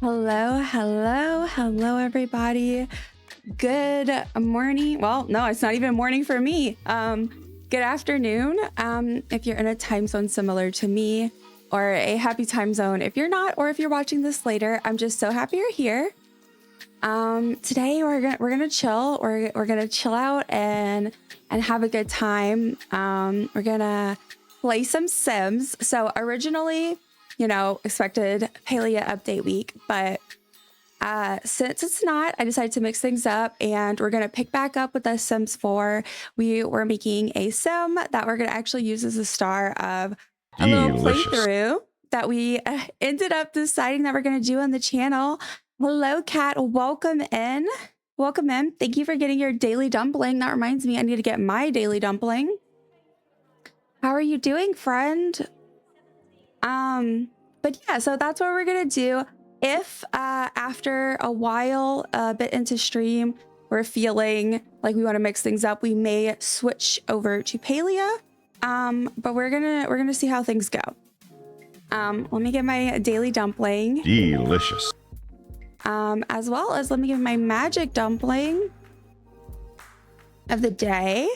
Hello, everybody. Good morning. Well, no, it's not even morning for me. Good afternoon. If you're in a time zone similar to me, or a happy time zone if you're not, or if you're watching this later, I'm just so happy you're here. Today we're gonna chill. We're gonna chill out and have a good time. We're gonna play some Sims. So originally, expected Palia update week, but since it's not, I decided to mix things up, and we're gonna pick back up with the Sims 4. We were making a sim that we're gonna actually use as a star of a little playthrough that we ended up deciding that we're gonna do on the channel. Hello, Kat. Welcome in. Welcome in. Thank you for getting your daily dumpling. That reminds me, I need to get my daily dumpling. How are you doing, friend? But yeah, so that's what we're gonna do. If after a while, a bit into stream, we're feeling like we want to mix things up, we may switch over to Palia. But we're gonna see how things go. Let me get my daily dumpling. Delicious. As well as let me give my magic dumpling of the day.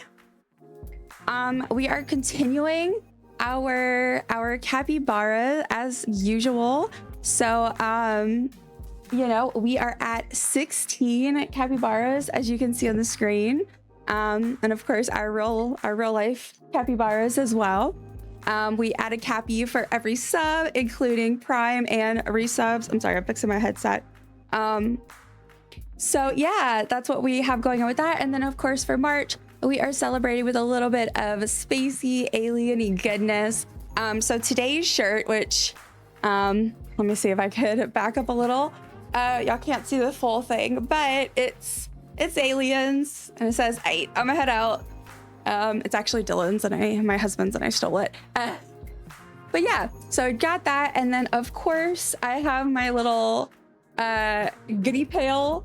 We are continuing our capybara as usual. So we are at 16 capybaras, as you can see on the screen. And of course our real life capybaras as well. We add a cappy for every sub, including prime and resubs. I'm sorry, I'm fixing my headset. So yeah, that's what we have going on with that. And then of course for March, we are celebrating with a little bit of spacey, alien-y goodness. So today's shirt, which, let me see if I could back up a little. Y'all can't see the full thing, but it's aliens, and it says, "Hey, I'm gonna head out." It's actually Dylan's and my husband's, and I stole it. But yeah, so I got that, and then of course I have my little goodie pail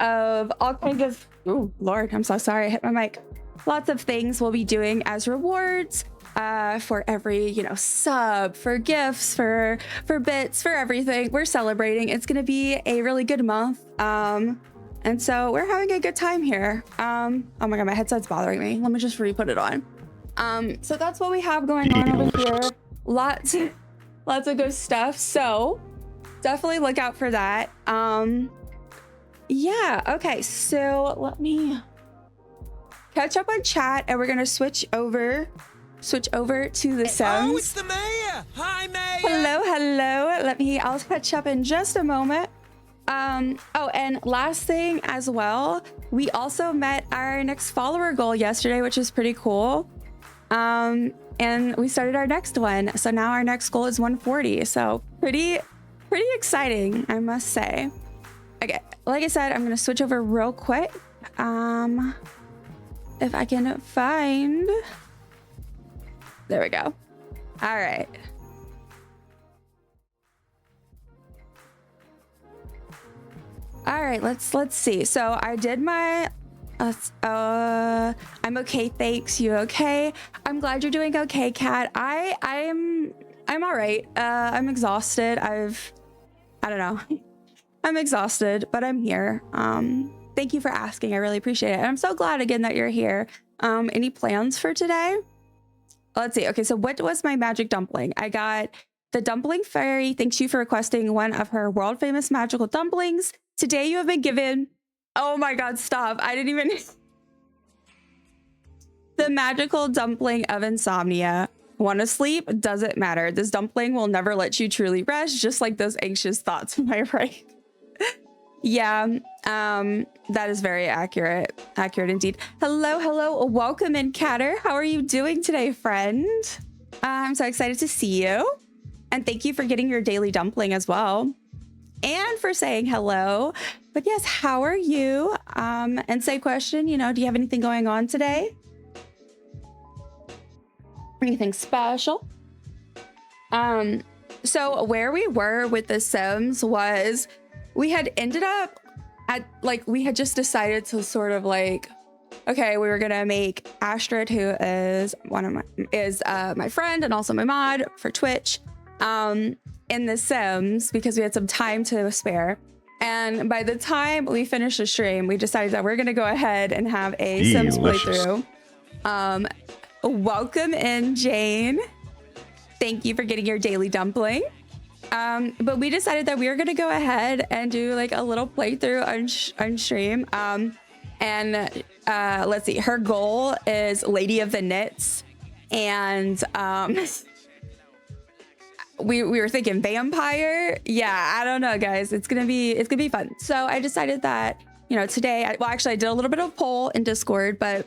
of all kinds of. Oh Lord, I'm so sorry, I hit my mic. Lots of things we'll be doing as rewards for every sub, for gifts, for bits, for everything. We're celebrating. It's gonna be a really good month, and so we're having a good time here. Oh my god, my headset's bothering me. Let me just re-put it on. So that's what we have going on over here. Lots of good stuff, so definitely look out for that. Yeah, okay, so let me catch up on chat, and we're gonna switch over to the Sims. Oh, it's the mayor. Hi, mayor. Hello. I'll catch up in just a moment. Oh, and last thing as well, we also met our next follower goal yesterday, which is pretty cool. And we started our next one. So now our next goal is 140. So pretty exciting, I must say. Okay, like I said, I'm gonna switch over real quick. If I can find, there we go. All right. All right, let's see. So I did my, I'm okay, thanks. You okay? I'm glad you're doing okay, Kat. I'm all right. I'm exhausted. I don't know. I'm exhausted, but I'm here. Thank you for asking. I really appreciate it. And I'm so glad again that you're here. Any plans for today? Let's see. Okay, so what was my magic dumpling? I got the dumpling fairy. Thanks you for requesting one of her world famous magical dumplings. Today you have been given, oh my god, stop. I didn't even, the magical dumpling of insomnia. Want to sleep? Doesn't matter. This dumpling will never let you truly rest, just like those anxious thoughts. Am I right? Yeah, that is very accurate indeed. Hello, welcome in, Catter. How are you doing today, friend? I'm so excited to see you, and thank you for getting your daily dumpling as well, and for saying hello. But yes, how are you? And same question, do you have anything going on today? Anything special? So where we were with the Sims was we had ended up at, we had just decided to sort of okay, we were gonna make Astrid, who is my friend and also my mod for Twitch. in The Sims because we had some time to spare. And by the time we finished the stream, we decided that we're going to go ahead and have a Sims playthrough. Welcome in, Jane. Thank you for getting your daily dumpling. But we decided that we were going to go ahead and do like a little playthrough on stream. Let's see, her goal is Lady of the Knits. And we were thinking vampire. Yeah, I don't know, guys. It's gonna be fun. So I decided that, you know, today, I did a little bit of a poll in Discord, but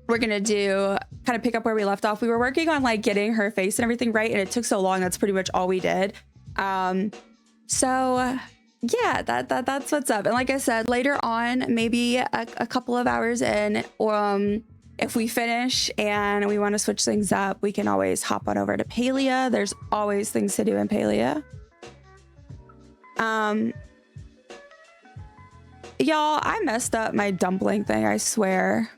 we're gonna do kind of pick up where we left off. We were working on like getting her face and everything right, and it took so long. That's pretty much all we did. So yeah, that's what's up. And like I said, later on, maybe a couple of hours in, if we finish and we want to switch things up, we can always hop on over to Palia. There's always things to do in Palia. Y'all, I messed up my dumpling thing, I swear.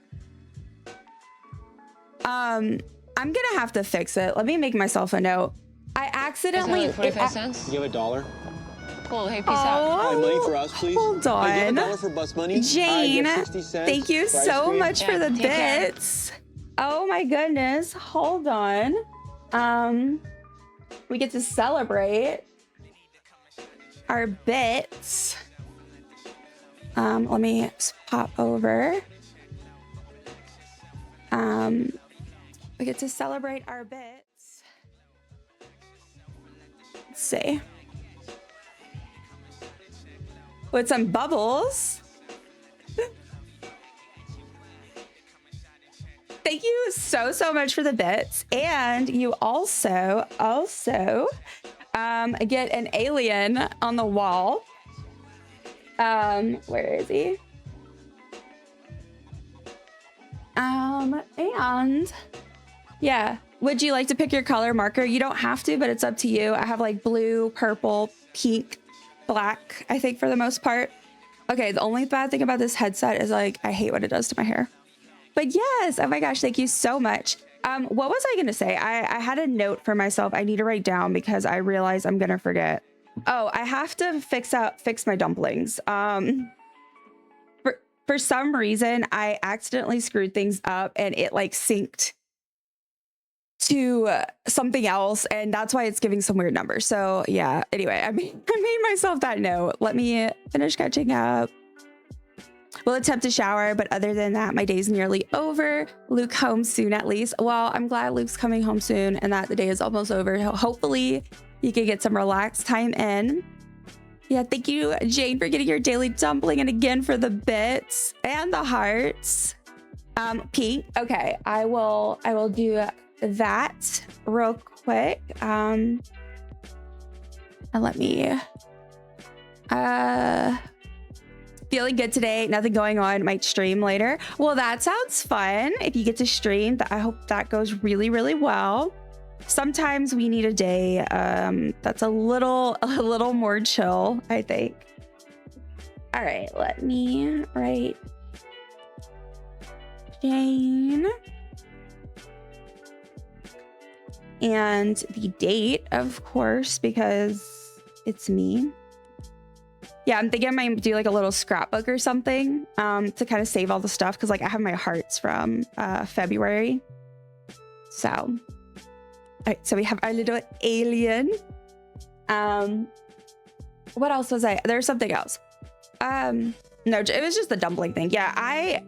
I'm gonna have to fix it. Let me make myself a note. I accidentally... 45 cents? You have $1? Cool, hey, peace out. Money for us, please. Hold on. Hey, you have $1 for bus money? Jane, 60 cents thank you for ice so cream. much for the Take care. bits. Oh my goodness. Hold on. We get to celebrate our bits. Let me pop over. We get to celebrate our bits. Let's see. With some bubbles. Thank you so much for the bits. And you also get an alien on the wall. Where is he? And yeah, would you like to pick your color marker? You don't have to, but it's up to you. I have like blue, purple, pink, black, I think, for the most part. Okay, the only bad thing about this headset is like I hate what it does to my hair. But yes, oh my gosh, thank you so much. What was I gonna say? I had a note for myself I need to write down because I realize I'm gonna forget. Oh, I have to fix my dumplings. For some reason, I accidentally screwed things up and it like synced to something else, and that's why it's giving some weird numbers. So yeah, anyway, I made myself that note. Let me finish catching up. We'll attempt to shower, but other than that, my day's nearly over. Luke home soon, at least. Well, I'm glad Luke's coming home soon and that the day is almost over. Hopefully you can get some relaxed time in. Yeah, thank you, Jane, for getting your daily dumpling, and again for the bits and the hearts. Pink. Okay, I will do that real quick. And let me feeling good today, nothing going on, might stream later. Well, that sounds fun. If you get to stream, I hope that goes really well. Sometimes we need a day that's a little more chill, I think. All right, let me write Jane and the date, of course, because it's me. Yeah, I'm thinking I might do like a little scrapbook or something to kind of save all the stuff, because like I have my hearts from February. So, all right, so we have our little alien. What else was I? There's something else. No, it was just the dumpling thing. Yeah,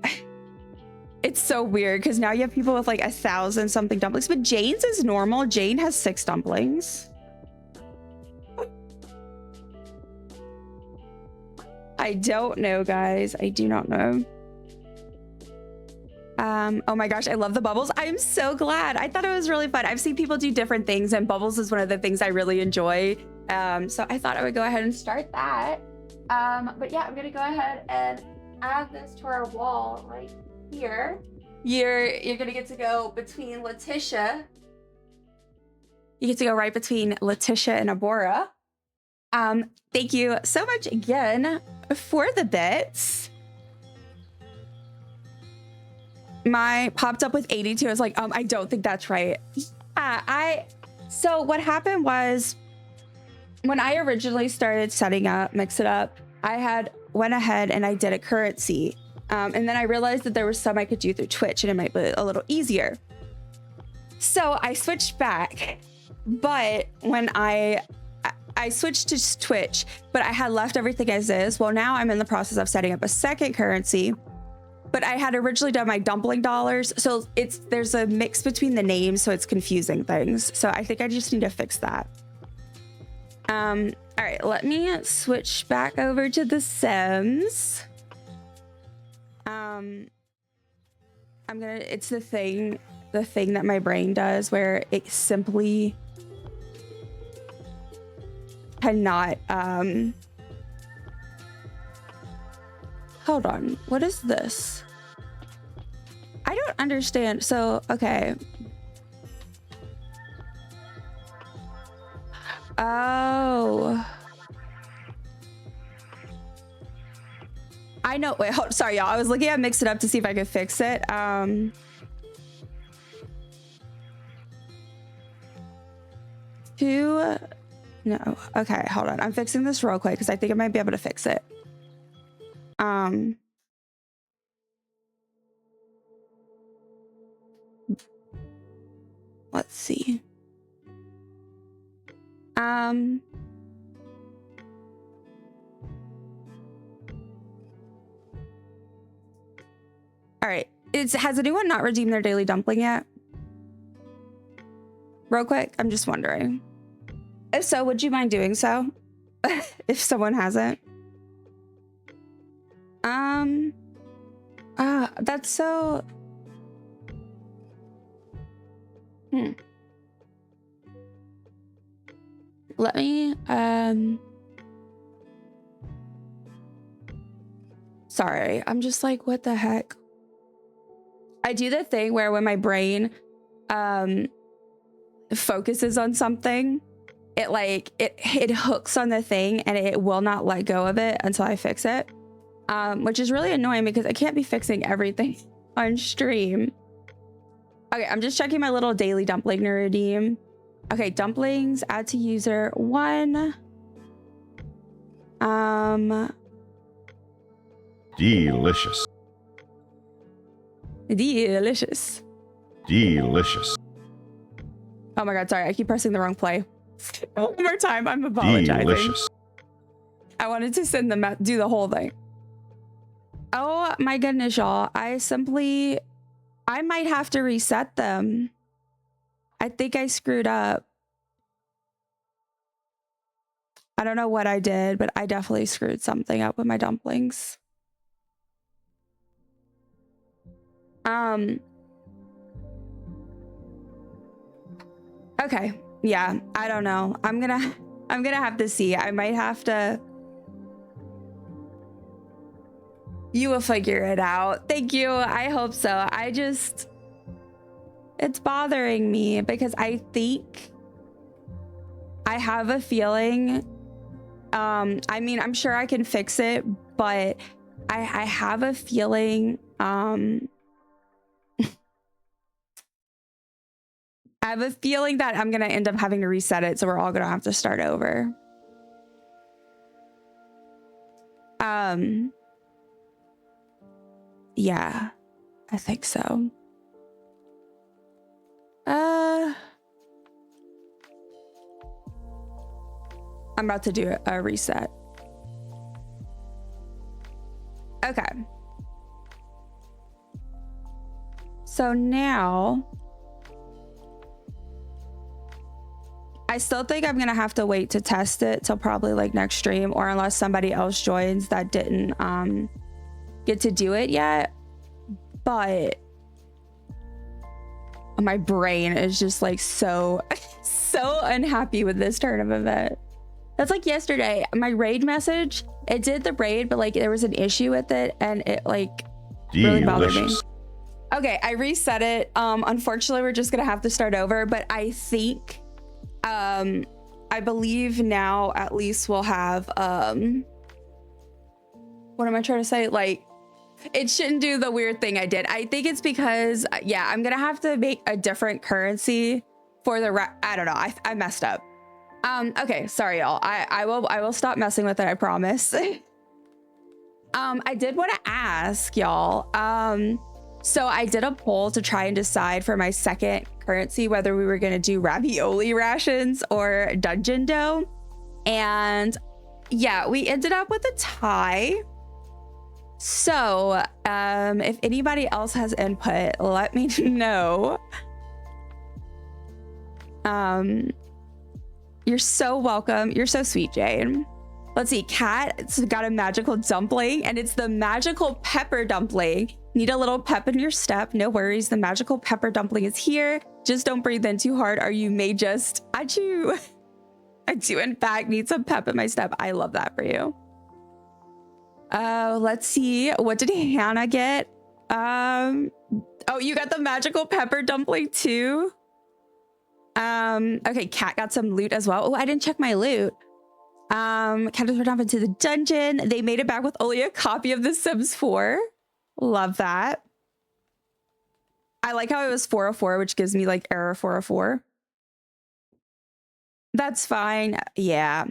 it's so weird because now you have people with like 1,000 something dumplings, but Jane's is normal. Jane has 6 dumplings. I don't know, guys. I do not know. Oh my gosh, I love the bubbles. I'm so glad. I thought it was really fun. I've seen people do different things, and bubbles is one of the things I really enjoy. So I thought I would go ahead and start that. But yeah, I'm gonna go ahead and add this to our wall right here. You're gonna get to go between Letitia. You get to go right between Letitia and Abora. Thank you so much again for the bits. My popped up with 82. I was like, I don't think that's right. Yeah, so what happened was when I originally started setting up Mix It Up, I went ahead and I did a currency. And then I realized that there was some I could do through Twitch and it might be a little easier. So I switched back, but when I switched to Twitch, but I had left everything as is. Well, now I'm in the process of setting up a second currency, but I had originally done my DumplingDollars. So there's a mix between the names, so it's confusing things. So I think I just need to fix that. All right, let me switch back over to The Sims. It's the thing that my brain does where it simply cannot, hold on, what is this? I don't understand. So, okay. Oh. I know. Wait, sorry, y'all. I was looking at Mix It Up to see if I could fix it. No. Okay, hold on. I'm fixing this real quick because I think I might be able to fix it. Let's see. All right. Has anyone not redeemed their daily dumpling yet? Real quick, I'm just wondering. If so, would you mind doing so? If someone hasn't. That's so... Let me, sorry, I'm just like, what the heck? I do the thing where when my brain, focuses on something, it hooks on the thing and it will not let go of it until I fix it. Which is really annoying because I can't be fixing everything on stream. Okay, I'm just checking my little daily dumpling to redeem. Okay, dumplings, add to user 1. Delicious. Delicious. Delicious. Oh my God, sorry, I keep pressing the wrong play. One more time, I'm apologizing. Delicious. I wanted to send them out, do the whole thing. Oh my goodness, y'all. I might have to reset them. I think I screwed up. I don't know what I did, but I definitely screwed something up with my dumplings. Okay. Yeah, I don't know. I'm gonna have to see. I might have to. You will figure it out. Thank you. I hope so. It's bothering me because I think I have a feeling, I mean, I'm sure I can fix it, but I have a feeling, I have a feeling that I'm going to end up having to reset it. So we're all going to have to start over. Yeah, I think so. I'm about to do a reset. Okay. So now I still think I'm gonna have to wait to test it till probably like next stream, or unless somebody else joins that didn't get to do it yet. But my brain is just like so unhappy with this turn of event. That's like yesterday, my raid message, it did the raid, but like there was an issue with it and it like really bothered me. Okay, I reset it. Unfortunately, we're just gonna have to start over, but I think I believe now at least we'll have what am I trying to say? Like, it shouldn't do the weird thing I did. I think it's because, yeah, I'm gonna have to make a different currency for the I don't know. I messed up. Okay, sorry, y'all. I will stop messing with it, I promise. I did want to ask y'all. So I did a poll to try and decide for my second currency whether we were gonna do ravioli rations or dungeon dough. And yeah, we ended up with a tie. So if anybody else has input, let me know. You're so welcome. You're so sweet, Jane. Let's see, Kat's got a magical dumpling, and it's the magical pepper dumpling. Need a little pep in your step? No worries, the magical pepper dumpling is here. Just don't breathe in too hard or you may just achoo. I do in fact need some pep in my step. I love that for you. Let's see, what did Hannah get? Oh, you got the magical pepper dumpling too? Okay, Kat got some loot as well. Oh, I didn't check my loot. Kat just went off into the dungeon. They made it back with only a copy of The Sims 4. Love that. I like how it was 404, which gives me like error 404. That's fine. Yeah.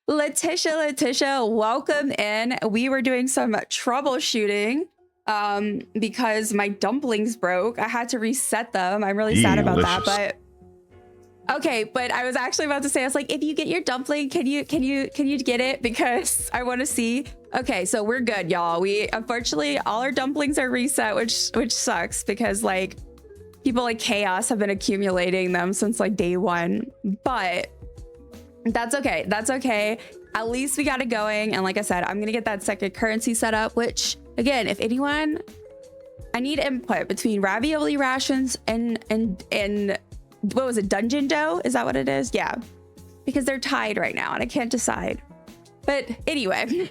Letitia, welcome in. We were doing some troubleshooting because my dumplings broke. I had to reset them. I'm really sad about that, but okay, but I was actually about to say, I was like, if you get your dumpling, can you get it? Because I want to see. Okay, so we're good, y'all. We unfortunately all our dumplings are reset, which sucks because like people like Chaos have been accumulating them since like day one. But that's okay. That's okay. At least we got it going. And like I said, I'm gonna get that second currency set up, which again, if anyone, I need input between ravioli rations and what was it, dungeon dough? Is that what it is? Yeah, because they're tied right now and I can't decide. But anyway,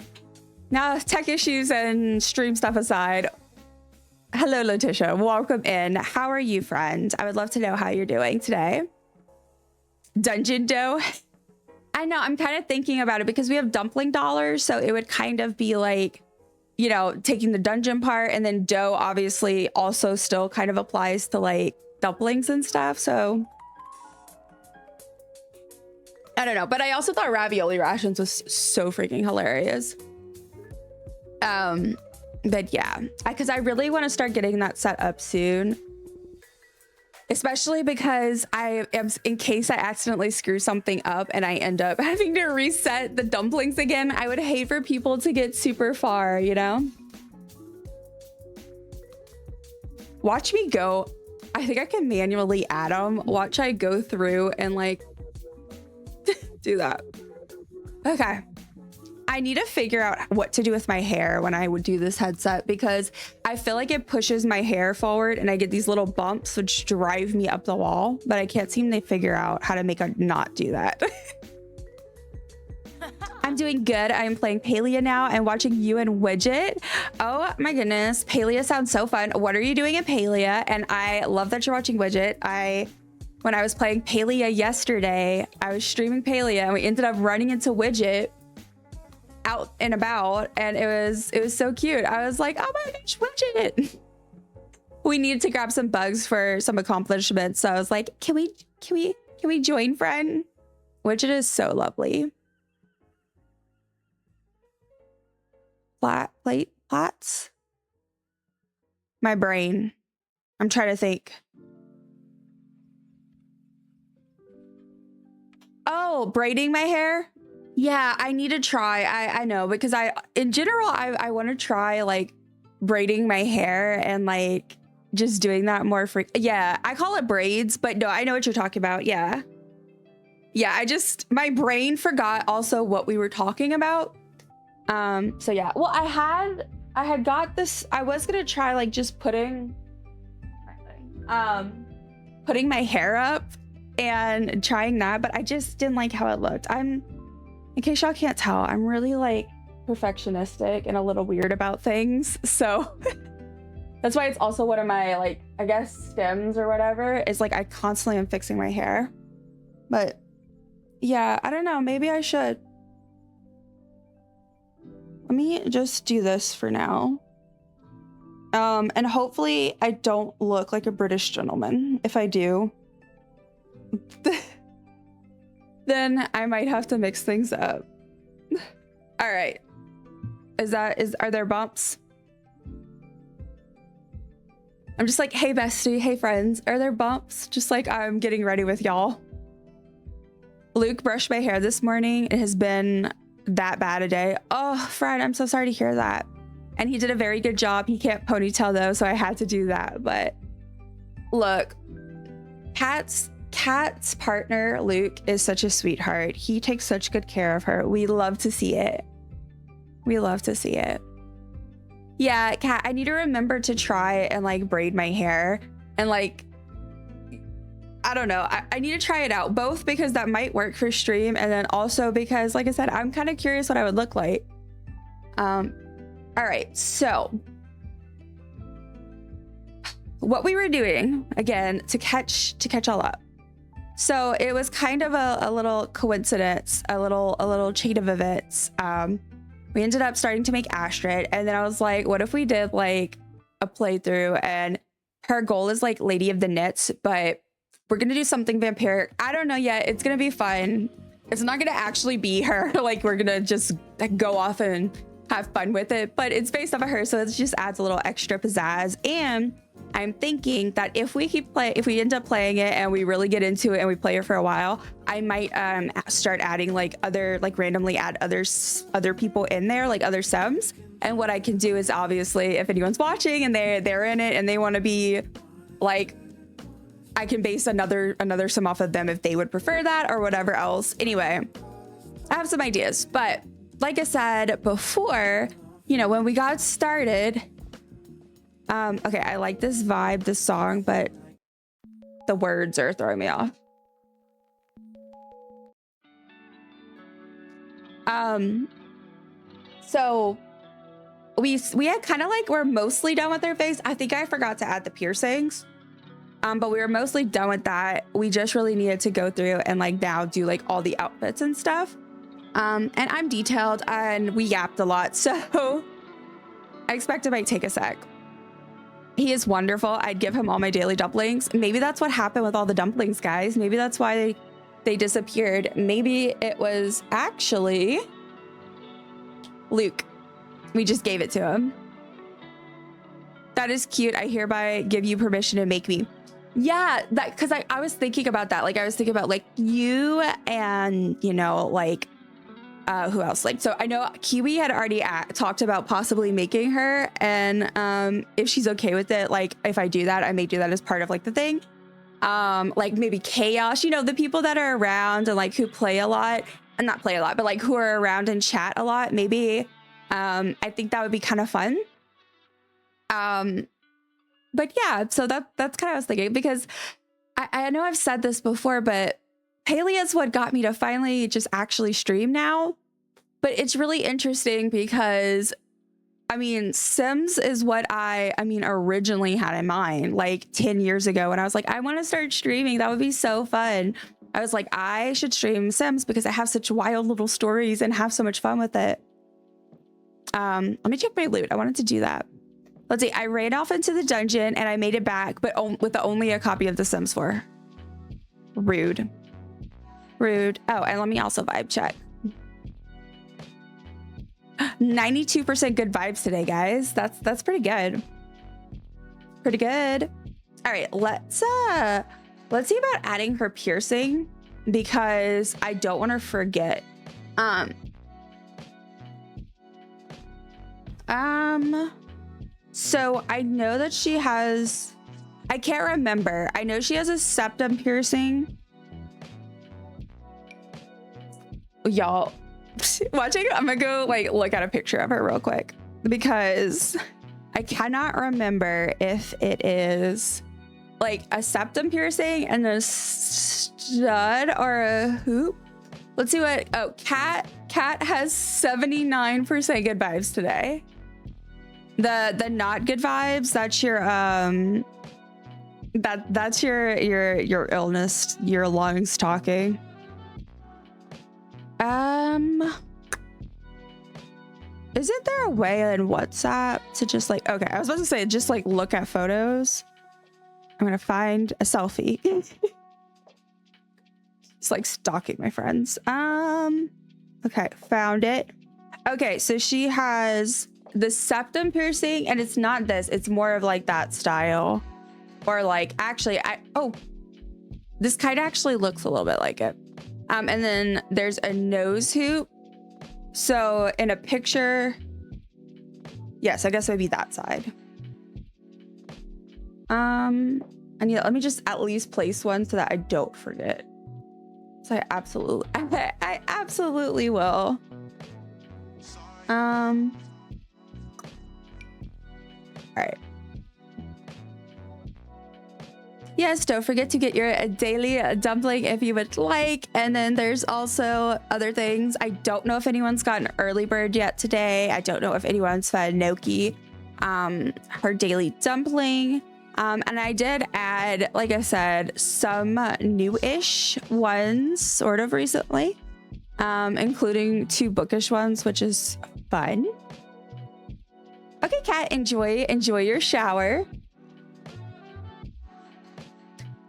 now tech issues and stream stuff aside, hello Letitia, welcome in. How are you, friend? I would love to know how you're doing today. Dungeon dough. I know, I'm kind of thinking about it because we have DumplingDollars, so it would kind of be like, you know, taking the dungeon part, and then dough obviously also still kind of applies to like dumplings and stuff. So I don't know, but I also thought ravioli rations was so freaking hilarious. But yeah, because I really want to start getting that set up soon, especially because I am, in case I accidentally screw something up and I end up having to reset the dumplings again. I would hate for people to get super far, you know? Watch me go. I think I can manually add them. Watch I go through and like do that. Okay. I need to figure out what to do with my hair when I would do this headset, because I feel like it pushes my hair forward and I get these little bumps which drive me up the wall, but I can't seem to figure out how to make a not do that. I'm doing good. I am playing Palia now and watching you and Widget. Oh my goodness. Palia sounds so fun. What are you doing in Palia? And I love that you're watching Widget. When I was playing Palia yesterday, I was streaming Palia and we ended up running into Widget out and about, and it was so cute. I was like, oh my gosh, Widget. We needed to grab some bugs for some accomplishments. So I was like, can we join, friend? Widget is so lovely. Plats? My brain. I'm trying to think. Oh, braiding my hair? Yeah, I need to try. I know, because in general, I want to try like braiding my hair and like just doing that more yeah, I call it braids, but no, I know what you're talking about. Yeah. Yeah, my brain forgot also what we were talking about. So yeah, well, I had got this. I was going to try like just putting my hair up and trying that, but I just didn't like how it looked. In case y'all can't tell, I'm really like perfectionistic and a little weird about things. So that's why it's also one of my like, I guess, stems or whatever, is like I constantly am fixing my hair. But yeah, I don't know. Maybe I should. Let me just do this for now. And hopefully I don't look like a British gentleman. If I do, then I might have to mix things up. All right. Are there bumps? I'm just like, hey bestie, hey friends, are there bumps? Just like I'm getting ready with y'all. Luke brushed my hair this morning. It has been that bad a day. Oh, Fred, I'm so sorry to hear that. And he did a very good job. He can't ponytail though, so I had to do that. But look, Kat's partner, Luke, is such a sweetheart. He takes such good care of her. We love to see it. We love to see it. Yeah, Kat, I need to remember to try and like braid my hair and like, I don't know. I need to try it out, both because that might work for stream and then also because, like I said, I'm kind of curious what I would look like. All right, so what we were doing again to catch all up. So it was kind of a little coincidence, a little chain of events. We ended up starting to make Astrid, and then I was like, what if we did like a playthrough? And her goal is like Lady of the Knits, but we're gonna do something vampiric. I don't know yet. It's gonna be fun. It's not gonna actually be her. Like we're gonna just like, go off and have fun with it, but it's based off of her, so it just adds a little extra pizzazz. And I'm thinking that if we end up playing it and we really get into it and we play it for a while, I might start adding like randomly add other people in there, like other subs. And what I can do is obviously if anyone's watching and they're in it and they want to be like, I can base another sim off of them if they would prefer that or whatever else. Anyway, I have some ideas, but like I said before, you know, when we got started, okay, I like this vibe, this song, but the words are throwing me off. So we had kind of like, we're mostly done with our face. I think I forgot to add the piercings. But we were mostly done with that. We just really needed to go through and like now do like all the outfits and stuff. And I'm detailed and we yapped a lot. So I expect it might take a sec. He is wonderful. I'd give him all my daily dumplings. Maybe that's what happened with all the dumplings, guys. Maybe that's why they disappeared. Maybe it was actually Luke. We just gave it to him. That is cute. I hereby give you permission to make me. Yeah, that because I was thinking about that. Like I was thinking about like you and, you know, like who else? Like, so I know Kiwi had already talked about possibly making her, and if she's okay with it, like if I do that, I may do that as part of like the thing. Like maybe Chaos, you know, the people that are around and like who play a lot, and not play a lot, but like who are around and chat a lot. Maybe I think that would be kind of fun. But yeah, so that's kind of what I was thinking, because I know I've said this before, but Palia is what got me to finally just actually stream now. But it's really interesting because, I mean, Sims is what I originally had in mind like 10 years ago when I was like, I want to start streaming. That would be so fun. I was like, I should stream Sims because I have such wild little stories and have so much fun with it. Let me check my loot. I wanted to do that. Let's see. I ran off into the dungeon and I made it back, but with only a copy of The Sims 4. Rude. Rude. Oh, and let me also vibe check. 92% good vibes today, guys. That's pretty good. Pretty good. All right, let's see about adding her piercing because I don't want to forget. So I know that she has, I can't remember. I know she has a septum piercing. Y'all watching, I'm gonna go like look at a picture of her real quick because I cannot remember if it is like a septum piercing and a stud or a hoop. Let's see what, oh, Cat has 79% good vibes today. The not good vibes, that's your that's your illness, your lungs talking. Isn't there a way in WhatsApp to just like, okay, I was about to say just like look at photos. I'm gonna find a selfie. It's like stalking my friends. Okay, found it. Okay, so she has the septum piercing, and it's not this. It's more of like that style. Or like, actually, this kind of actually looks a little bit like it. And then there's a nose hoop. So in a picture, yes, I guess it would be that side. And yeah, let me just at least place one so that I don't forget. So I absolutely will. All right. Yes, don't forget to get your daily dumpling if you would like. And then there's also other things. I don't know if anyone's gotten early bird yet today. I don't know if anyone's fed Noki her daily dumpling. And I did add, like I said, some new-ish ones sort of recently, including 2 bookish ones, which is fun. Okay, Kat, enjoy your shower.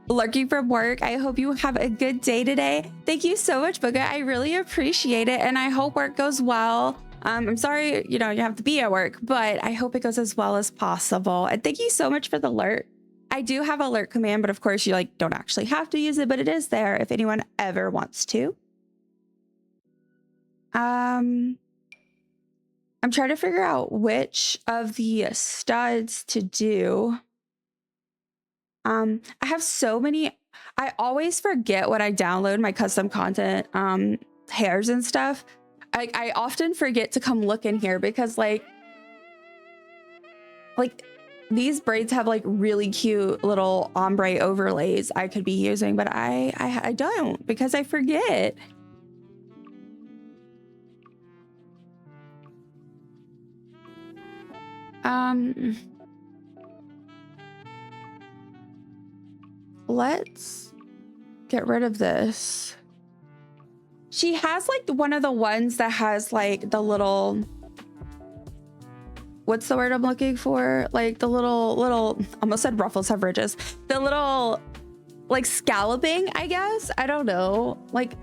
Lurking from work, I hope you have a good day today. Thank you so much, Booga. I really appreciate it, and I hope work goes well. I'm sorry, you have to be at work, but I hope it goes as well as possible. And thank you so much for the alert. I do have alert command, but of course you don't actually have to use it, but it is there if anyone ever wants to. I'm trying to figure out which of the studs to do. I have so many. I always forget when I download my custom content, hairs and stuff. I often forget to come look in here because like these braids have like really cute little ombre overlays I could be using, but I don't because I forget. Let's get rid of this. She has like one of the ones that has like the little, what's the word I'm looking for? Like the little, almost said ruffles have ridges. The little like scalloping, I guess. I don't know. Like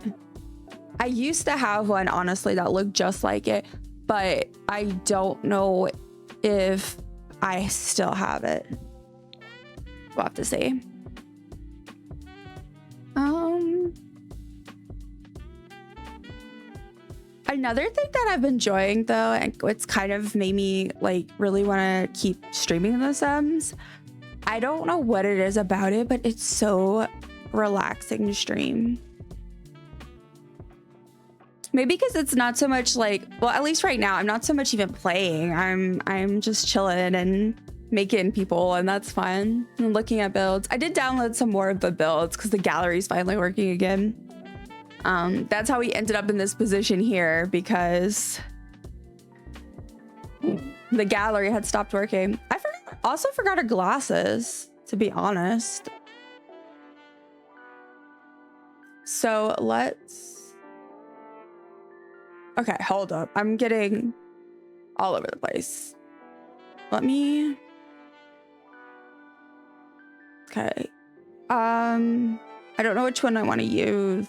I used to have one, honestly, that looked just like it, but I don't know if I still have it. We'll have to see. Another thing that I've been enjoying though, and it's kind of made me like really want to keep streaming the Sims. I don't know what it is about it, but it's so relaxing to stream. Maybe because it's not so much like, well, at least right now, I'm not so much even playing. I'm just chilling and making people, and that's fun. And looking at builds. I did download some more of the builds because the gallery's finally working again. That's how we ended up in this position here, because the gallery had stopped working. I also forgot her glasses, to be honest. So let's... Okay, hold up. I'm getting all over the place. Let me... Okay. I don't know which one I want to use.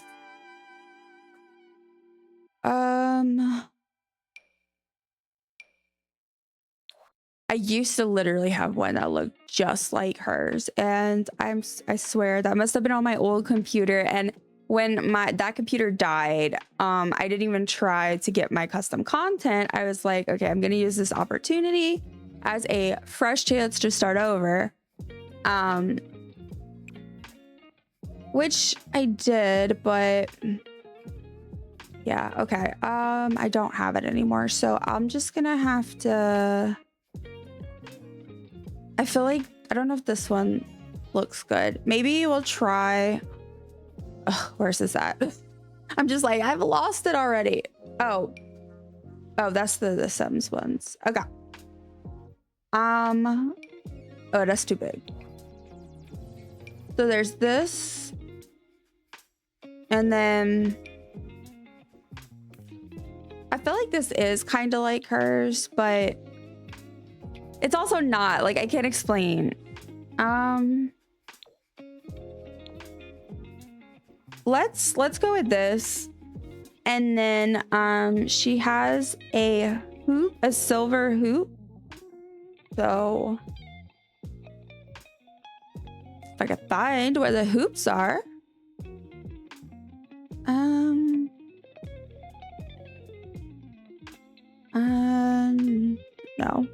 I used to literally have one that looked just like hers, and I swear that must have been on my old computer. And when that computer died, I didn't even try to get my custom content. I was like, okay, I'm gonna use this opportunity as a fresh chance to start over. Which I did, but yeah, okay. I don't have it anymore, so I'm just gonna have to... I feel like, I don't know if this one looks good. Maybe we'll try... Ugh, where's this at? I'm just like, I've lost it already. Oh, that's the Sims ones. Okay. Oh, that's too big. So there's this. And then I feel like this is kind of like hers, but it's also not. Like, I can't let's go with this. And then she has a hoop, a silver hoop. So if I can find where the hoops are. No.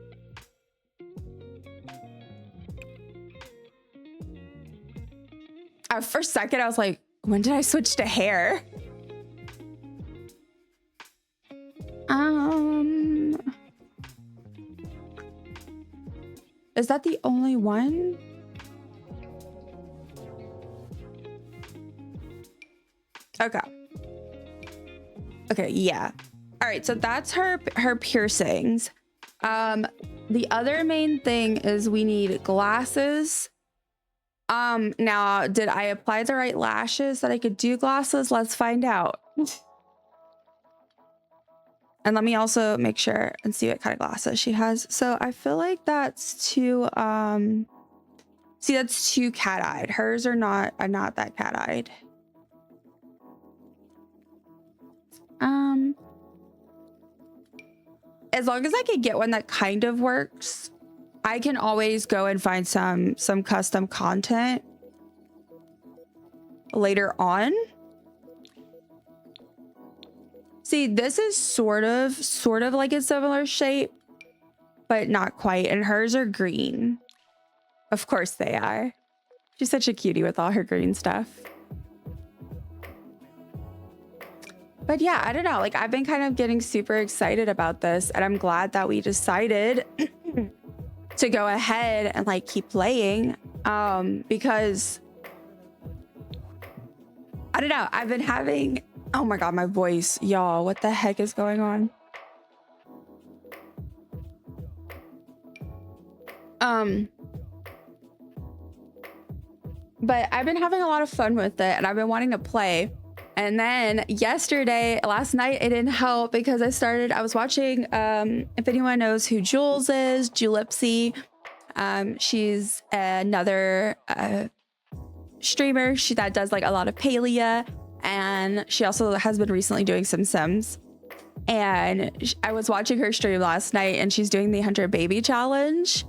For a second, I was like, when did I switch to hair? Is that the only one? Okay. Okay, yeah. All right, so that's her piercings. The other main thing is we need glasses. Now, did I apply the right lashes that I could do glasses? Let's find out. And let me also make sure and see what kind of glasses she has. So I feel like that's too, see, that's too cat-eyed. Hers are not that cat-eyed. As long as I can get one that kind of works, I can always go and find some custom content later on. See, this is sort of like a similar shape, but not quite. And hers are green. Of course they are. She's such a cutie with all her green stuff. But yeah, I don't know. Like, I've been kind of getting super excited about this, and I'm glad that we decided to go ahead and like keep playing, because I don't know. I've been having, oh my God, my voice, y'all, what the heck is going on? But I've been having a lot of fun with it, and I've been wanting to play. And then last night, it didn't help because I was watching, if anyone knows who Jules is, Julipsy. She's another streamer that does like a lot of Palia, and she also has been recently doing some Sims. And I was watching her stream last night, and she's doing the 100 baby challenge.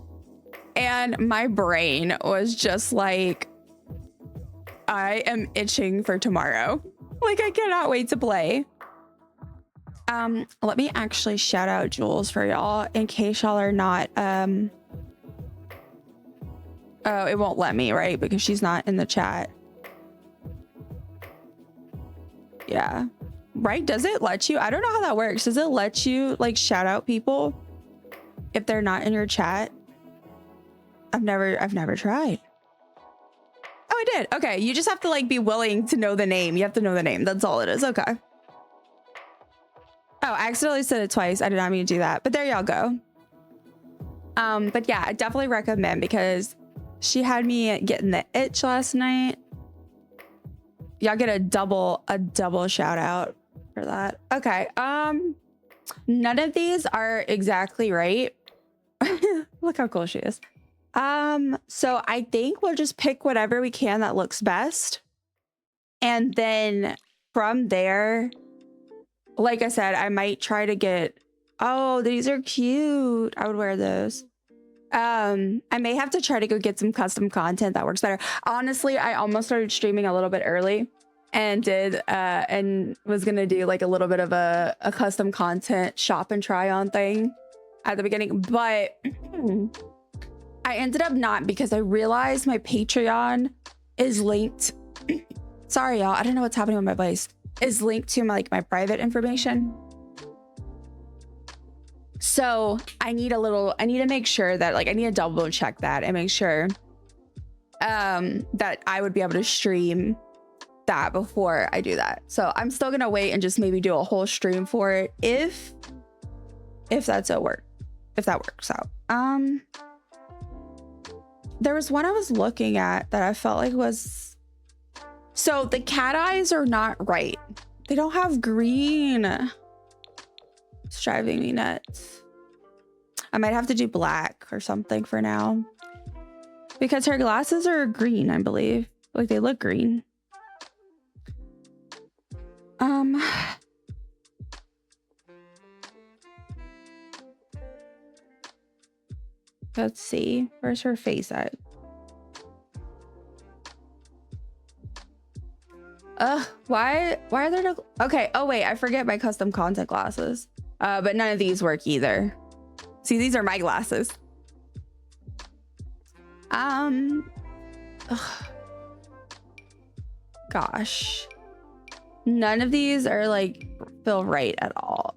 And my brain was just like, I am itching for tomorrow. Like, I cannot wait to play. Let me actually shout out Jules for y'all in case y'all are not, oh, it won't let me, right? Because she's not in the chat. Yeah. Right? Does it let you? I don't know how that works. Does it let you like shout out people if they're not in your chat? I've never tried. Oh, I did. Okay. You just have to like be willing to know the name. You have to know the name. That's all it is. Okay. Oh, I accidentally said it twice. I did not mean to do that, but there y'all go. But yeah, I definitely recommend, because she had me getting the itch last night. Y'all get a double shout out for that. Okay. None of these are exactly right. Look how cool she is. So I think we'll just pick whatever we can that looks best. And then from there, like I said, I might try to get, oh, these are cute. I would wear those. I may have to try to go get some custom content that works better. Honestly, I almost started streaming a little bit early and was going to do like a little bit of a custom content shop and try on thing at the beginning, but I ended up not, because I realized my Patreon is linked. Sorry, y'all. I don't know what's happening with my voice. Is linked to my private information. So I need to make sure that I need to double check that and make sure that I would be able to stream that before I do that. So I'm still gonna wait and just maybe do a whole stream for it if that works out. There was one I was looking at that I felt like was, so the cat eyes are not right. They don't have green. It's driving me nuts. I might have to do black or something for now, because her glasses are green, I believe. Like, they look green. Let's see. Where's her face at? Why are there no... Okay, oh wait, I forget my custom content glasses. But none of these work either. See, these are my glasses. Ugh. Gosh. None of these are like feel right at all.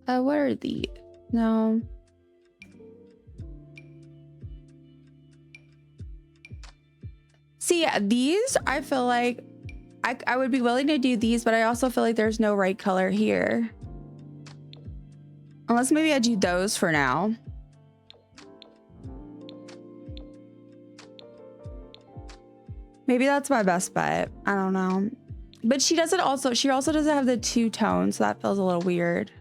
What are these? No. See, these, I feel like I would be willing to do these, but I also feel like there's no right color here. Unless maybe I do those for now. Maybe that's my best bet. I don't know. But she also doesn't have the two tones, so that feels a little weird.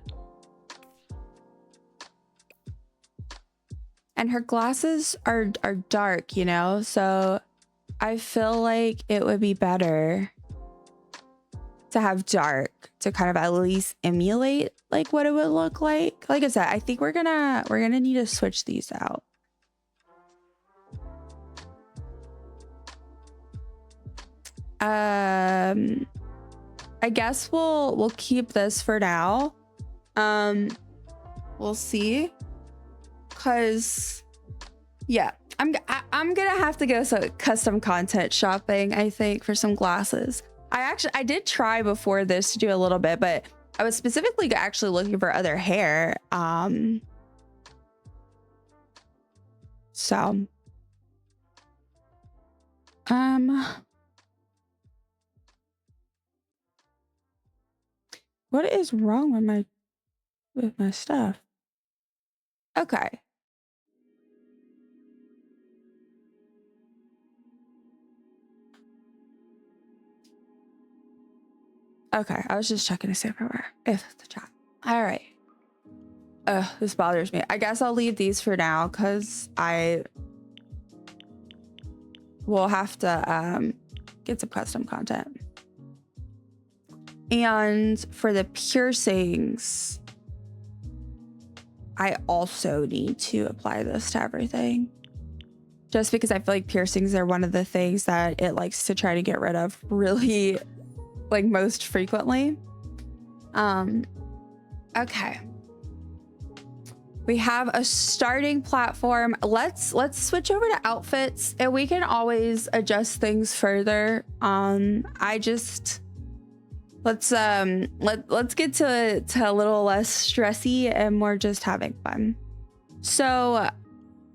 And her glasses are dark, you know? So I feel like it would be better to have dark to kind of at least emulate like what it would look like. Like I said, I think we're gonna need to switch these out. I guess we'll keep this for now. We'll see. Cause yeah, I'm gonna have to go custom content shopping, I think, for some glasses. I did try before this to do a little bit, but I was specifically actually looking for other hair. So what is wrong with my stuff? Okay. Okay, I was just checking to see if the chat. All right. This bothers me. I guess I'll leave these for now because I will have to get some custom content. And for the piercings, I also need to apply this to everything. Just because I feel like piercings are one of the things that it likes to try to get rid of really like most frequently. Okay. We have a starting platform. Let's switch over to outfits and we can always adjust things further. Let's get to a little less stressy and more just having fun. So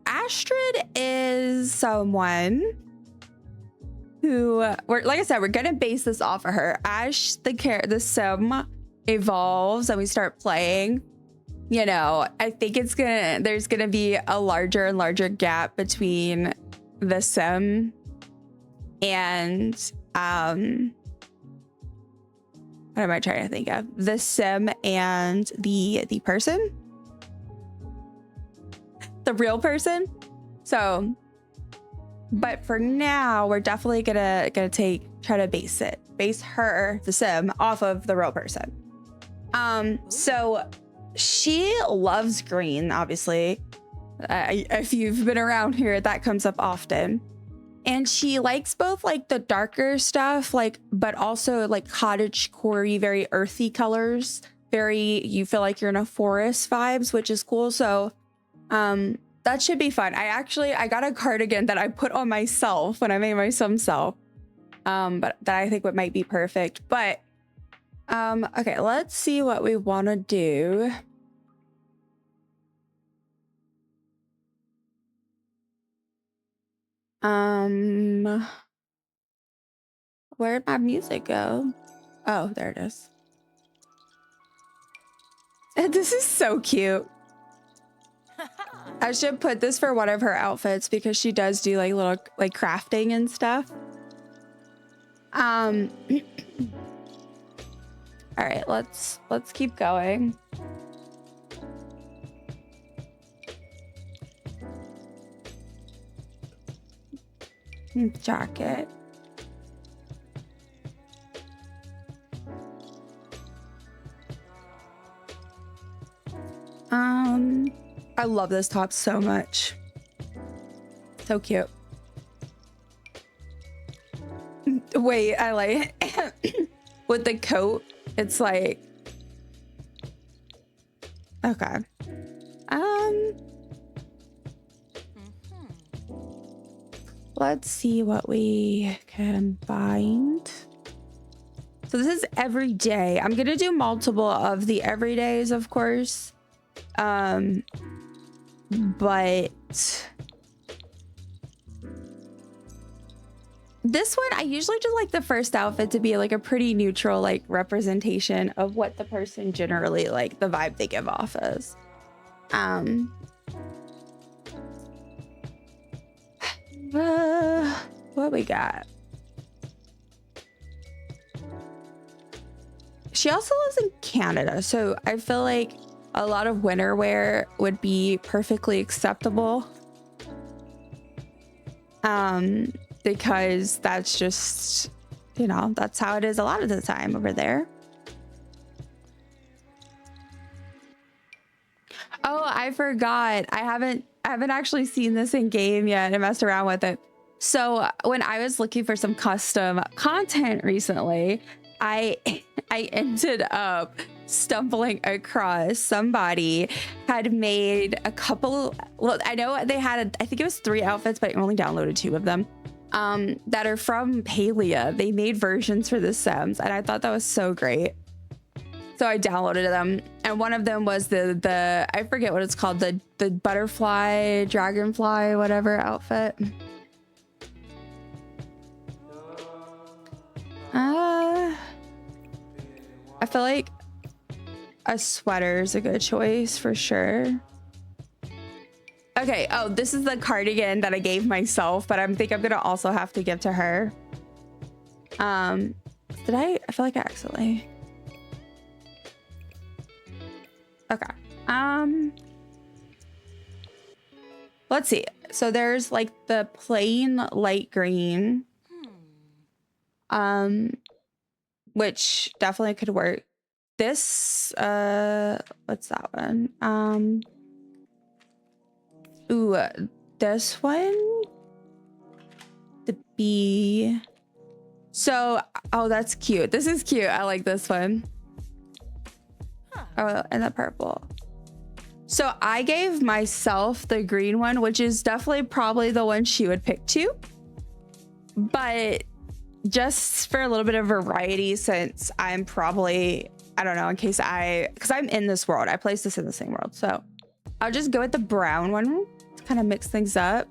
Astrid is someone who, like I said, we're gonna base this off of her. As the sim evolves and we start playing, you know, I think there's gonna be a larger and larger gap between the sim and what am I trying to think of? The sim and the person, the real person. So, but for now, we're definitely gonna try to base her, the sim, off of the real person. So she loves green, obviously. If you've been around here, that comes up often. And she likes both like the darker stuff, like, but also like cottagecore-y, very earthy colors. You feel like you're in a forest vibes, which is cool. So, that should be fun. I got a cardigan that I put on myself when I made my Simself, but that I think might be perfect. But, okay, let's see what we want to do. Where'd my music go? Oh, there it is. This is so cute. I should put this for one of her outfits because she does do like little like crafting and stuff. All right, let's keep going. Jacket. I love this top so much. So cute. Wait, I like with the coat. It's like, okay. Let's see what we can find. So this is every day. I'm gonna do multiple of the everydays, of course. But this one, I usually do like the first outfit to be like a pretty neutral, like representation of what the person generally like the vibe they give off as. What we got? She also lives in Canada, so I feel like a lot of winter wear would be perfectly acceptable. Because that's just, you know, that's how it is a lot of the time over there. Oh, I forgot. I haven't actually seen this in game yet and messed around with it. So when I was looking for some custom content recently, I ended up stumbling across somebody had made a couple. Well, I know they had, I think it was 3 outfits, but I only downloaded 2 of them. That are from Palia. They made versions for the Sims, and I thought that was so great. So I downloaded them, and one of them was the I forget what it's called, the butterfly, dragonfly, whatever outfit. I feel like a sweater is a good choice for sure. Okay, oh, this is the cardigan that I gave myself, but I think I'm gonna also have to give to her. Did I feel like I accidentally. Okay. Let's see. So there's like the plain light green. Which definitely could work. This what's that one? Ooh, this one, the bee. So, oh, that's cute. This is cute. I like this one. Oh, and the purple. So I gave myself the green one, which is definitely probably the one she would pick too. But just for a little bit of variety, since I'm probably, I don't know, in case because I'm in this world. I placed this in the same world. So I'll just go with the brown one to kind of mix things up.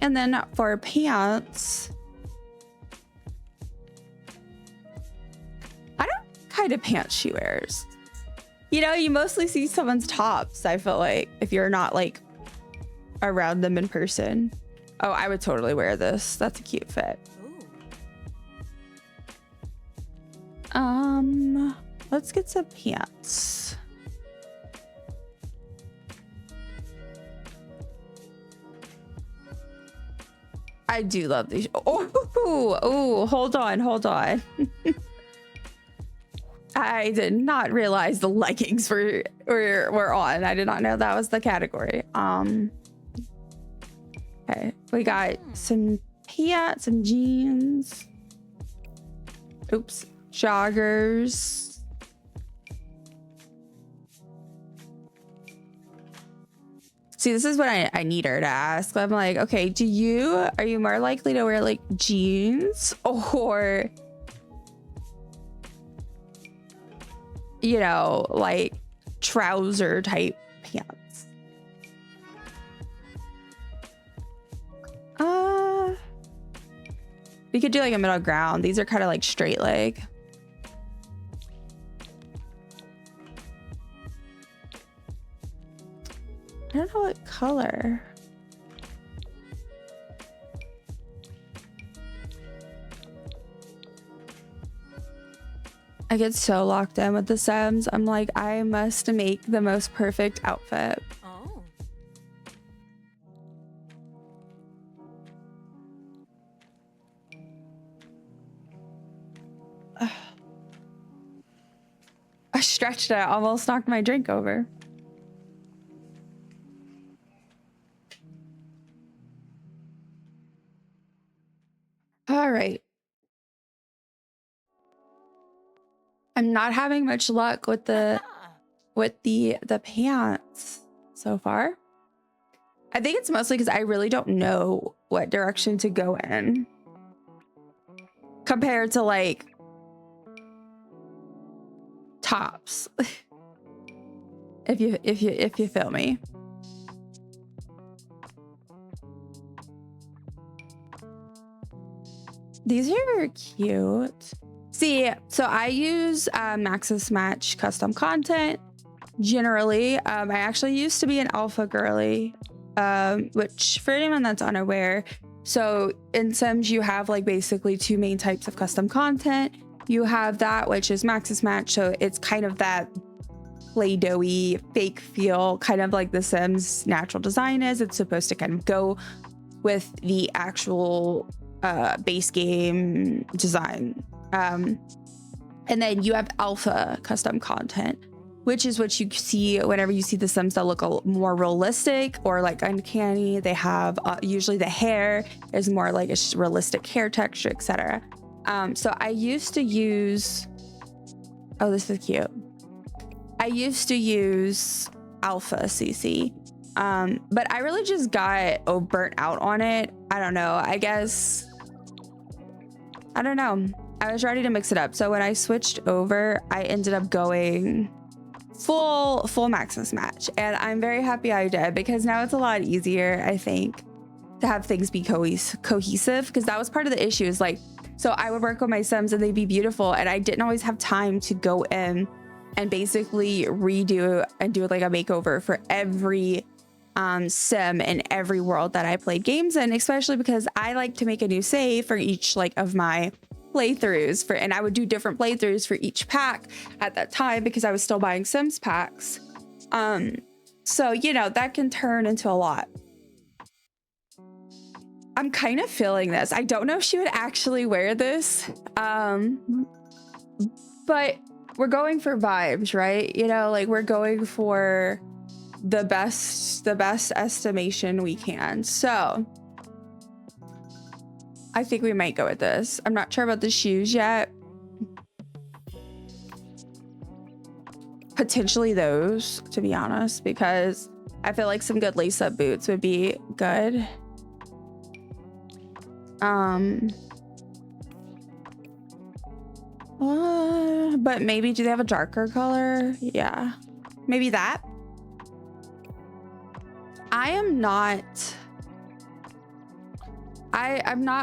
And then for pants, I don't kind of pants she wears. You know, you mostly see someone's tops, I feel like, if you're not like around them in person. Oh, I would totally wear this. That's a cute fit. Let's get some pants. I do love these. Oh, hold on. I did not realize the leggings were on. I did not know that was the category. Okay, we got some pants, some jeans. Oops, joggers. See, this is what I need her to ask. I'm like, okay, are you more likely to wear like jeans or, you know, like trouser type pants? We could do like a middle ground. These are kind of like straight leg. I don't know what color. I get so locked in with the Sims. I'm like, I must make the most perfect outfit. Oh. stretched it. I almost knocked my drink over. All right. I'm not having much luck with the pants so far. I think it's mostly because I really don't know what direction to go in compared to like tops. if you feel me. These are cute. See, so I use Maxis Match custom content. Generally, I actually used to be an alpha girly, which for anyone that's unaware, so in Sims you have like basically two main types of custom content. You have that which is Maxis Match, so it's kind of that play-doh-y fake feel, kind of like the Sims natural design is. It's supposed to kind of go with the actual base game design. And then you have alpha custom content, which is what you see whenever you see the Sims that look more realistic or like uncanny. They have usually the hair is more like a realistic hair texture, etc. So I used to use, oh, this is cute. I used to use alpha CC, but I really just got burnt out on it. I don't know. I guess, I don't know. I was ready to mix it up. So when I switched over, I ended up going full Maxis Match, and I'm very happy I did, because now it's a lot easier, I think, to have things be cohesive, because that was part of the issue. Is like, so I would work on my Sims and they'd be beautiful, and I didn't always have time to go in and basically redo and do like a makeover for every Sim in every world that I played games in, especially because I like to make a new save for each like of my playthroughs and I would do different playthroughs for each pack at that time because I was still buying Sims packs. So, you know, that can turn into a lot. I'm kind of feeling this. I don't know if she would actually wear this, but we're going for vibes, right? You know, like we're going for the best estimation we can. So I think we might go with this. I'm not sure about the shoes yet. Potentially those, to be honest, because I feel like some good lace-up boots would be good. But maybe, do they have a darker color? Yeah, maybe that. I'm not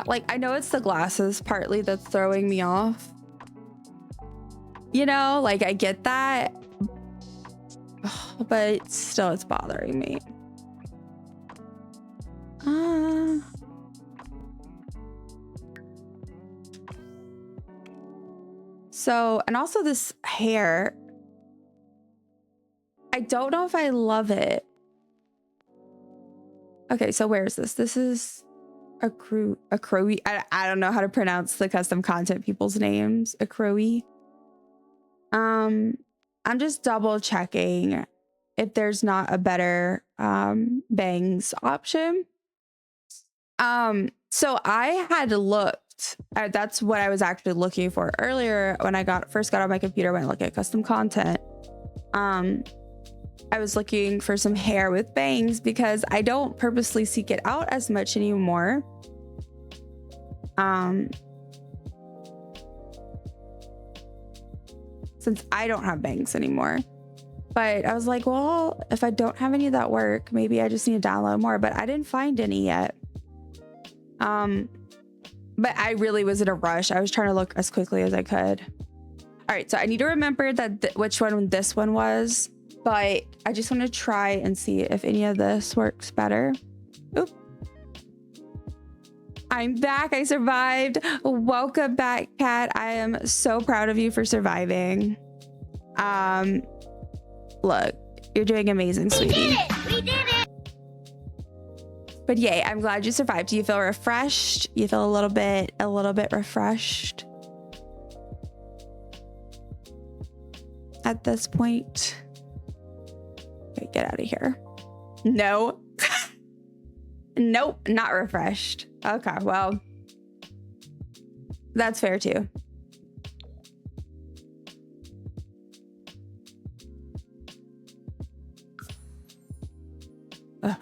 like, I know it's the glasses partly that's throwing me off. You know, like I get that, but still it's bothering me. So, and also this hair, I don't know if I love it. Okay, so where is this? This is Acroy. I don't know how to pronounce the custom content people's names. Acroy. I'm just double checking if there's not a better bangs option. So I had looked. That's what I was actually looking for earlier when I first got on my computer, went look at custom content. I was looking for some hair with bangs because I don't purposely seek it out as much anymore. Since I don't have bangs anymore. But I was like, well, if I don't have any that work, maybe I just need to download more, but I didn't find any yet. But I really was in a rush. I was trying to look as quickly as I could. All right, so I need to remember that which one this one was, but I just want to try and see if any of this works better. Oop. I'm back. I survived. Welcome back, Kat. I am so proud of you for surviving. Look, you're doing amazing, sweetie. We did it! But yay, I'm glad you survived. Do you feel refreshed? You feel a little bit refreshed? at this point. Okay, get out of here. No. Nope, not refreshed. Okay, well, that's fair too.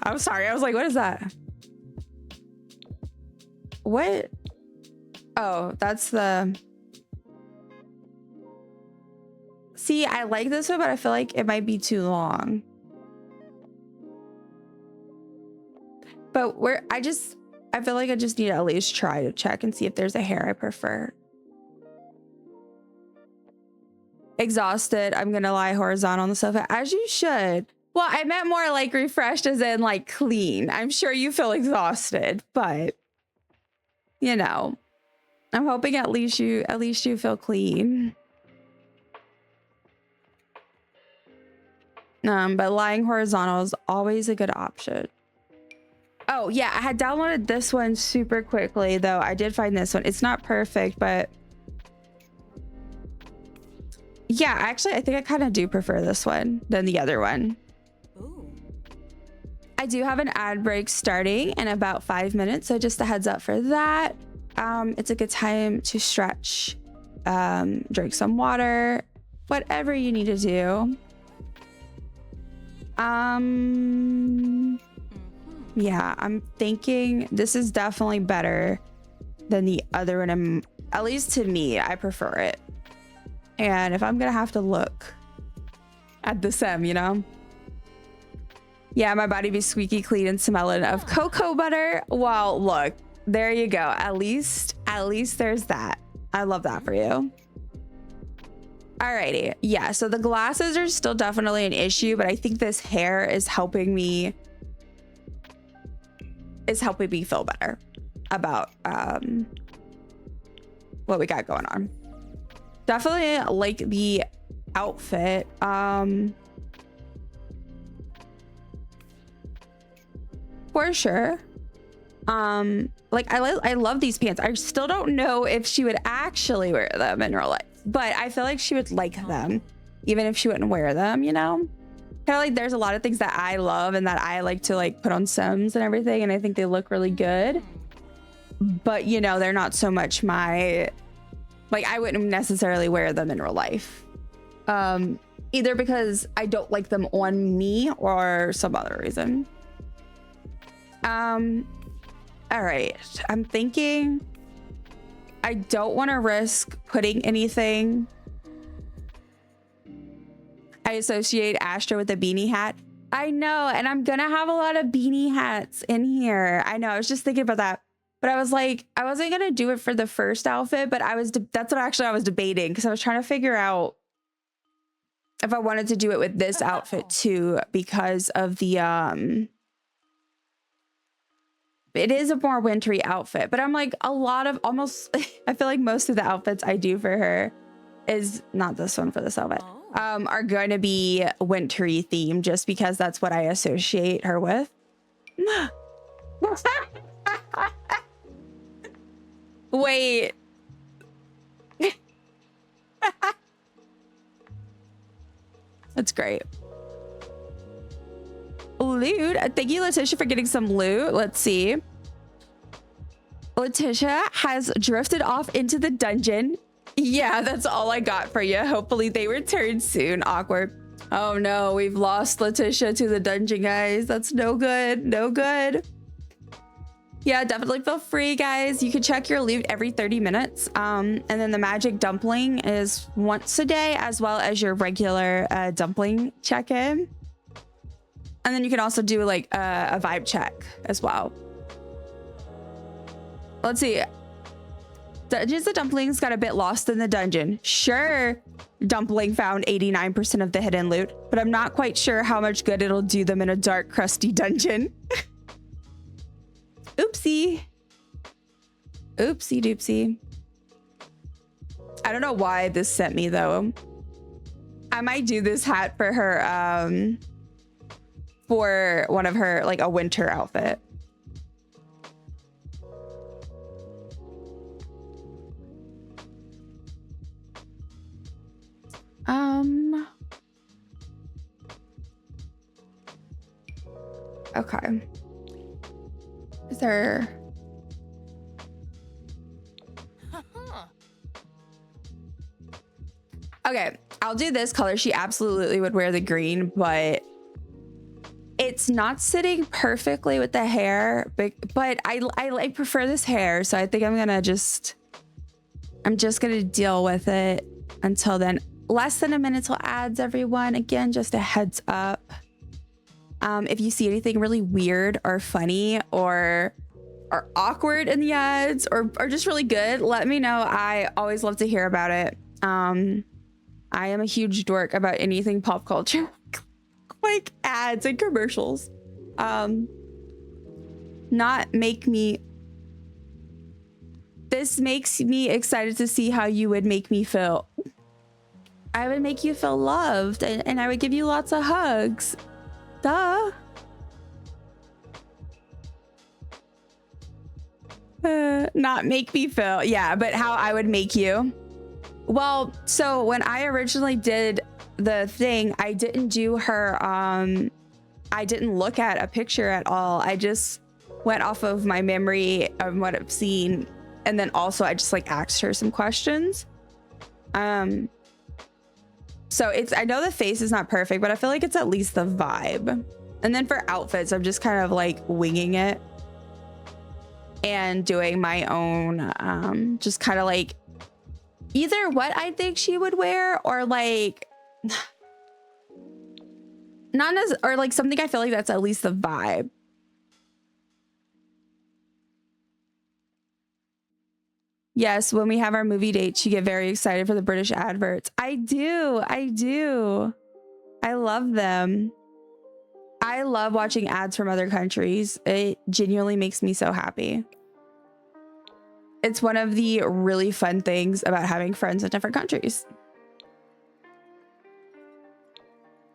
I'm sorry. I was like, what is that? What? Oh, that's the... See, I like this one, but I feel like it might be too long. But I feel like I just need to at least try to check and see if there's a hair I prefer. Exhausted. I'm gonna lie horizontal on the sofa, as you should. Well, I meant more like refreshed as in like clean. I'm sure you feel exhausted, but you know, I'm hoping at least you feel clean. But lying horizontal is always a good option. Oh yeah, I had downloaded this one super quickly though. I did find this one. It's not perfect, but yeah, actually, I think I kind of do prefer this one than the other one. Ooh. I do have an ad break starting in about 5 minutes, so just a heads up for that. It's a good time to stretch, drink some water, whatever you need to do. Yeah, I'm thinking this is definitely better than the other one. At least to me, I prefer it. And if I'm gonna have to look at the sim, you know? Yeah, my body be squeaky clean and smelling of cocoa butter. Well, look, there you go. At least there's that. I love that for you. Alrighty. Yeah, so the glasses are still definitely an issue, but I think this hair is helping me feel better about what we got going on. Definitely like the outfit. For sure. Like I love these pants. I still don't know if she would actually wear them in real life, but I feel like she would like them even if she wouldn't wear them, you know? Kind of like there's a lot of things that I love and that I like to like put on Sims and everything, and I think they look really good. But you know, they're not so much my, like I wouldn't necessarily wear them in real life. Either because I don't like them on me or some other reason. All right, I'm thinking I don't want to risk putting anything. I associate Astra with a beanie hat. I know, and I'm gonna have a lot of beanie hats in here. I know, I was just thinking about that. But I was like, I wasn't gonna do it for the first outfit, but that's what actually I was debating, because I was trying to figure out if I wanted to do it with this outfit too, because of the it is a more wintry outfit, but I'm like a lot of almost I feel like most of the outfits I do for her is not this one for this outfit are going to be wintry themed, just because that's what I associate her with. Wait. That's great. Loot. Thank you, Letitia, for getting some loot. Let's see. Letitia has drifted off into the dungeon. Yeah, that's all I got for you. Hopefully they return soon. Awkward. Oh no, we've lost Letitia to the dungeon, guys. That's no good. No good. Yeah, definitely feel free, guys. You can check your loot every 30 minutes. And then the magic dumpling is once a day, as well as your regular dumpling check-in. And then you can also do like a vibe check as well. Let's see. Dungeons and Dumplings got a bit lost in the dungeon. Sure, Dumpling found 89% of the hidden loot, but I'm not quite sure how much good it'll do them in a dark, crusty dungeon. Oopsie. Oopsie doopsie. I don't know why this sent me though. I might do this hat for her, for one of her, like a winter outfit. Okay. Is there... Okay, I'll do this color. She absolutely would wear the green, but it's not sitting perfectly with the hair. But I prefer this hair, so I think I'm just gonna deal with it until then. Less than a minute till ads, everyone. Again, just a heads up. If you see anything really weird or funny or awkward in the ads or just really good, let me know. I always love to hear about it. I am a huge dork about anything pop culture, like ads and commercials. This makes me excited to see how you would make me feel. I would make you feel loved and I would give you lots of hugs. Duh. Not make me feel. Yeah, but how I would make you. Well, so when I originally did the thing, I didn't do her, I didn't look at a picture at all. I just went off of my memory of what I've seen. And then also I just like asked her some questions. So I know the face is not perfect, but I feel like it's at least the vibe. And then for outfits, I'm just kind of like winging it and doing my own, just kind of like either what I think she would wear or like not as, or like something I feel like that's at least the vibe. Yes, when we have our movie dates, you get very excited for the British adverts. I do. I love them. I love watching ads from other countries. It genuinely makes me so happy. It's one of the really fun things about having friends in different countries.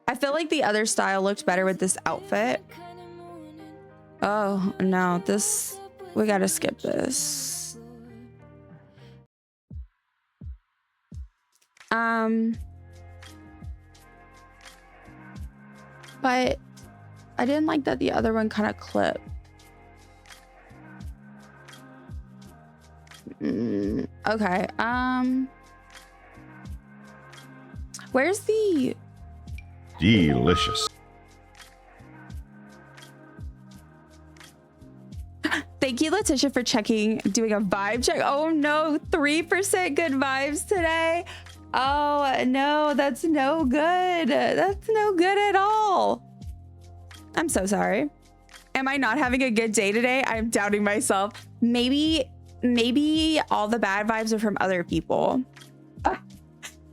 I feel like the other style looked better with this outfit. Oh, no, we gotta skip this. But I didn't like that the other one kind of clipped. Okay. Where's the... Delicious. Thank you, Letitia, for doing a vibe check. Oh no, 3% good vibes today. Oh no, that's no good. That's no good at all. I'm so sorry. Am I not having a good day today? I'm doubting myself. Maybe all the bad vibes are from other people.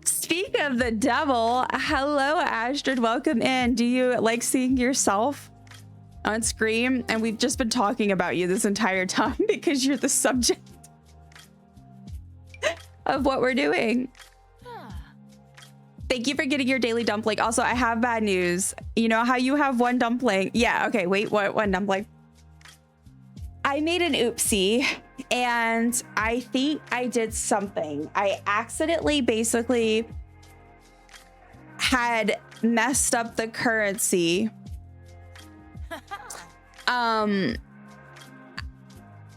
Speak of the devil, hello Astrid, welcome in. Do you like seeing yourself on screen? And we've just been talking about you this entire time because you're the subject of what we're doing. Thank you for getting your daily dumpling. Also, I have bad news. You know how you have one dumpling? Yeah, okay, wait, what one dumpling? I made an oopsie and I think I did something. I accidentally basically had messed up the currency.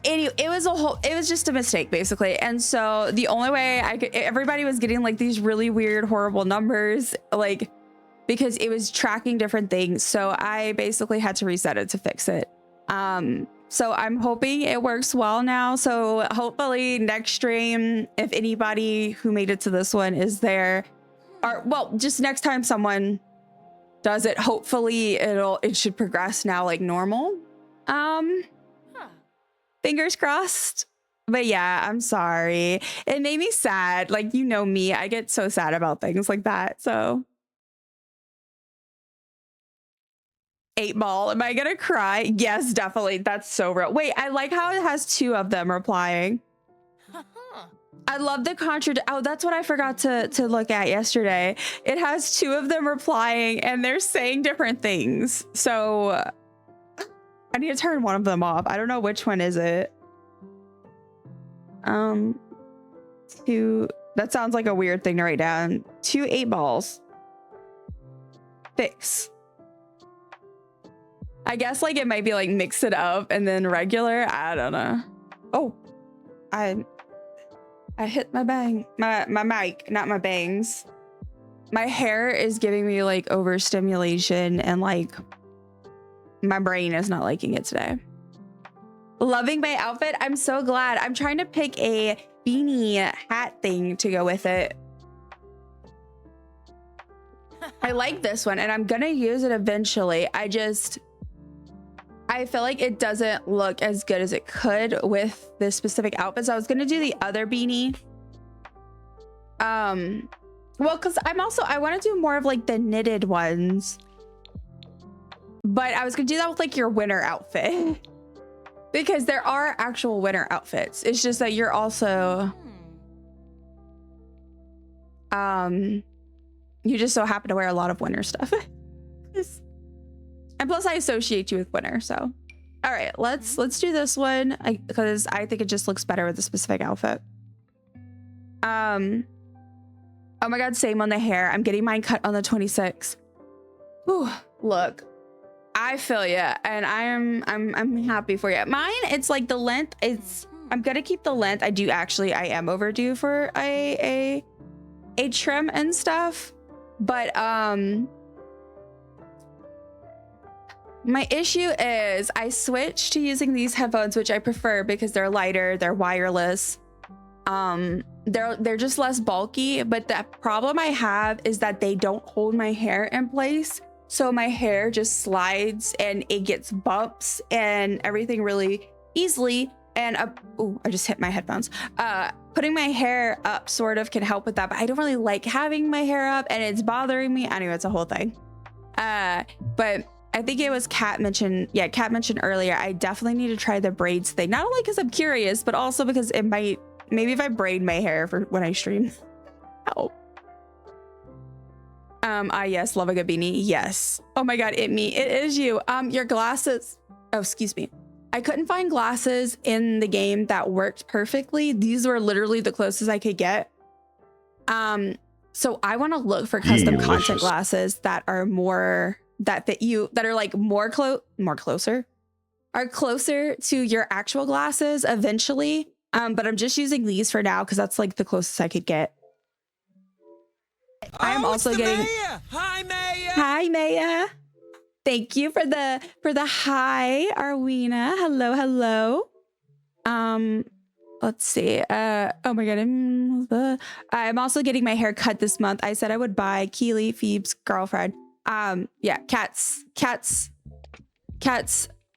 It was just a mistake basically. And so the only way everybody was getting like these really weird, horrible numbers, like because it was tracking different things. So I basically had to reset it to fix it. So I'm hoping it works well now. So hopefully next stream, if anybody who made it to this one is there, or well, just next time someone does it, hopefully it should progress now like normal. Fingers crossed. But yeah, I'm sorry. It made me sad. Like, you know me, I get so sad about things like that. So 8-ball, am I gonna cry? Yes, definitely. That's so real. Wait, I like how it has 2 of them replying. I love the oh, that's what I forgot to look at yesterday. It has 2 of them replying and they're saying different things. So I need to turn one of them off. I don't know which one is it. 2, that sounds like a weird thing to write down. 2 8-balls. Fix. I guess like it might be like mix it up and then regular. I don't know. Oh, I hit my mic, not my bangs. My hair is giving me like overstimulation and like my brain is not liking it today. Loving my outfit. I'm so glad. I'm trying to pick a beanie hat thing to go with it. I like this one and I'm gonna use it eventually. I feel like it doesn't look as good as it could with this specific outfit. So I was gonna do the other beanie. Well, because I want to do more of like the knitted ones. But I was gonna do that with like your winter outfit. Because there are actual winter outfits. It's just that you're also you just so happen to wear a lot of winter stuff. And plus I associate you with winter, so. All right, let's do this one because I think it just looks better with the specific outfit. Oh my God, same on the hair. I'm getting mine cut on the 26th. Ooh, look, I feel ya, and I'm happy for you. Mine, it's like the length. I'm gonna keep the length. I am overdue for a trim and stuff, but my issue is I switched to using these headphones, which I prefer because they're lighter, they're wireless. They're just less bulky, but the problem I have is that they don't hold my hair in place. So my hair just slides and it gets bumps and everything really easily. And oh, I just hit my headphones. Putting my hair up sort of can help with that, but I don't really like having my hair up and it's bothering me. Anyway, it's a whole thing. But I think it was Kat mentioned earlier, I definitely need to try the braids thing. Not only because I'm curious, but also because it might, maybe if I braid my hair for when I stream. Help. Yes, love a good beanie. Yes. Oh my God, it is you. Your glasses. Oh, excuse me. I couldn't find glasses in the game that worked perfectly. These were literally the closest I could get. So I want to look for custom content glasses that are more, that fit you, that are like closer to your actual glasses eventually. But I'm just using these for now because that's like the closest I could get. I'm also getting Mayor. Hi, Mayor. Hi, Maya. Thank you for the hi, Arwina. Hello. Let's see. Oh my God. I'm also getting my hair cut this month. I said I would buy Keely, Phoebe's girlfriend. Yeah, Kat's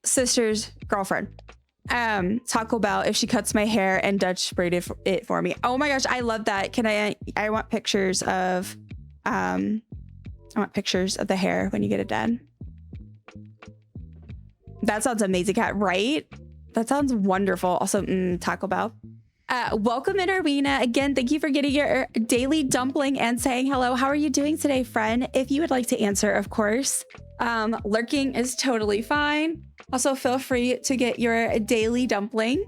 sister's girlfriend. Taco Bell, if she cuts my hair and Dutch braided it for me. Oh my gosh, I love that. I want pictures of the hair when you get it done. That sounds amazing, Kat, right? That sounds wonderful. Also, Taco Bell. Welcome in, Arwina. Again, thank you for getting your daily dumpling and saying hello. How are you doing today, friend? If you would like to answer, of course. Lurking is totally fine. Also, feel free to get your daily dumpling,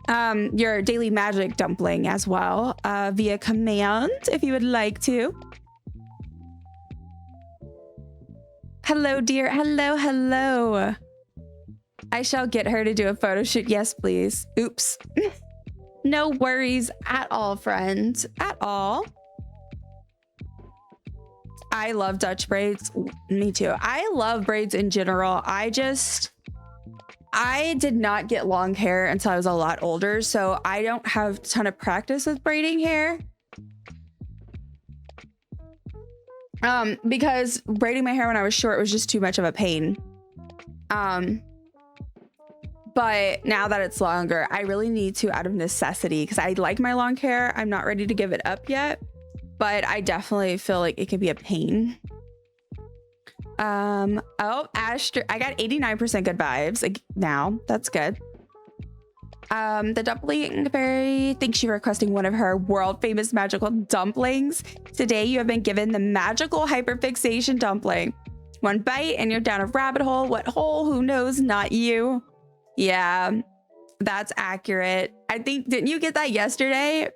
your daily magic dumpling as well, via command if you would like to. Hello, dear. Hello. I shall get her to do a photo shoot. Yes, please. Oops. No worries at all, friends. At all. I love Dutch braids. Me too. I love braids in general. I did not get long hair until I was a lot older, so I don't have a ton of practice with braiding hair. Because braiding my hair when I was short was just too much of a pain. But now that it's longer, I really need to out of necessity because I like my long hair. I'm not ready to give it up yet, but I definitely feel like it can be a pain. Oh, Asher, I got 89% good vibes like, now. That's good. The dumpling fairy thinks she's requesting one of her world famous magical dumplings. Today, you have been given the magical hyperfixation dumpling. One bite and you're down a rabbit hole. What hole? Who knows? Not you. Yeah, that's accurate. I think, didn't you get that yesterday?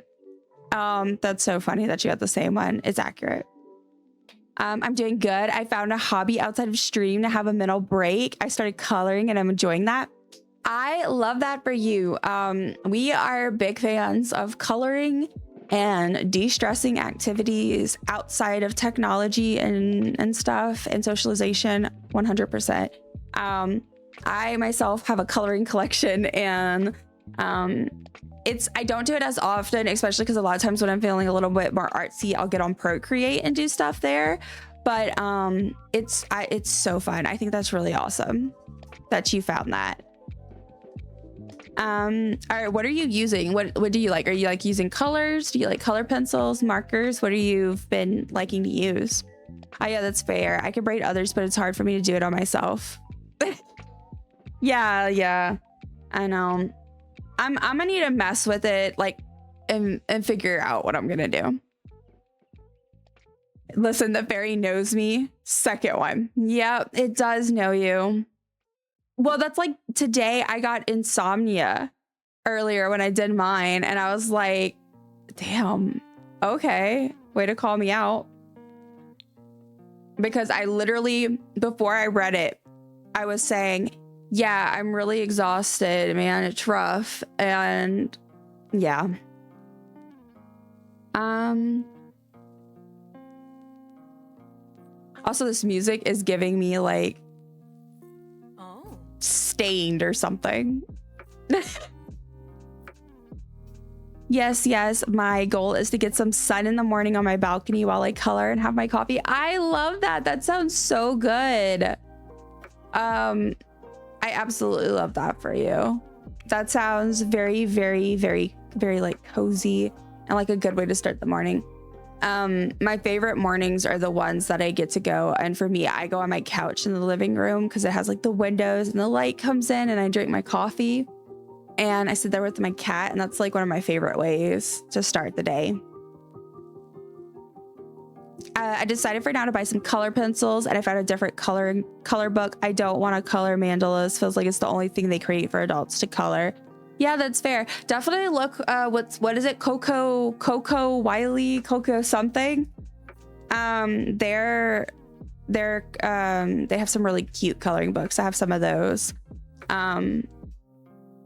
That's so funny that you got the same one. It's accurate. I'm doing good. I found a hobby outside of stream to have a mental break. I started coloring and I'm enjoying that. I love that for you. We are big fans of coloring and de-stressing activities outside of technology and stuff and socialization 100%. I myself have a coloring collection and I don't do it as often, especially because a lot of times when I'm feeling a little bit more artsy, I'll get on Procreate and do stuff there. But it's so fun. I think that's really awesome that you found that. All right, what are you using? What do you like? Are you like using colors? Do you like color pencils, markers? What have you been liking to use? Oh yeah, that's fair. I can braid others, but it's hard for me to do it on myself. Yeah, I know. I'm gonna need to mess with it, like, and figure out what I'm gonna do. Listen, the fairy knows me. Second one. Yep, it does know you. Well, that's like today I got insomnia earlier when I did mine, and I was like, damn, okay, way to call me out. Because I literally, before I read it, I was saying, yeah, I'm really exhausted, man. It's rough. And yeah. Also, this music is giving me like Stained or something. Yes, my goal is to get some sun in the morning on my balcony while I color and have my coffee. I love that. That sounds so good. I absolutely love that for you. That sounds very, very, very, very like cozy and like a good way to start the morning. My favorite mornings are the ones that I get to go. And for me, I go on my couch in the living room because it has like the windows and the light comes in and I drink my coffee and I sit there with my cat. And that's like one of my favorite ways to start the day. I decided for now to buy some color pencils and I found a different color book. I don't want to color mandalas. Feels like it's the only thing they create for adults to color. Yeah, that's fair. Definitely look, what is it? Coco Wiley, Coco something. They have some really cute coloring books. I have some of those.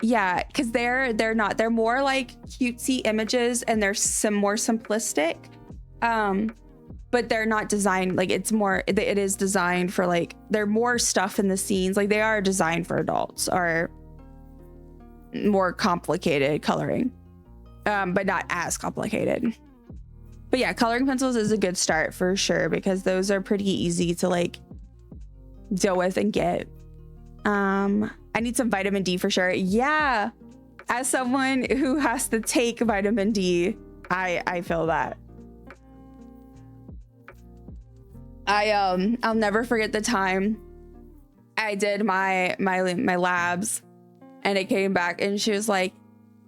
Yeah, because they're more like cutesy images and they're more simplistic. But they're not designed like it is designed for like they're more stuff in the scenes. Like they are designed for adults or more complicated coloring, but not as complicated. But yeah, coloring pencils is a good start for sure because those are pretty easy to like deal with and get. I need some vitamin D for sure. Yeah, as someone who has to take vitamin D, I feel that. I'll never forget the time I did my labs and it came back and she was like,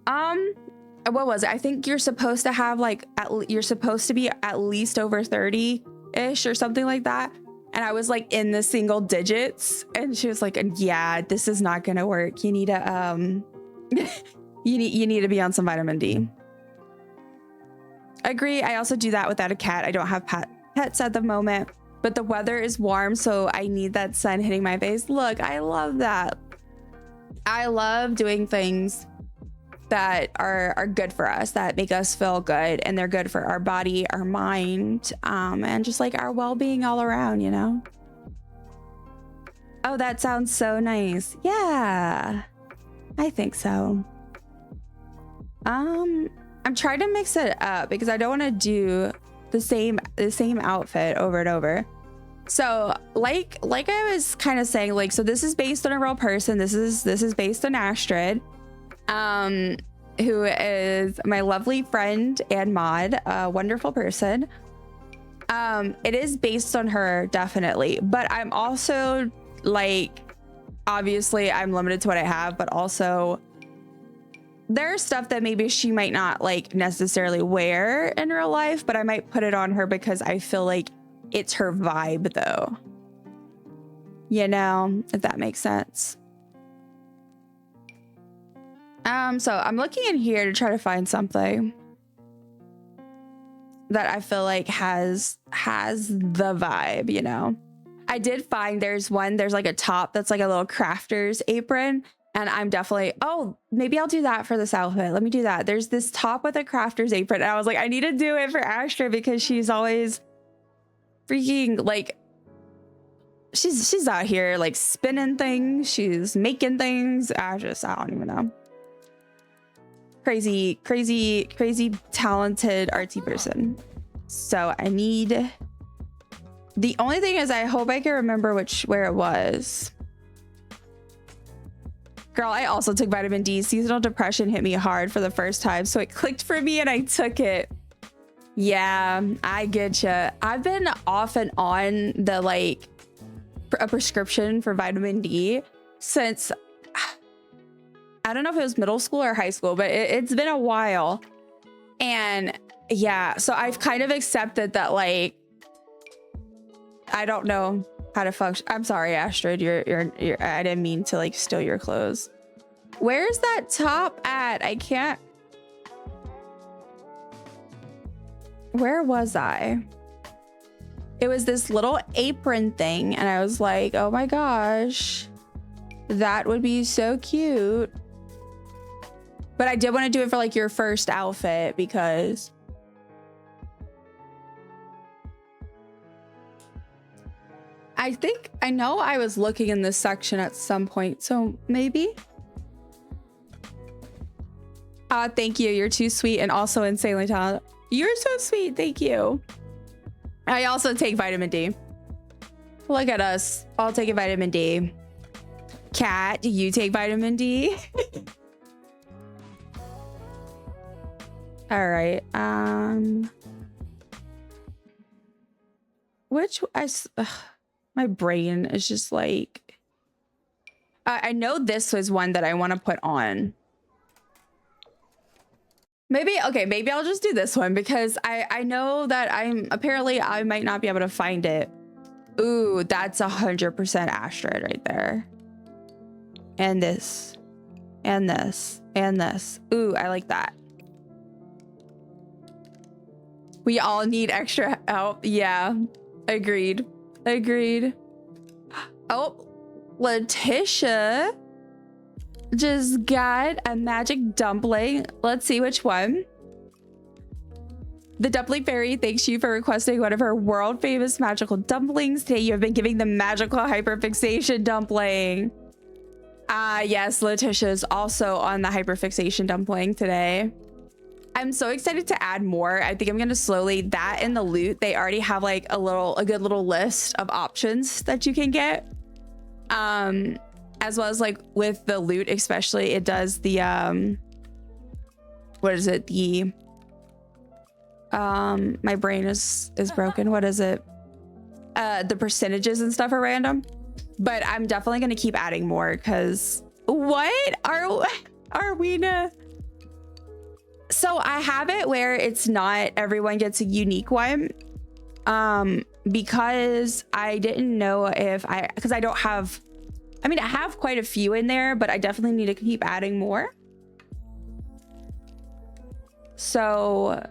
what was it? I think you're supposed to have like, you're supposed to be at least over 30-ish or something like that. And I was like in the single digits and she was like, yeah, this is not gonna work. You need to, you need to be on some vitamin D. Agree. I also do that without a cat. I don't have pets at the moment, but the weather is warm. So I need that sun hitting my face. Look, I love that. I love doing things that are good for us, that make us feel good, and they're good for our body, our mind, and just like our well-being all around, you know? Oh, that sounds so nice. Yeah, I think so. I'm trying to mix it up because I don't want to do the same outfit over and over. So like I was kind of saying, like, so this is based on a real person. This is based on Astrid, who is my lovely friend and mod, a wonderful person. It is based on her, definitely. But I'm also like, obviously I'm limited to what I have, but also there's stuff that maybe she might not like necessarily wear in real life, but I might put it on her because I feel like it's her vibe though. You know, if that makes sense. So I'm looking in here to try to find something. that I feel like has the vibe, you know. I did find there's like a top that's like a little crafter's apron, and I'm definitely, oh, maybe I'll do that for this outfit. Let me do that. There's this top with a crafter's apron, and I was like, I need to do it for Astra because she's always freaking like, she's out here like spinning things, she's making things. I don't even know. Crazy talented artsy person. So I need, the only thing is I hope I can remember where it was. Girl, I also took vitamin D. Seasonal depression hit me hard for the first time, so it clicked for me and I took it. Yeah, I get you. I've been off and on the like a prescription for vitamin D since, I don't know if it was middle school or high school, but it's been a while. And yeah, so I've kind of accepted that, like, I don't know how to function. I'm sorry, Astrid, you're I didn't mean to like steal your clothes. Where's that top at? I can't. Where was I? It was this little apron thing, and I was like, oh my gosh, that would be so cute. But I did want to do it for like your first outfit because I know I was looking in this section at some point, so maybe. Thank you. You're too sweet and also insanely talented. You're so sweet. Thank you. I also take vitamin D. Look at us all taking vitamin D. Kat, do you take vitamin D? All right. My brain is just like, I know this was one that I want to put on. Maybe I'll just do this one because I know that I might not be able to find it. Ooh, that's 100% Astrid right there. And this, and this, and this. Ooh, I like that. We all need extra help. Yeah, agreed. Oh, Letitia just got a magic dumpling. Let's see which one. The Dumpling Fairy thanks you for requesting one of her world famous magical dumplings. Today you have been giving the magical hyperfixation dumpling. Yes, Letitia is also on the hyperfixation dumpling today. I'm so excited to add more. I think I'm gonna slowly, that and the loot, they already have like a good little list of options that you can get. As well as like with the loot, especially, it does the what is it? The my brain is broken. What is it? The percentages and stuff are random. But I'm definitely gonna keep adding more because what are we to? So I have it where it's not everyone gets a unique one. Because I didn't know if because I don't have, I mean, I have quite a few in there, but I definitely need to keep adding more. So,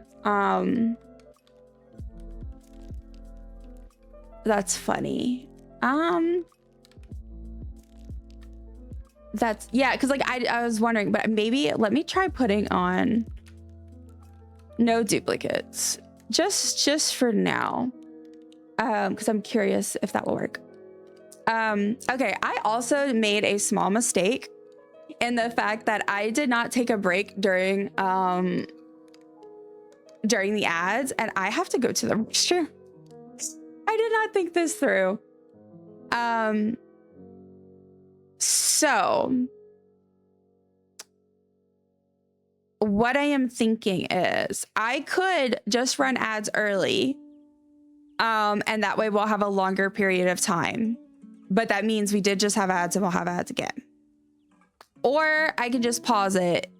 that's funny. That's, yeah, because like I was wondering, but maybe let me try putting on no duplicates just for now, because I'm curious if that will work. Okay, I also made a small mistake in the fact that I did not take a break during the ads, and I have to go to the restroom. I did not think this through. So what I am thinking is I could just run ads early, and that way we'll have a longer period of time. But that means we did just have ads and we'll have ads again. Or I can just pause it.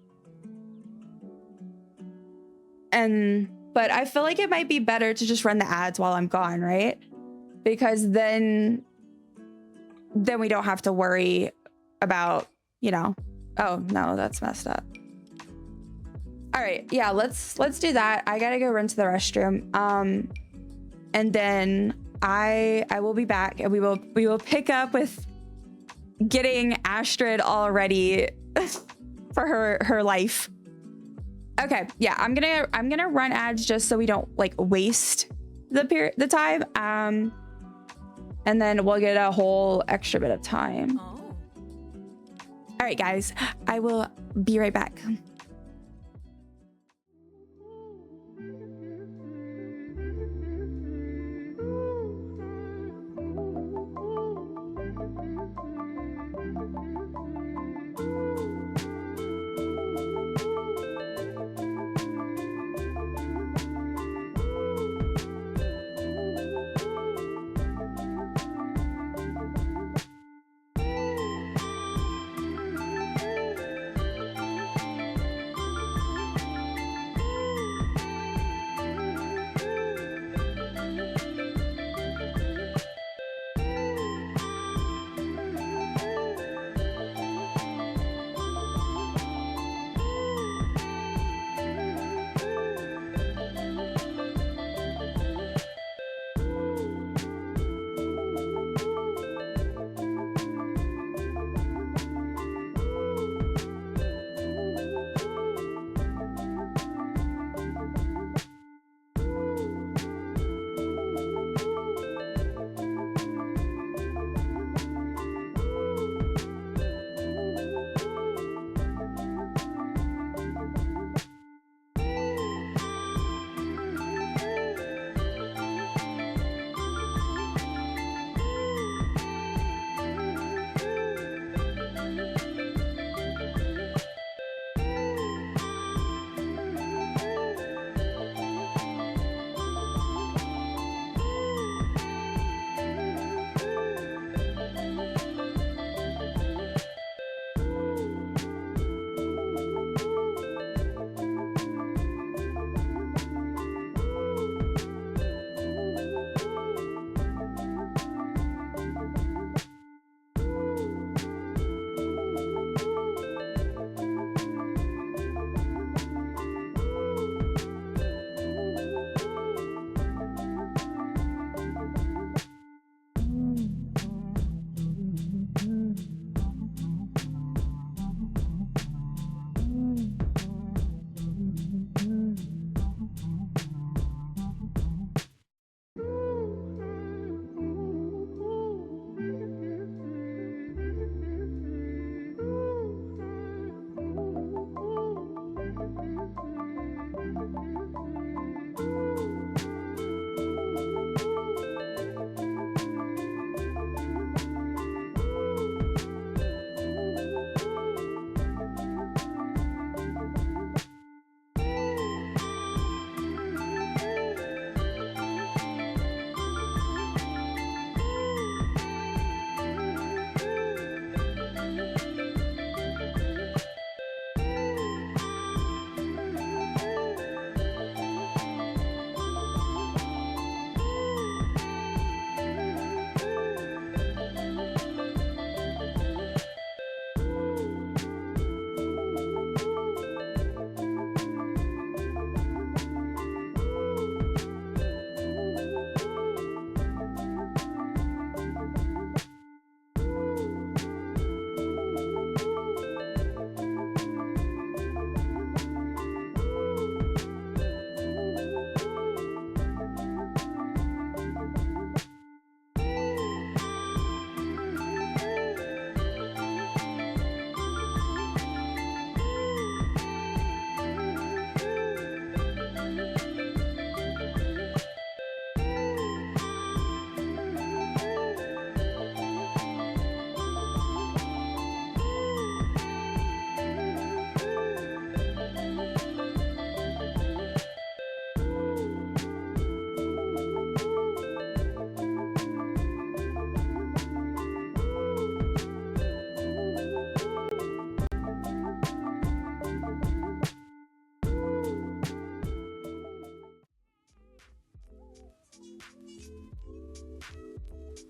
But I feel like it might be better to just run the ads while I'm gone, right? Because then we don't have to worry about, you know, oh no, that's messed up. All All right, yeah, let's do that. I gotta go run to the restroom. And then I will be back, and we will pick up with getting Astrid all ready for her life. Okay, yeah, I'm gonna run ads just so we don't like waste the time. And then we'll get a whole extra bit of time. All right, guys, I will be right back.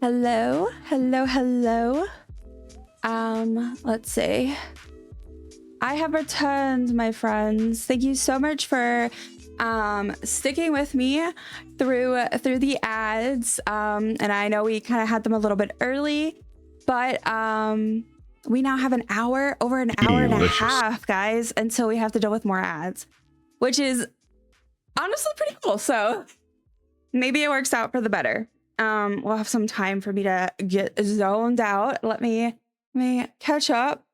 Hello. Let's see. I have returned, my friends. Thank you so much for sticking with me through the ads. And I know we kind of had them a little bit early, but we now have over an hour and a half, guys, until we have to deal with more ads, which is honestly pretty cool. So maybe it works out for the better. We'll have some time for me to get zoned out. Let me catch up.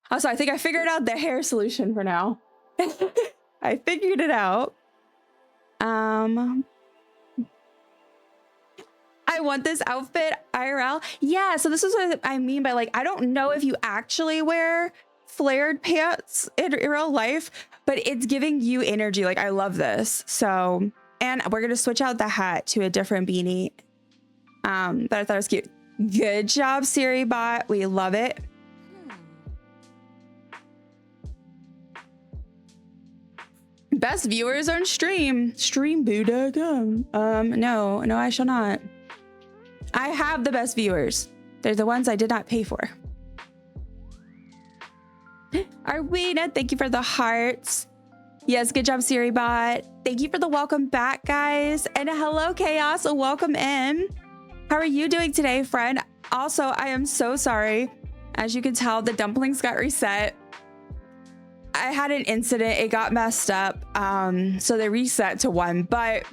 Also, I think I figured out the hair solution for now. I figured it out. I want this outfit IRL. Yeah, so this is what I mean by, like, I don't know if you actually wear flared pants in real life, but it's giving you energy. Like, I love this. So, and we're gonna switch out the hat to a different beanie. That I thought was cute. Good job, Siri bot. We love it. Best viewers on stream. Streamboo.com. No, I shall not. I have the best viewers. They're the ones I did not pay for. Arwina, thank you for the hearts. Yes, good job, Siri bot. Thank you for the welcome back, guys. And hello, Chaos. Welcome in. How are you doing today, friend? Also, I am so sorry. As you can tell, the dumplings got reset. I had an incident. It got messed up. So they reset to 1, but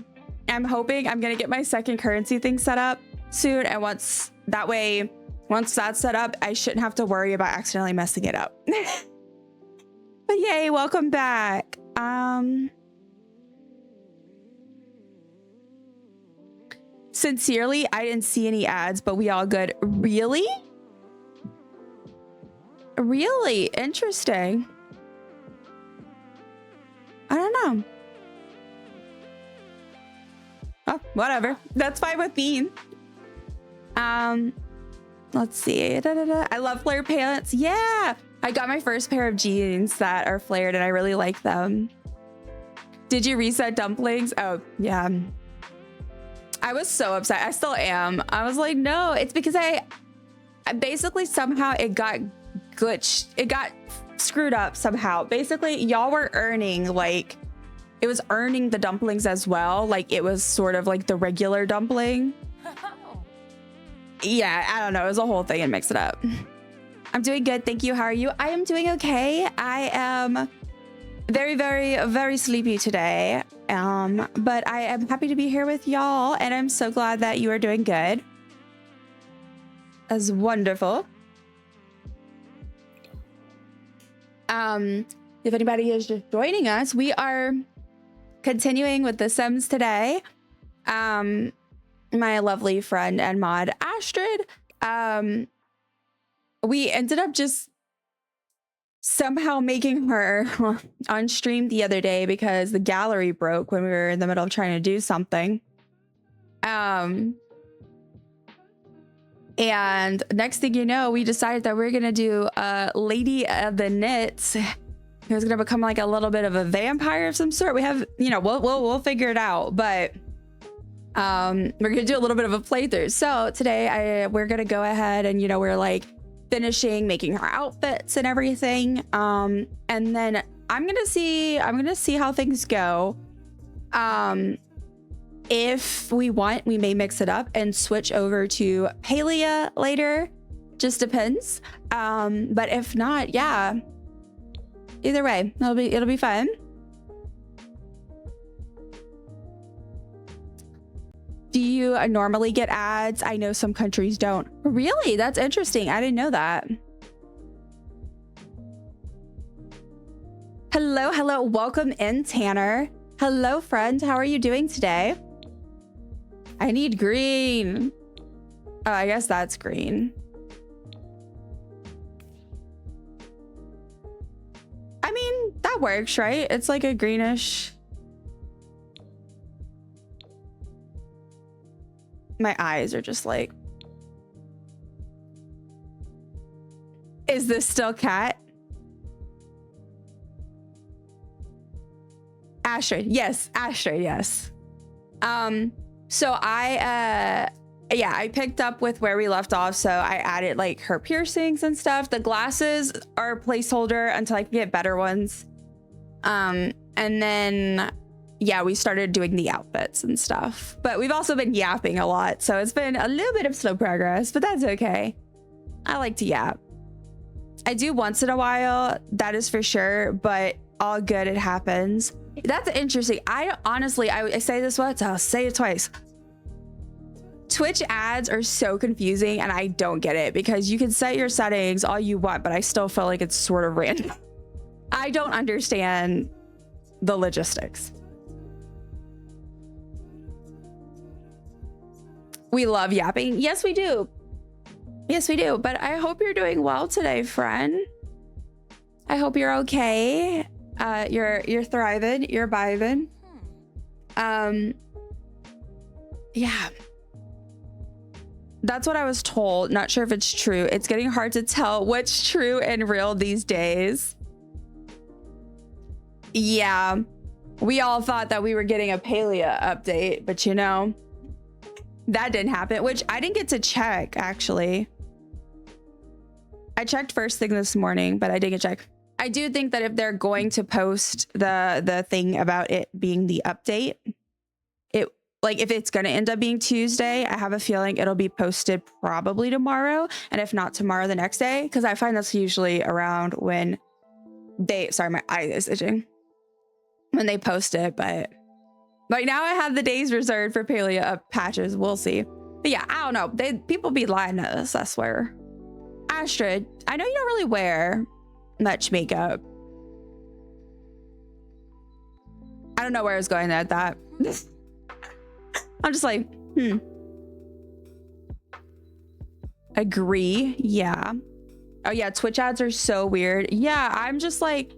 I'm hoping I'm going to get my second currency thing set up soon. And once that's set up, I shouldn't have to worry about accidentally messing it up. But yay, welcome back. Sincerely, I didn't see any ads, but we all good. Really? Really interesting. I don't know. Oh, whatever. That's fine with me. Let's see. I love flared pants. Yeah. I got my first pair of jeans that are flared and I really like them. Did you reset dumplings? Oh, yeah. I was so upset. I still am. I was like, no, it's because I basically somehow it got glitched. It got screwed up somehow. Basically, y'all were earning, like, it was earning the dumplings as well. Like, it was sort of like the regular dumpling. Yeah, I don't know. It was a whole thing and mix it up. I'm doing good. Thank you. How are you? I am doing okay. I am very, very, very sleepy today. But I am happy to be here with y'all. And I'm so glad that you are doing good. That's wonderful. If anybody is just joining us, we are continuing with The Sims today. My lovely friend and mod Astrid, we ended up just somehow making her on stream the other day because the gallery broke when we were in the middle of trying to do something. And next thing you know, we decided that we're gonna do Lady of the Knits. It was gonna become like a little bit of a vampire of some sort. We have, you know, we'll figure it out, but we're gonna do a little bit of a playthrough. So today we're gonna go ahead and, you know, we're like finishing making her outfits and everything. And then I'm gonna see how things go. If we want, we may mix it up and switch over to Palia later. Just depends. But if not, yeah. Either way, it'll be fun. Do you normally get ads? I know some countries don't. Really? That's interesting. I didn't know that. Hello. Welcome in, Tanner. Hello, friend. How are you doing today? I need green. Oh, I guess that's green. I mean, that works, right? It's like a greenish. My eyes are just like. Is this still cat? Astrid, yes. Astrid, yes. So yeah, I picked up with where we left off. So I added like her piercings and stuff. The glasses are a placeholder until I can get better ones. And then, yeah, we started doing the outfits and stuff. But we've also been yapping a lot. So it's been a little bit of slow progress, but that's okay. I like to yap. I do once in a while, that is for sure, but all good, it happens. That's interesting. I say this once, I'll say it twice. Twitch ads are so confusing and I don't get it because you can set your settings all you want, but I still feel like it's sort of random. I don't understand the logistics. We love yapping. Yes, we do. Yes, we do. But I hope you're doing well today, friend. I hope you're okay. You're thriving. You're vibing. Yeah. That's what I was told. Not sure if it's true. It's getting hard to tell what's true and real these days. Yeah. We all thought that we were getting a Palia update, but you know, that didn't happen, which I didn't get to check, actually. I checked first thing this morning, but I didn't check. I do think that if they're going to post the thing about it being the update, like if it's going to end up being Tuesday, I have a feeling it'll be posted probably tomorrow. And if not tomorrow, the next day, because I find that's usually around when sorry, my eye is itching. When they post it, but right now I have the days reserved for Palia up patches. We'll see. But yeah, I don't know. People be lying to us, I swear. Astrid, I know you don't really wear much makeup. I don't know where I was going at that. I'm just like, Agree. Yeah. Oh yeah, Twitch ads are so weird. Yeah, I'm just like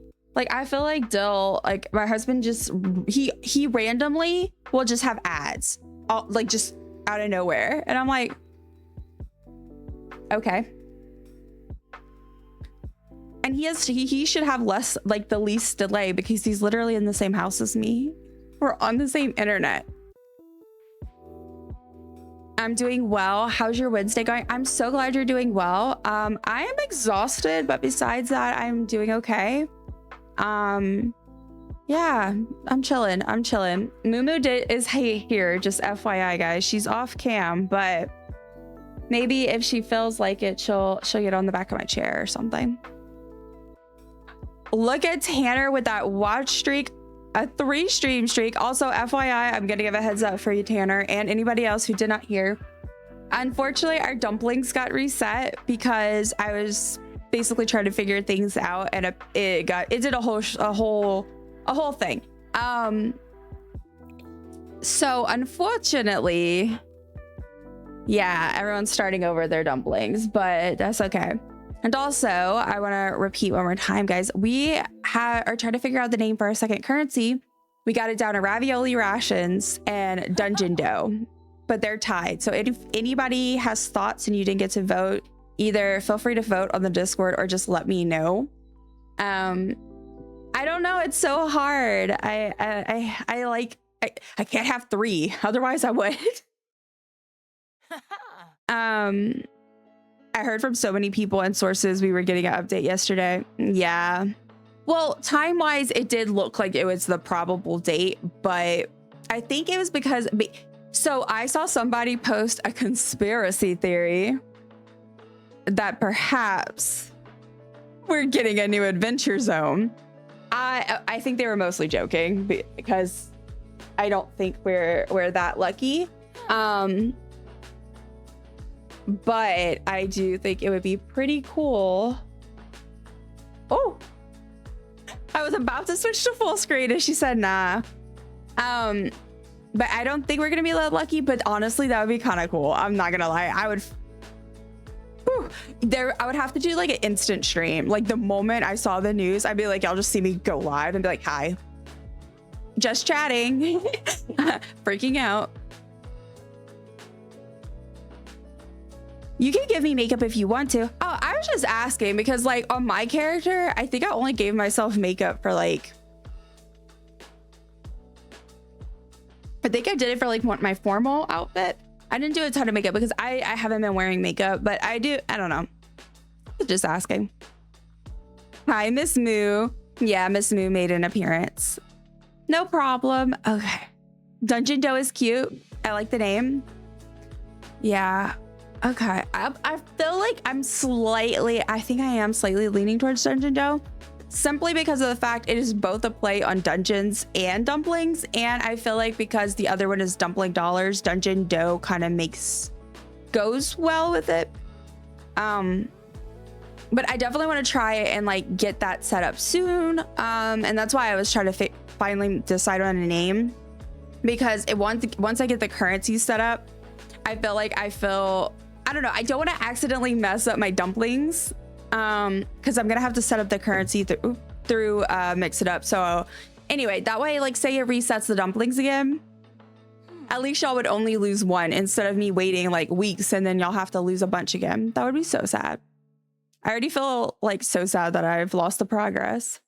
I feel like Dill, like my husband just, he randomly will just have ads, all, like just out of nowhere. And I'm like, okay. And he should have less, like the least delay because he's literally in the same house as me. We're on the same internet. I'm doing well. How's your Wednesday going? I'm so glad you're doing well. I am exhausted, but besides that, I'm doing okay. Yeah, I'm chilling. Mumu is here, just FYI, guys. She's off cam, but maybe if she feels like it, she'll get on the back of my chair or something. Look at Tanner with that watch streak. A 3 stream streak. Also, FYI, I'm gonna give a heads up for you, Tanner, and anybody else who did not hear. Unfortunately, our dumplings got reset because I was basically trying to figure things out, and it did a whole thing. So unfortunately, yeah, everyone's starting over their dumplings, but that's okay. And also, I want to repeat one more time, guys. We are trying to figure out the name for our second currency. We got it down to ravioli rations and dungeon dough, but they're tied. So if anybody has thoughts and you didn't get to vote, either feel free to vote on the Discord or just let me know. I don't know. It's so hard. I can't have 3. Otherwise, I would. I heard from so many people and sources we were getting an update yesterday. Yeah. Well, time-wise, it did look like it was the probable date, but I think it was because... So I saw somebody post a conspiracy theory that perhaps we're getting a new adventure zone. I think they were mostly joking because I don't think we're that lucky. But I do think it would be pretty cool. Oh, I was about to switch to full screen and she said, nah. But I don't think we're going to be that lucky, but honestly, that would be kind of cool. I'm not going to lie. I would have to do like an instant stream. Like the moment I saw the news, I'd be like, y'all just see me go live and be like, hi, just chatting, freaking out. You can give me makeup if you want to. Oh, I was just asking because like on my character, I think I only gave myself makeup for like, I think I did it for like my formal outfit. I didn't do a ton of makeup because I haven't been wearing makeup, but I don't know. Just asking. Hi, Miss Moo. Yeah, Miss Moo made an appearance. No problem. Okay. Dungeon Dough is cute. I like the name. Yeah. Okay. I feel like I think I am slightly leaning towards Dungeon Dough, simply because of the fact it is both a play on dungeons and dumplings. And I feel like because the other one is DumplingDollars, Dungeon Dough kind of goes well with it. But I definitely want to try it and like get that set up soon. And that's why I was trying to finally decide on a name, because once I get the currency set up, I feel like I don't know. I don't want to accidentally mess up my dumplings, because I'm gonna have to set up the currency through Mix It Up. So anyway, that way, like say it resets the dumplings again, at least y'all would only lose one instead of me waiting like weeks and then y'all have to lose a bunch again. That would be so sad. I already feel like so sad that I've lost the progress.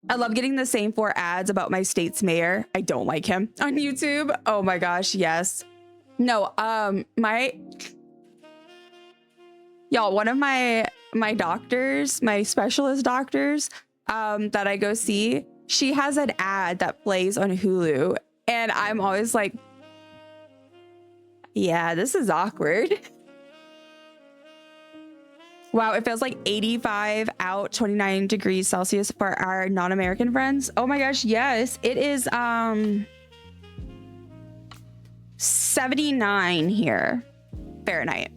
I love getting the same 4 ads about my state's mayor. I don't like him on YouTube. Oh my gosh, yes. No, y'all, one of my doctors, my specialist doctors, that I go see, she has an ad that plays on Hulu, and I'm always like, yeah, this is awkward. Wow, it feels like 85 out, 29 degrees Celsius for our non-American friends. Oh my gosh, yes, it is 79 here, Fahrenheit.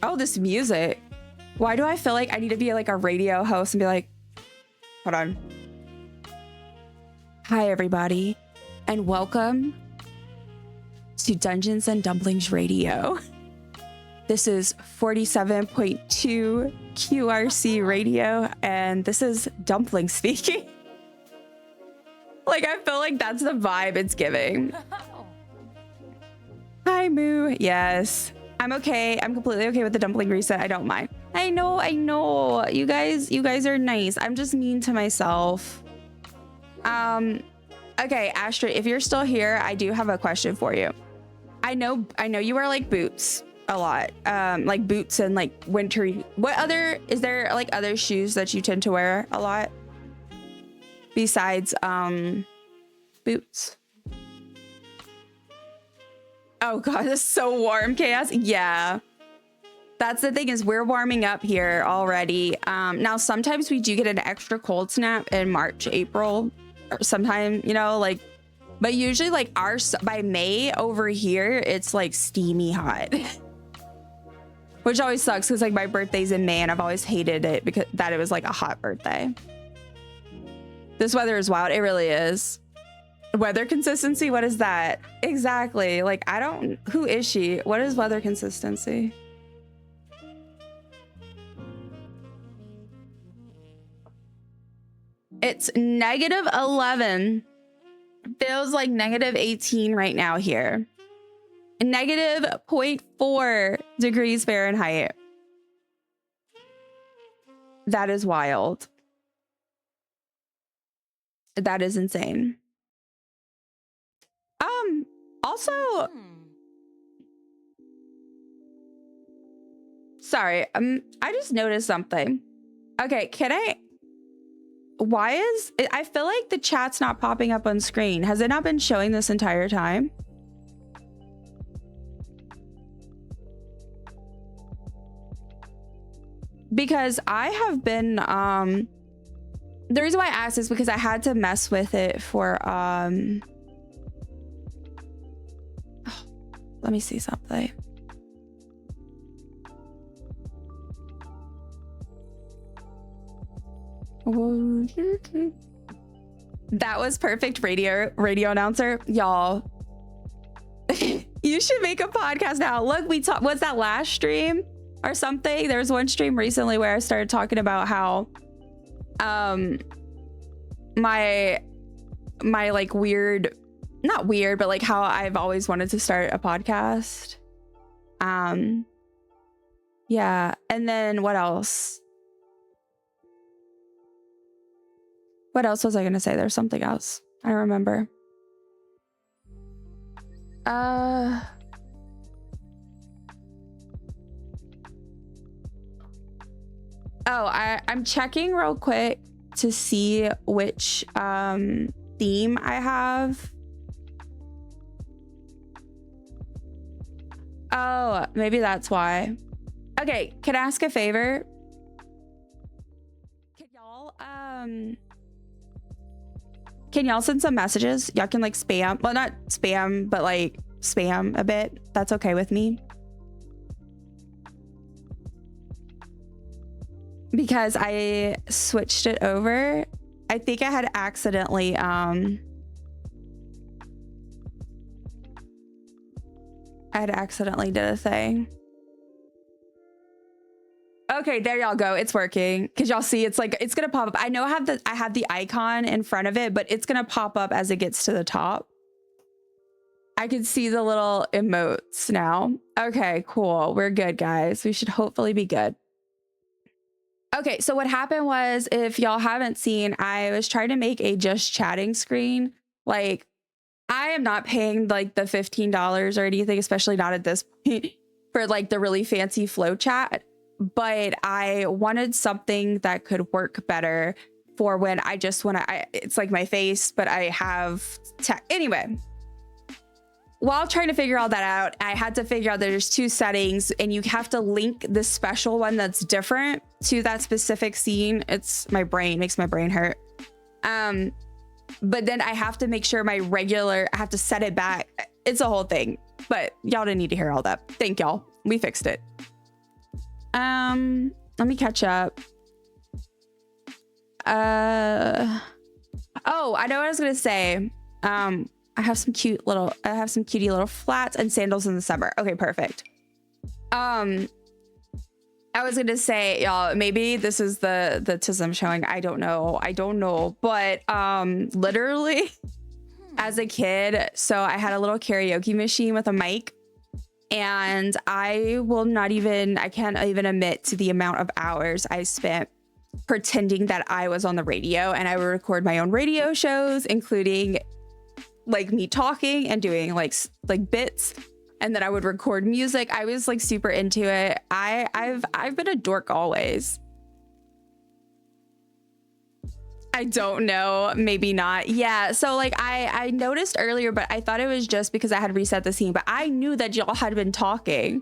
Oh, this music. Why do I feel like I need to be like a radio host and be like, hold on. Hi, everybody, and welcome to Dungeons and Dumplings Radio. This is 47.2 QRC radio, and this is Dumpling speaking. Like, I feel like that's the vibe it's giving. Hi, Moo. Yes, I'm okay. I'm completely okay with the dumpling reset. I don't mind. I know. You guys are nice. I'm just mean to myself. Okay, Astrid, if you're still here, I do have a question for you. I know you wear like boots a lot, like boots and like wintry. Is there like other shoes that you tend to wear a lot besides boots? Oh god, it's so warm, Chaos. Yeah, that's the thing, is we're warming up here already. Now sometimes we do get an extra cold snap in March, April, or sometime, you know, like, but usually like by May over here, it's like steamy hot. Which always sucks because like my birthday's in May and I've always hated it because it was like a hot birthday. This weather is wild. It really is. Weather consistency? What is that? Exactly. Like, who is she? What is weather consistency? It's -11. Feels like -18 right now here. -0.4 degrees Fahrenheit. That is wild. That is insane. Also, sorry, I just noticed something. Okay, I feel like the chat's not popping up on screen. Has it not been showing this entire time? Because I have been, the reason why I asked is because I had to mess with it for, let me see something. That was perfect radio announcer. Y'all, you should make a podcast now. Look, what's that last stream or something? There was one stream recently where I started talking about how my like weird, not weird, but like how I've always wanted to start a podcast. Yeah, and then what else? What else was I gonna say? There's something else. I don't remember. I'm checking real quick to see which theme I have. Oh, maybe that's why. Okay, can I ask a favor? Can y'all send some messages? Y'all can like spam, well, not spam, but like spam a bit. That's okay with me. Because I switched it over. I think I had accidentally did a thing. Okay, there y'all go. It's working. Cause y'all see it's like it's gonna pop up. I know I have the icon in front of it, but it's gonna pop up as it gets to the top. I can see the little emotes now. Okay, cool. We're good, guys. We should hopefully be good. Okay, so what happened was, if y'all haven't seen, I was trying to make a just chatting screen. Like, I am not paying like the $15 or anything, especially not at this point, for like the really fancy flow chat. But I wanted something that could work better for when I just want to, it's like my face, but I have tech. Anyway, while trying to figure all that out, I had to figure out that there's two settings and you have to link the special one that's different to that specific scene. It's my brain, makes my brain hurt. But then I have to make sure my regular, I have to set it back. It's a whole thing, but y'all didn't need to hear all that. Thank y'all. We fixed it. Let me catch up. Oh, I know what I was gonna say. I have some cutie little flats and sandals in the summer. Okay, perfect. I was gonna say, y'all, maybe this is the tism showing. I don't know. But literally as a kid, so I had a little karaoke machine with a mic. And I can't even admit to the amount of hours I spent pretending that I was on the radio, and I would record my own radio shows, including like me talking and doing like bits, and then I would record music. I was like super into it. I've been a dork always. I don't know, maybe not. Yeah, so like I noticed earlier, but I thought it was just because I had reset the scene, but I knew that y'all had been talking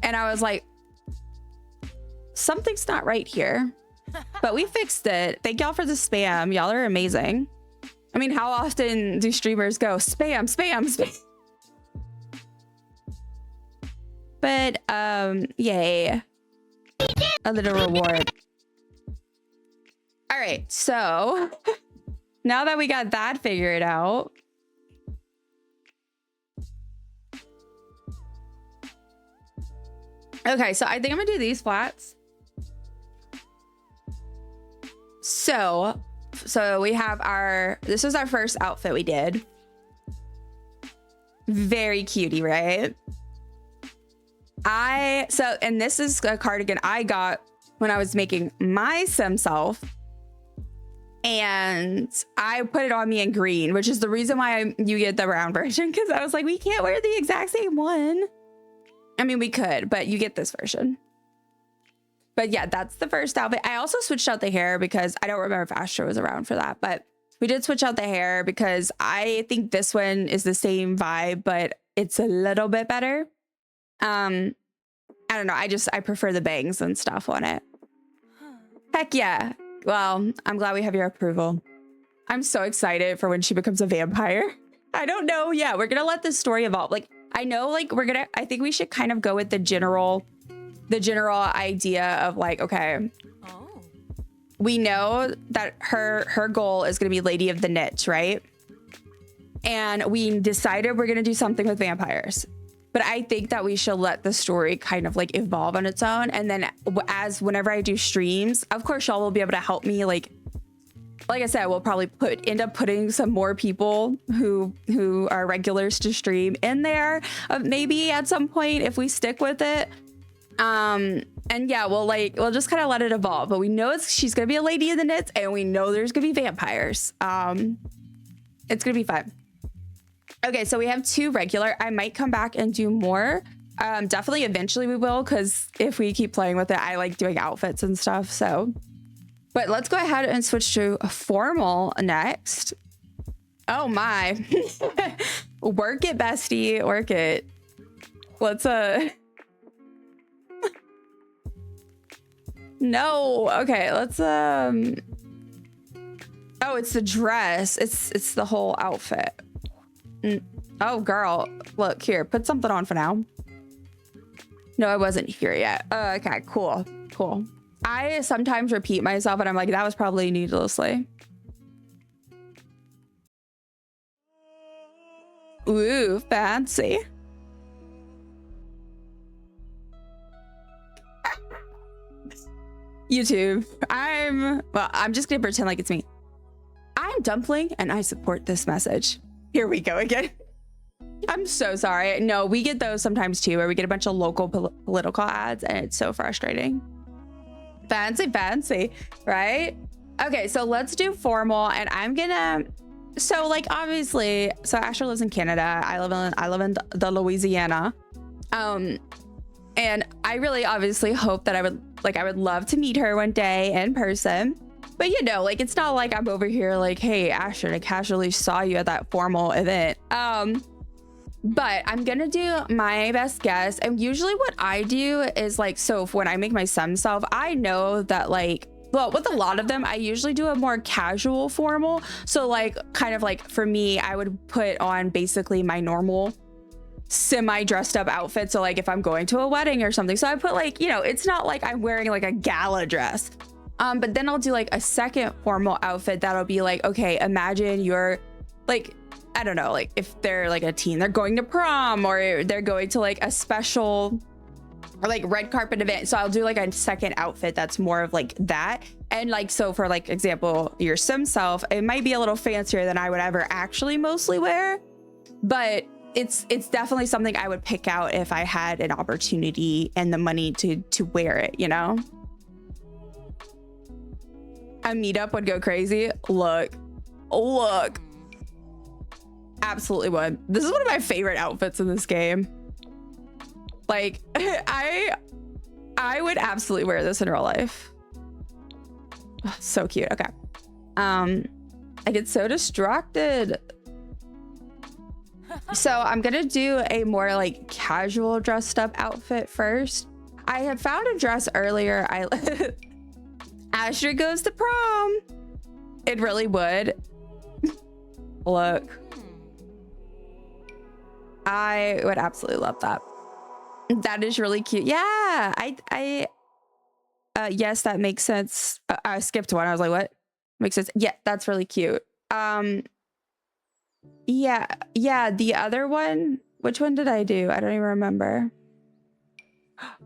and I was like, something's not right here. But we fixed it. Thank y'all for the spam. Y'all are amazing. I mean, how often do streamers go spam, spam, spam? But yay, a little reward. All right, so now that we got that figured out, okay, so I think I'm gonna do these flats. So we have this was our first outfit we did. Very cutie, right? And this is a cardigan I got when I was making my Simself. And I put it on me in green, which is the reason why you get the brown version, because I was like, we can't wear the exact same one. I mean, we could, but you get this version. But yeah, that's the first outfit. I also switched out the hair because I don't remember if Astro was around for that, but we did switch out the hair because I think this one is the same vibe, but it's a little bit better. I don't know. I prefer the bangs and stuff on it. Heck yeah. Well, I'm glad we have your approval. I'm so excited for when she becomes a vampire. I don't know. Yeah, we're gonna let this story evolve. Like, I know, like, I think we should kind of go with the general idea of like, okay, we know that her goal is gonna be Lady of the Niche, right? And we decided we're gonna do something with vampires. But I think that we should let the story kind of like evolve on its own. And then whenever I do streams, of course, y'all will be able to help me. Like I said, we'll probably end up putting some more people who are regulars to stream in there, maybe at some point if we stick with it. And yeah, we'll just kind of let it evolve. But we know she's gonna be a lady in the knits, and we know there's gonna be vampires. It's gonna be fun. Okay, so we have 2 regular. I might come back and do more. Definitely eventually we will, because if we keep playing with it, I like doing outfits and stuff. So, but let's go ahead and switch to a formal next. Oh my. Work it, bestie. Work it. Let's no. Okay, let's oh, it's the dress. It's the whole outfit. Oh girl, look here, put something on for now. No, I wasn't here yet. Okay, cool. I sometimes repeat myself and I'm like, that was probably needlessly. Ooh, fancy. YouTube. I'm just gonna pretend like it's me. I'm Dumpling and I support this message. Here we go again. I'm so sorry. No, we get those sometimes too, where we get a bunch of local political ads and it's so frustrating. Fancy, right? Okay, so let's do formal, and I'm gonna, so like obviously, so Asher lives in Canada. I live in the Louisiana. And I really obviously hope that I would love to meet her one day in person. But you know, like, it's not like I'm over here like, hey, Asher, I casually saw you at that formal event. But I'm gonna do my best guess. And usually what I do is like, so when I make my Simself, I know that like, well, with a lot of them, I usually do a more casual formal. So like, kind of like for me, I would put on basically my normal semi dressed up outfit. So like if I'm going to a wedding or something, so I put like, you know, it's not like I'm wearing like a gala dress. But then I'll do like a second formal outfit that'll be like, okay, imagine you're like, I don't know, like if they're like a teen, they're going to prom or they're going to like a special or like red carpet event. So I'll do like a second outfit that's more of like that. And like, so for like example, your Simself, it might be a little fancier than I would ever actually mostly wear, but it's definitely something I would pick out if I had an opportunity and the money to wear it, you know? A meetup would go crazy. Look. Absolutely would. This is one of my favorite outfits in this game. Like, I would absolutely wear this in real life. Oh, so cute. Okay. I get so distracted. So I'm gonna do a more like casual dressed up outfit first. I had found a dress earlier. Asher goes to prom. It really would. Look. I would absolutely love that. That is really cute. Yeah, yes, that makes sense. I skipped one. I was like, what? Makes sense. Yeah, that's really cute. Yeah, the other one, which one did I do? I don't even remember.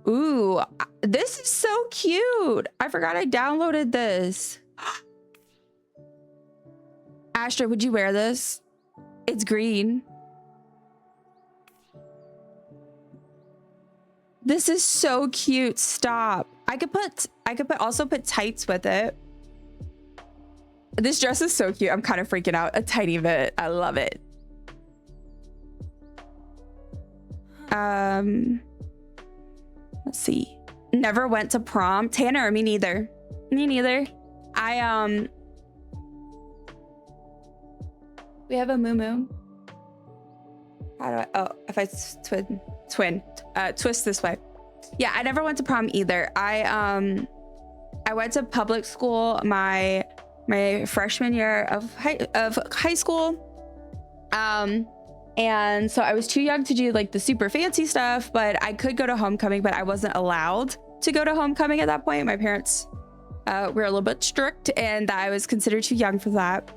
Ooh, this is so cute. I forgot I downloaded this. Asher, would you wear this? It's green. This is so cute. Stop. I could also put tights with it. This dress is so cute. I'm kind of freaking out a tiny bit. I love it. Let's see. Never went to prom. Tanner, me neither. Me neither. We have a moo-moo. How do I, oh, if I twist this way. Yeah, I never went to prom either. I went to public school my freshman year of high school. And so I was too young to do like the super fancy stuff, but I could go to homecoming, but I wasn't allowed to go to homecoming at that point. My parents were a little bit strict and I was considered too young for that.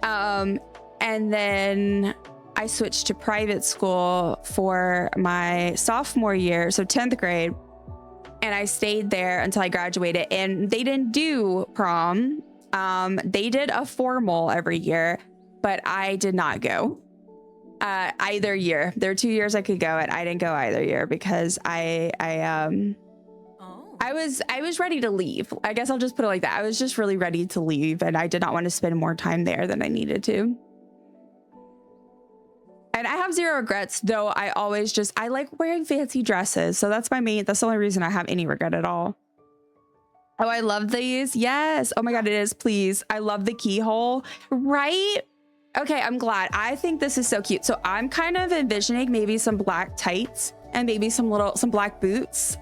And then I switched to private school for my sophomore year, so 10th grade. And I stayed there until I graduated, and they didn't do prom. They did a formal every year, but I did not go either year. There were 2 years I could go, and I didn't go either year because I was ready to leave. I guess I'll just put it like that. I was just really ready to leave, and I did not want to spend more time there than I needed to. And I have zero regrets, though. I like wearing fancy dresses. So that's the only reason I have any regret at all. Oh, I love these. Yes. Oh my God, it is. Please. I love the keyhole. Right? Okay, I'm glad. I think this is so cute. So I'm kind of envisioning maybe some black tights and maybe some black boots.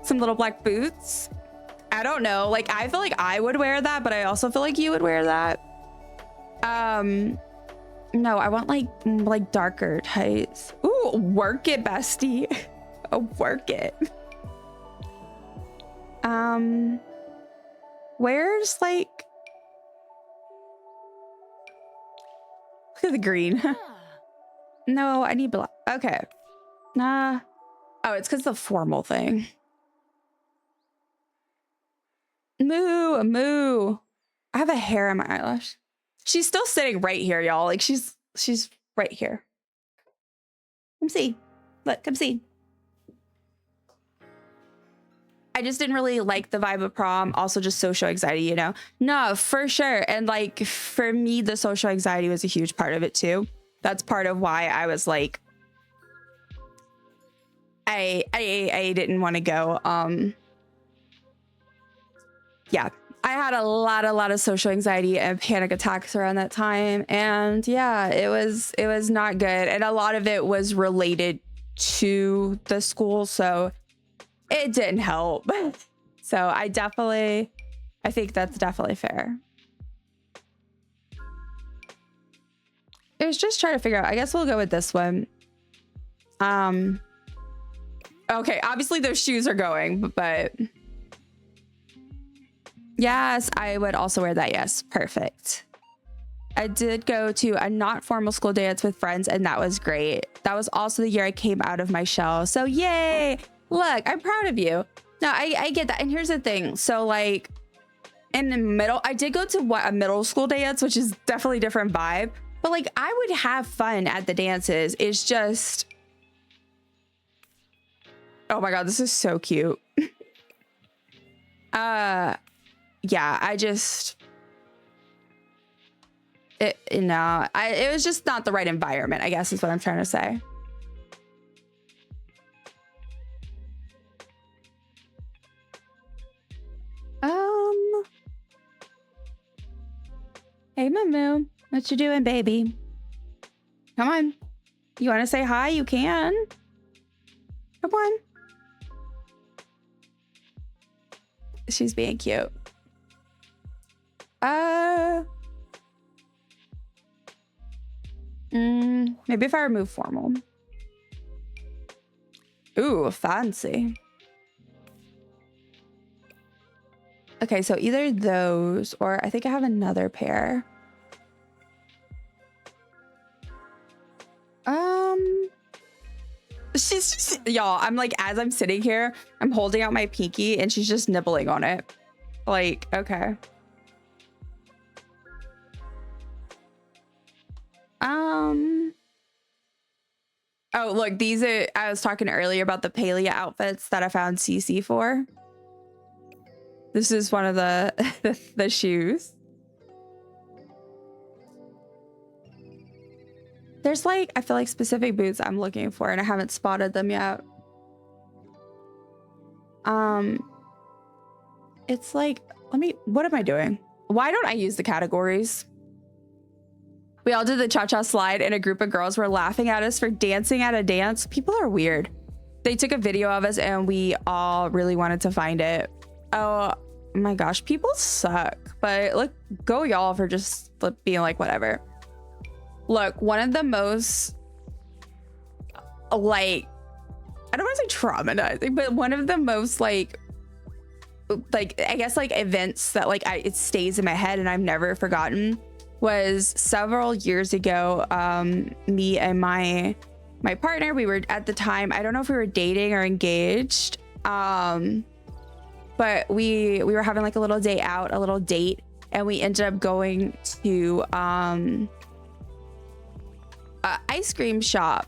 Some little black boots. I don't know. Like, I feel like I would wear that, but I also feel like you would wear that. No, I want like darker tights. Ooh, work it, bestie. Oh, work it. Where's like, look at the green. No, I need black. Okay. Nah. Oh, it's because the formal thing. Moo. I have a hair on my eyelash. She's still sitting right here, y'all. Like she's right here. Come see. Look, come see. I just didn't really like the vibe of prom. Also just social anxiety, you know? No, for sure. And like, for me, the social anxiety was a huge part of it too. That's part of why I was like, I didn't want to go. Yeah, I had a lot of social anxiety and panic attacks around that time. And yeah, it was not good. And a lot of it was related to the school. So it didn't help. So I think that's definitely fair. I was just trying to figure out, I guess we'll go with this one. Okay, obviously those shoes are going, but yes, I would also wear that. Yes, perfect. I did go to a not formal school dance with friends, and that was great. That was also the year I came out of my shell. So yay! Look, I'm proud of you. No, I get that. And here's the thing. So like in the middle, I did go to a middle school dance, which is definitely a different vibe. But like I would have fun at the dances. It's just, oh my God, this is so cute. Yeah, it was just not the right environment, I guess is what I'm trying to say. Hey, Mamu, what you doing, baby? Come on. You want to say hi? You can. Come on. She's being cute. Maybe if I remove formal. Ooh, fancy. Okay, so either those or I think I have another pair. She's just, y'all, I'm like, as I'm sitting here, I'm holding out my pinky and she's just nibbling on it. Like, okay. Oh, look, these are, I was talking earlier about the Palia outfits that I found CC for. This is one of the shoes. There's like, I feel like specific boots I'm looking for and I haven't spotted them yet. It's like, what am I doing? Why don't I use the categories? We all did the cha-cha slide and a group of girls were laughing at us for dancing at a dance. People are weird. They took a video of us and we all really wanted to find it. Oh my gosh, people suck. But look, go y'all for just being like, whatever. Look, one of the most, like, I don't want to say traumatizing, but one of the most like I guess like events that like it stays in my head and I've never forgotten was several years ago. Me and my partner, we were at the time, I don't know if we were dating or engaged, but we were having like a little day out, a little date, and we ended up going to a ice cream shop.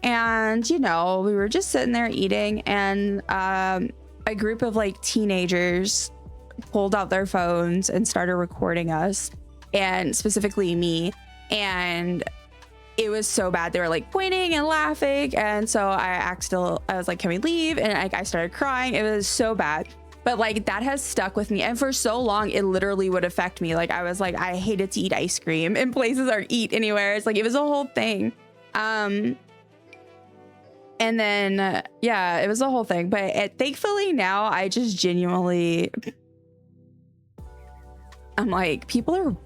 And you know, we were just sitting there eating, and a group of like teenagers pulled out their phones and started recording us, and specifically me. And it was so bad. They were like pointing and laughing. And so I was like, can we leave? And I started crying. It was so bad. But like that has stuck with me. And for so long, it literally would affect me. Like I was like, I hated to eat ice cream in places or eat anywhere. It's like, it was a whole thing. And then, yeah, it was a whole thing. But thankfully now I just genuinely, I'm like, people are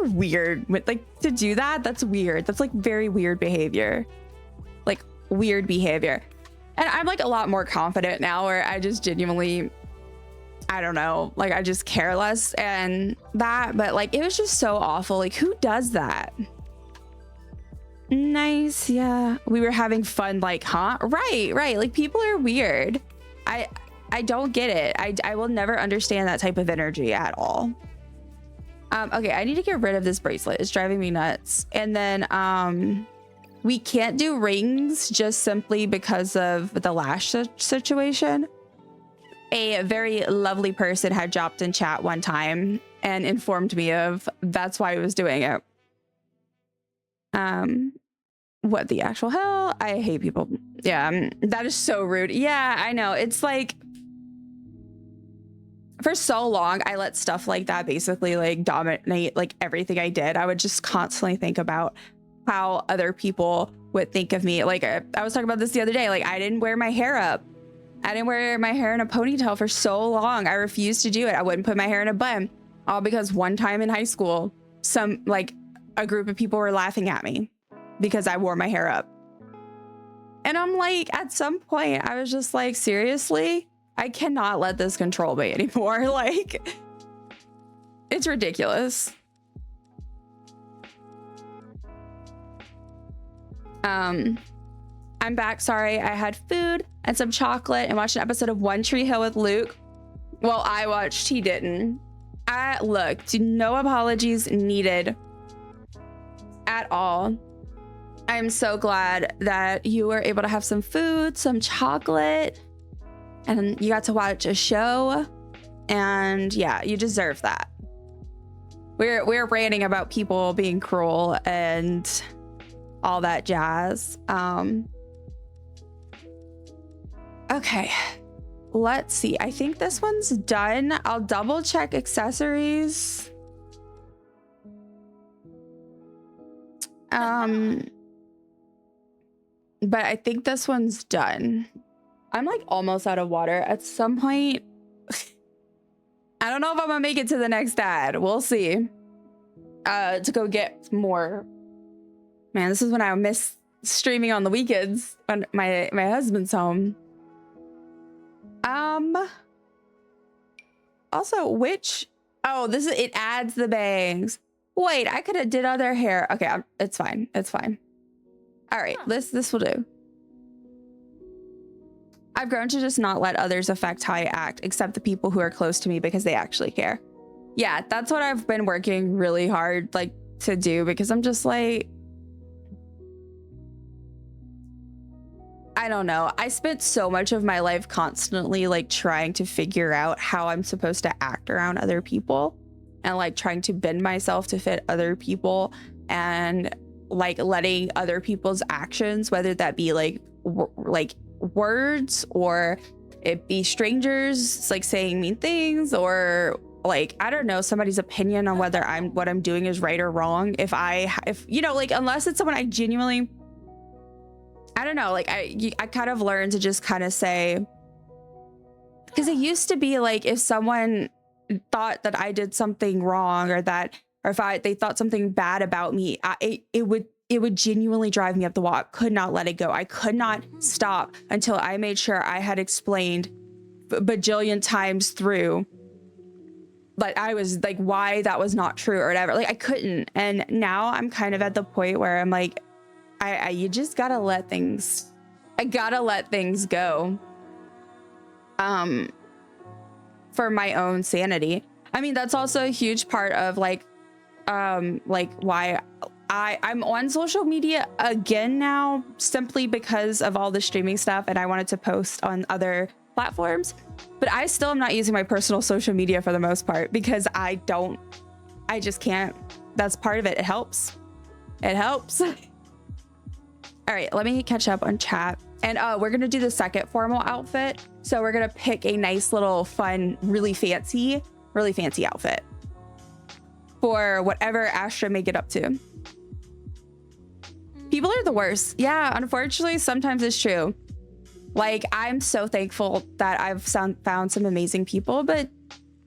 weird. Like to do that, that's weird. That's like very weird behavior. Like weird behavior. And I'm like a lot more confident now where I just genuinely, I don't know, like I just care less and that, but like it was just so awful. Like who does that? Nice. Yeah. We were having fun. Like, huh? Right. Like people are weird. I don't get it. I will never understand that type of energy at all. Okay. I need to get rid of this bracelet. It's driving me nuts. And then, we can't do rings just simply because of the lash situation. A very lovely person had dropped in chat one time and informed me of that's why I was doing it. What the actual hell? I hate people. Yeah, that is so rude. Yeah, I know. It's like for so long, I let stuff like that basically like dominate like everything I did. I would just constantly think about how other people would think of me. Like I was talking about this the other day. Like I didn't wear my hair up. I didn't wear my hair in a ponytail for so long. I refused to do it. I wouldn't put my hair in a bun. All because one time in high school, a group of people were laughing at me because I wore my hair up. And I'm like, at some point, I was just like, seriously? I cannot let this control me anymore. Like, it's ridiculous. I'm back. Sorry, I had food and some chocolate and watched an episode of One Tree Hill with Luke. Well, I watched, he didn't. Look, no apologies needed at all. I'm so glad that you were able to have some food, some chocolate, and you got to watch a show. And yeah, you deserve that. We're ranting about people being cruel and all that jazz. Okay, let's see. I think this one's done. I'll double check accessories. But I think this one's done. I'm like almost out of water. At some point, I don't know if I'm gonna make it to the next ad. We'll see. To go get more. Man, this is when I miss streaming on the weekends when my husband's home. Also, it adds the bangs. Wait, I could have did other hair. Okay, it's fine. It's fine. All right, this will do. I've grown to just not let others affect how I act, except the people who are close to me because they actually care. Yeah, that's what I've been working really hard like to do, because I'm just like, I don't know. I spent so much of my life constantly like trying to figure out how I'm supposed to act around other people and like trying to bend myself to fit other people and like letting other people's actions, whether that be like words or it be strangers like saying mean things or like, I don't know, somebody's opinion on whether what I'm doing is right or wrong. If you know, like, unless it's someone I genuinely, I don't know, like I kind of learned to just kind of say, because it used to be like if someone thought that I did something wrong or if they thought something bad about me, it would genuinely drive me up the wall. I could not let it go. I could not stop until I made sure I had explained bajillion times through like I was like why that was not true or whatever. Like I couldn't. And now I'm kind of at the point where I'm like, you just gotta let things, I gotta let things go. For my own sanity. I mean, that's also a huge part of like why I'm on social media again now, simply because of all the streaming stuff, and I wanted to post on other platforms, but I still am not using my personal social media for the most part because I just can't. That's part of it. It helps. It helps. All right, let me catch up on chat. And we're gonna do the second formal outfit. So we're gonna pick a nice little fun, really fancy outfit for whatever Astra may get up to. People are the worst. Yeah, unfortunately, sometimes it's true. Like, I'm so thankful that I've found some amazing people, but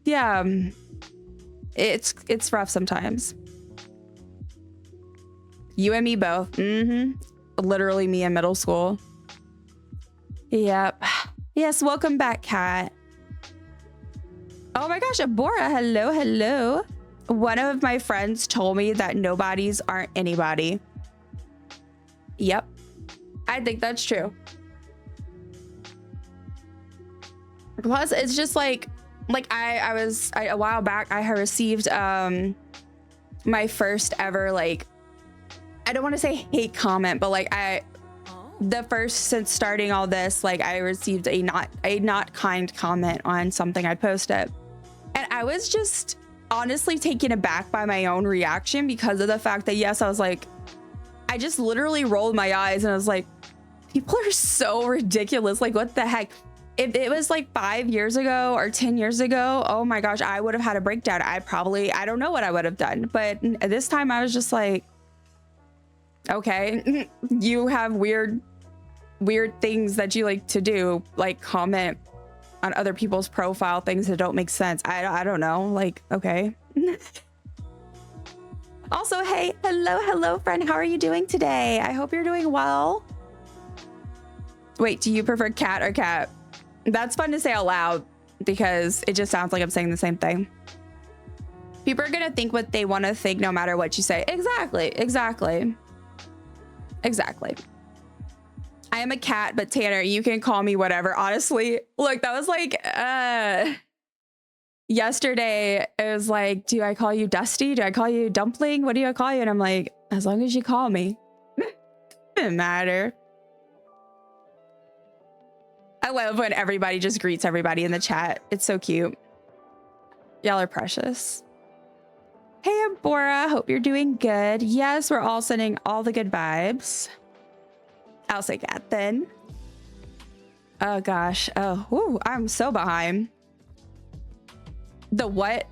yeah, it's rough sometimes. You and me both. Literally me in middle school. Yep. Yes, welcome back, Kat. Oh my gosh, Abora, hello, hello. One of my friends told me that nobodies aren't anybody. Yep, I think that's true. Plus, it's just like I was a while back, I had received my first ever, like, I don't want to say hate comment, but like the first since starting all this, like I received a not kind comment on something I posted. And I was just honestly taken aback by my own reaction because of the fact that, yes, I was like, I just literally rolled my eyes and I was like, people are so ridiculous. Like, what the heck? If it was like 5 years ago or 10 years ago, oh my gosh, I would have had a breakdown. I don't know what I would have done. But this time I was just like, okay, you have weird things that you like to do, like comment on other people's profile things that don't make sense. I don't know, like, okay. Also, hey, hello friend, how are you doing today? I hope you're doing well. Wait, do you prefer cat or cat? That's fun to say out loud because it just sounds like I'm saying the same thing. People are gonna think what they want to think no matter what you say. Exactly. I am a cat, but Tanner, you can call me whatever. Honestly, look, that was like yesterday. It was like, do I call you Dusty? Do I call you Dumpling? What do I call you? And I'm like, as long as you call me. Doesn't matter. I love when everybody just greets everybody in the chat. It's so cute. Y'all are precious. Hey, Abora, hope you're doing good. Yes, we're all sending all the good vibes. I'll say cat then. Oh gosh. Oh, whew, I'm so behind. The what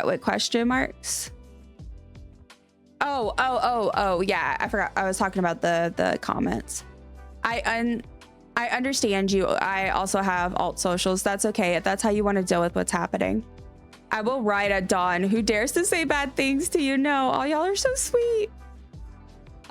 with question marks? Oh, yeah. I forgot. I was talking about the comments. I understand you. I also have alt socials. That's okay. If that's how you want to deal with what's happening. I will ride at dawn. Who dares to say bad things to you? No. Oh, y'all are so sweet.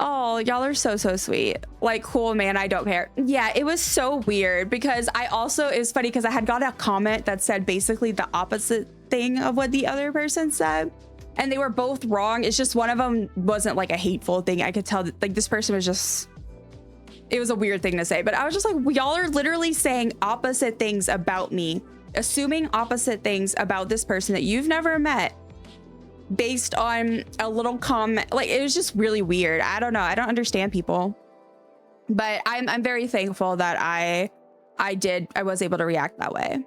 Oh, y'all are so sweet. Like, cool, man. I don't care. Yeah, it was so weird because I also, it's funny because I had got a comment that said basically the opposite thing of what the other person said. And they were both wrong. It's just one of them wasn't like a hateful thing. I could tell that like this person was just, it was a weird thing to say. But I was just like, y'all are literally saying opposite things about me, assuming opposite things about this person that you've never met based on a little comment. Like, it was just really weird. I don't know. I don't understand people. But I'm very thankful that I was able to react that way.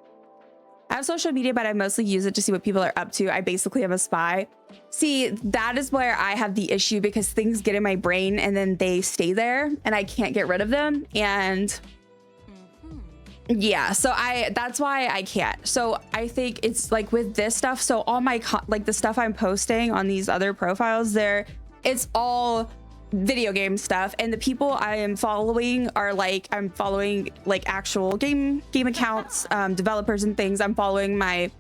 I have social media, but I mostly use it to see what people are up to. I basically am a spy. See, that is where I have the issue because things get in my brain and then they stay there and I can't get rid of them. And yeah, so that's why I can't. So I think it's like with this stuff. So all my like the stuff I'm posting on these other profiles there, it's all video game stuff. And the people I am following are like, I'm following like actual game accounts, developers and things. I'm following my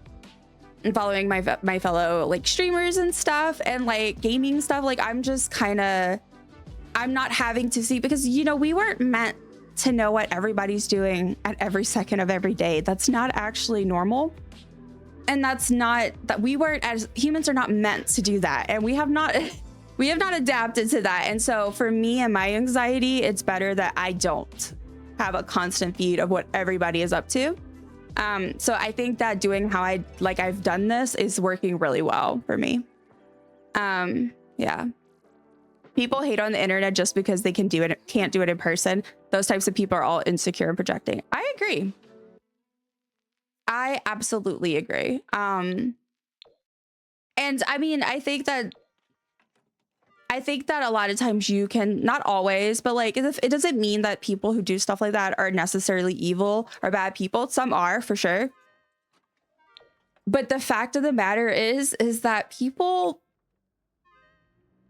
fellow like streamers and stuff and like gaming stuff. Like I'm just kind of, I'm not having to see because, you know, we weren't meant to know what everybody's doing at every second of every day. That's not actually normal. And that's not that we weren't, as humans are not meant to do that. And we have not adapted to that. And so for me and my anxiety, it's better that I don't have a constant feed of what everybody is up to. So I think that doing how I've done this is working really well for me. Yeah. People hate on the internet just because they can't do it in person. Those types of people are all insecure and projecting. I agree. I absolutely agree. And I mean, I think I think that a lot of times you can, not always, but like it doesn't mean that people who do stuff like that are necessarily evil or bad people. Some are, for sure. But the fact of the matter is that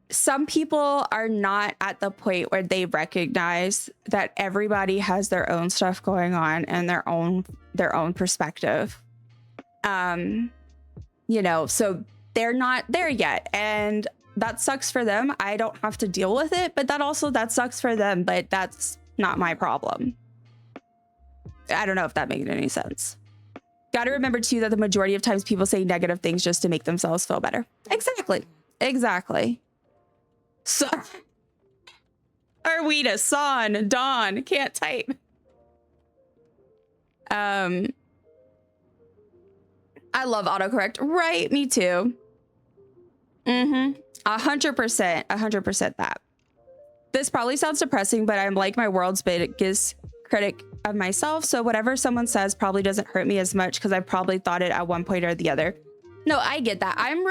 some people are not at the point where they recognize that everybody has their own stuff going on and their own perspective. You know, so they're not there yet, and that sucks for them. I don't have to deal with it, but that sucks for them, but that's not my problem. I don't know if that made any sense. Got to remember too that the majority of times people say negative things just to make themselves feel better. Exactly. So, Arwita, Son, Dawn, can't type. I love autocorrect. Right, me too. 100% that. This probably sounds depressing, but I'm like my world's biggest critic of myself. So whatever someone says probably doesn't hurt me as much because I probably thought it at one point or the other. No, I get that. I am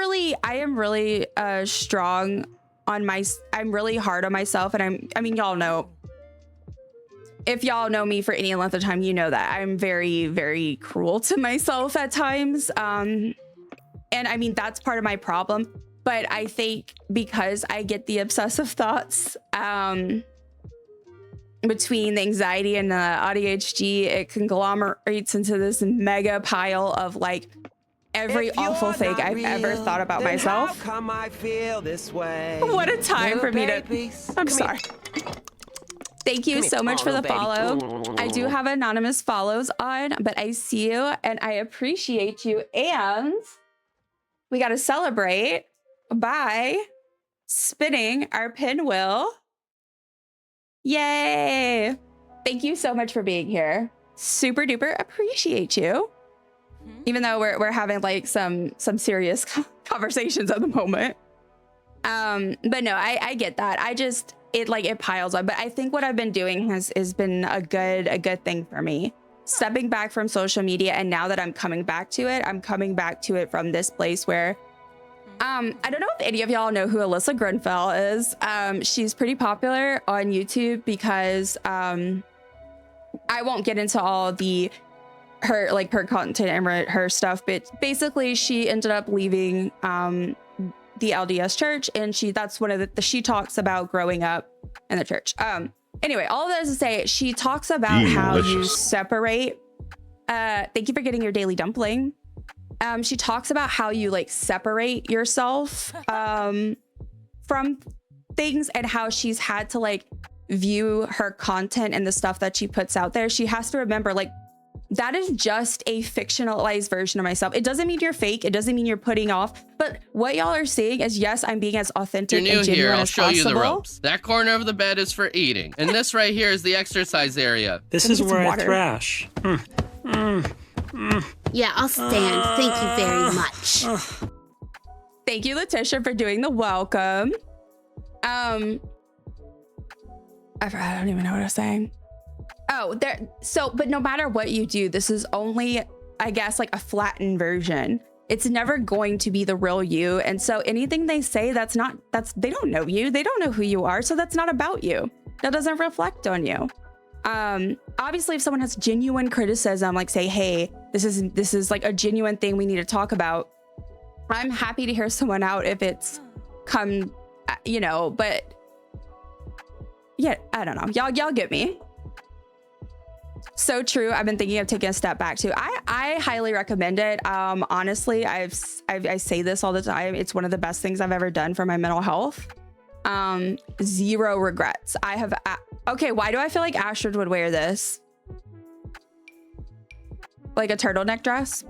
really strong on I'm really hard on myself. And I mean, y'all know, if y'all know me for any length of time, you know that I'm very, very cruel to myself at times. And I mean, that's part of my problem. But I think because I get the obsessive thoughts between the anxiety and the ADHD, it conglomerates into this mega pile of like every awful thing I've ever thought about myself. How come I feel this way? What a time for me to... I'm sorry. Thank you so much for the follow. I do have anonymous follows on, but I see you and I appreciate you. And we got to celebrate by spinning our pinwheel. Yay! Thank you so much for being here. Super duper appreciate you. Even though we're having like some serious conversations at the moment. But no, I get that. It piles up. But I think what I've been doing has been a good thing for me. Stepping back from social media, and now that I'm coming back to it from this place where I don't know if any of y'all know who Alyssa Grenfell is. She's pretty popular on YouTube because I won't get into all her content and her stuff, but basically she ended up leaving the LDS church, and that's one of she talks about growing up in the church. Anyway, all of that is to say, she talks about how you separate. Thank you for getting your daily dumpling. She talks about how you like separate yourself from things, and how she's had to like view her content and the stuff that she puts out there. She has to remember, like, that is just a fictionalized version of myself. It doesn't mean you're fake. It doesn't mean you're putting off. But what y'all are saying is, yes, I'm being as authentic and genuine as possible. I'll show you the ropes. That corner of the bed is for eating, and this right here is the exercise area. This is where I thrash. Yeah, I'll stand. Thank you very much. Thank you, Letitia, for doing the welcome. I don't even know what I was saying. Oh, but no matter what you do, this is only, I guess, like a flattened version. It's never going to be the real you. And so anything they say, they don't know you. They don't know who you are. So that's not about you. That doesn't reflect on you. Obviously, if someone has genuine criticism, like say, hey, this is like a genuine thing we need to talk about, I'm happy to hear someone out if it's but yeah, I don't know. Y'all get me. So true. I've been thinking of taking a step back too. I highly recommend it. Honestly, I say this all the time. It's one of the best things I've ever done for my mental health. Zero regrets. Okay, why do I feel like Astrid would wear this? Like a turtleneck dress?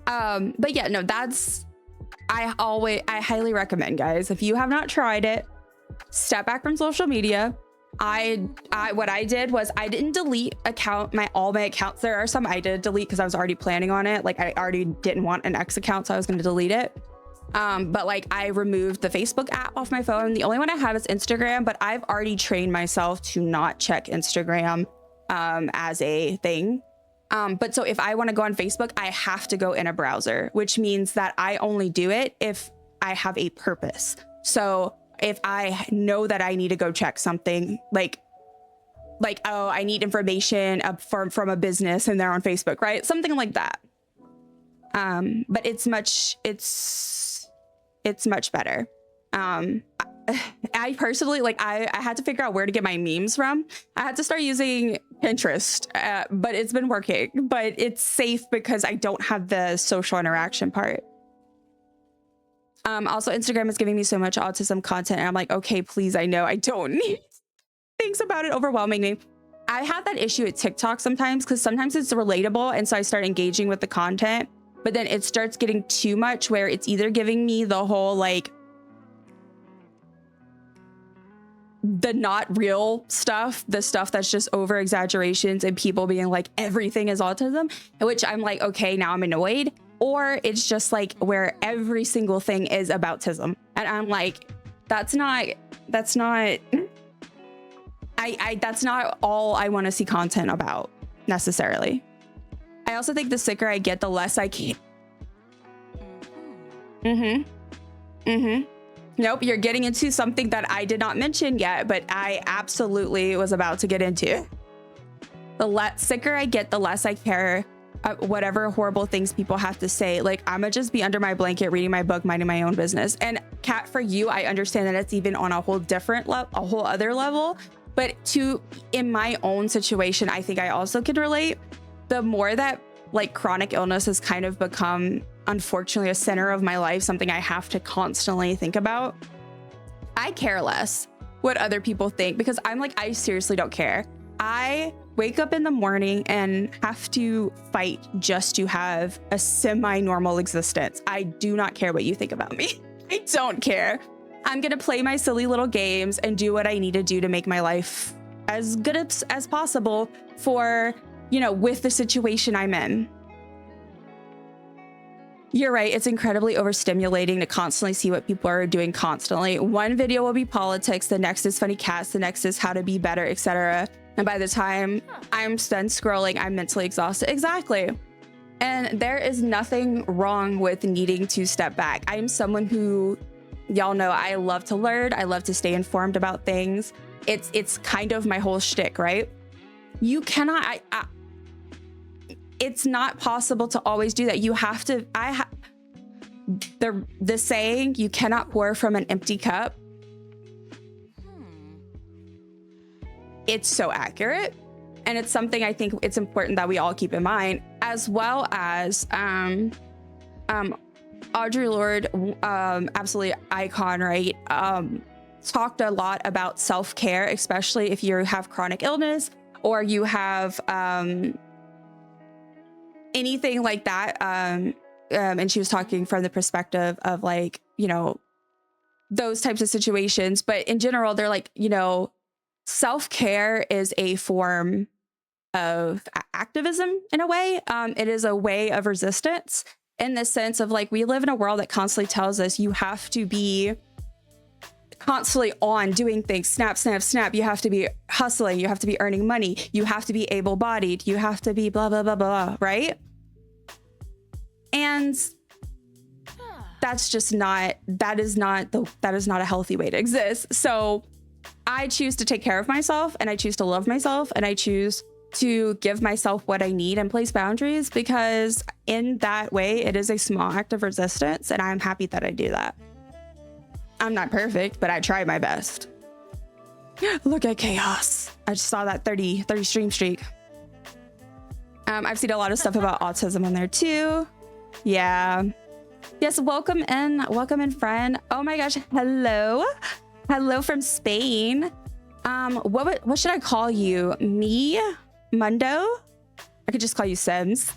But yeah, no, I highly recommend, guys. If you have not tried it, step back from social media. What I did was I didn't delete all my accounts. There are some I did delete because I was already planning on it. Like I already didn't want an X account, so I was going to delete it. But like I removed the Facebook app off my phone. The only one I have is Instagram, but I've already trained myself to not check Instagram as a thing. But so if I want to go on Facebook, I have to go in a browser, which means that I only do it if I have a purpose. So if I know that I need to go check something, like, oh, I need information from a business and they're on Facebook, right? Something like that. But it's much better. I personally, like, I had to figure out where to get my memes from. I had to start using Pinterest, but it's been working. But it's safe because I don't have the social interaction part. Also, Instagram is giving me so much autism content, and I'm like, okay, please, I know I don't need things about it overwhelming me. I have that issue at TikTok sometimes because sometimes it's relatable, and so I start engaging with the content, but then it starts getting too much where it's either giving me the whole like the not real stuff, the stuff that's just over exaggerations and people being like everything is autism, which I'm like, okay, now I'm annoyed. Or it's just like where every single thing is about tism, and I'm like, that's not all I want to see content about necessarily. I also think the sicker I get, the less I can. Nope, you're getting into something that I did not mention yet, but I absolutely was about to get into. The sicker I get, the less I care whatever horrible things people have to say. Like, I'ma just be under my blanket, reading my book, minding my own business. And Kat, for you, I understand that it's even on a whole different level, a whole other level. But in my own situation, I think I also could relate. The more that like chronic illness has kind of become, unfortunately, a center of my life, something I have to constantly think about, I care less what other people think, because I'm like, I seriously don't care. I wake up in the morning and have to fight just to have a semi-normal existence. I do not care what you think about me. I don't care. I'm gonna play my silly little games and do what I need to do to make my life as good as possible for, you know, with the situation I'm in. You're right. It's incredibly overstimulating to constantly see what people are doing constantly. One video will be politics, the next is funny cats, the next is how to be better, etc. And by the time I'm done scrolling, I'm mentally exhausted. Exactly. And there is nothing wrong with needing to step back. I am someone who, y'all know, I love to learn. I love to stay informed about things. It's kind of my whole shtick, right? You cannot, it's not possible to always do that. You have to, the saying, you cannot pour from an empty cup. It's so accurate. And it's something I think it's important that we all keep in mind, as well as Audre Lorde, absolutely icon, right? Talked a lot about self-care, especially if you have chronic illness or you have anything like that. And she was talking from the perspective of like, you know, those types of situations. But in general, they're like, you know, self-care is a form of activism in a way. It is a way of resistance in the sense of like, we live in a world that constantly tells us you have to be constantly on doing things, snap, snap, snap. You have to be hustling. You have to be earning money. You have to be able-bodied. You have to be blah, blah, blah, blah, right? And that's just not, that is not a healthy way to exist. So I choose to take care of myself, and I choose to love myself, and I choose to give myself what I need and place boundaries, because in that way, it is a small act of resistance, and I'm happy that I do that. I'm not perfect, but I try my best. Look at chaos. I just saw that 30 stream streak. I've seen a lot of stuff about autism on there too. Yeah. Yes, welcome in, friend. Oh my gosh, hello. Hello from Spain. What should I call you? Me? Mundo? I could just call you Sims.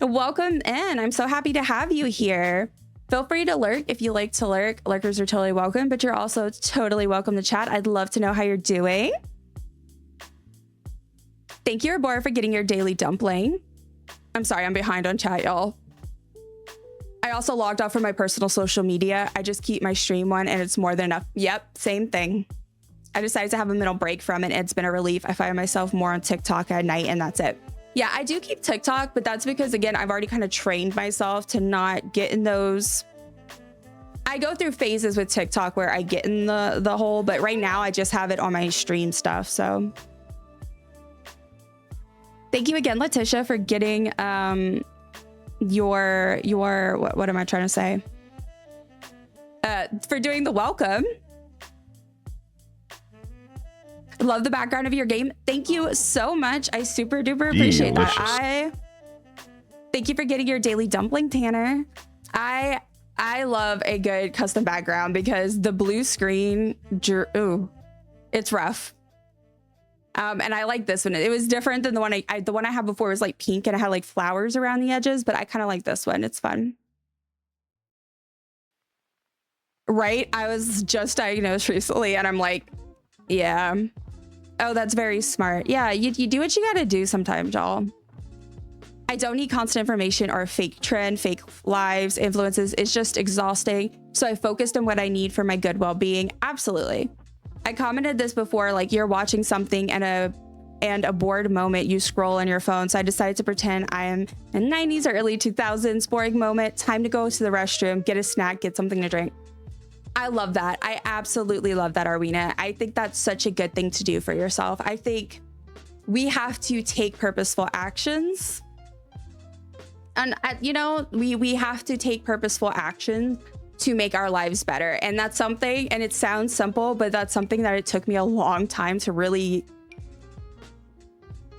Welcome in. I'm so happy to have you here. Feel free to lurk if you like to lurk. Lurkers are totally welcome, but you're also totally welcome to chat. I'd love to know how you're doing. Thank you, Arbora, for getting your daily dumpling. I'm sorry, I'm behind on chat, y'all. I also logged off from my personal social media. I just keep my stream one, and it's more than enough. Yep, same thing. I decided to have a middle break from it. It's been a relief. I find myself more on TikTok at night, and that's it. Yeah, I do keep TikTok, but that's because, again, I've already kind of trained myself to not get in those I go through phases with TikTok where I get in the hole, but right now I just have it on my stream stuff. So thank you again, Letitia, for getting your what am I trying to say? For doing the welcome. Love the background of your game. Thank you so much. I super duper appreciate that. Thank you for getting your daily dumpling, Tanner. I love a good custom background because the blue screen, ooh, it's rough. And I like this one. It was different than the one I had before was like pink and it had like flowers around the edges, but I kind of like this one. It's fun. Right? I was just diagnosed recently and I'm like, yeah. Oh, that's very smart. Yeah, you do what you gotta do sometimes, y'all. I don't need constant information or a fake trend, fake lives, influences. It's just exhausting. So I focused on what I need for my good well-being. Absolutely. I commented this before, like you're watching something and a bored moment, you scroll on your phone. So I decided to pretend I am in 90s or early 2000s, boring moment, time to go to the restroom, get a snack, get something to drink. I love that. I absolutely love that, Arwina. I think that's such a good thing to do for yourself. I think we have to take purposeful actions. And, you know, we have to take purposeful action to make our lives better. And that's something, and it sounds simple, but that's something that it took me a long time to really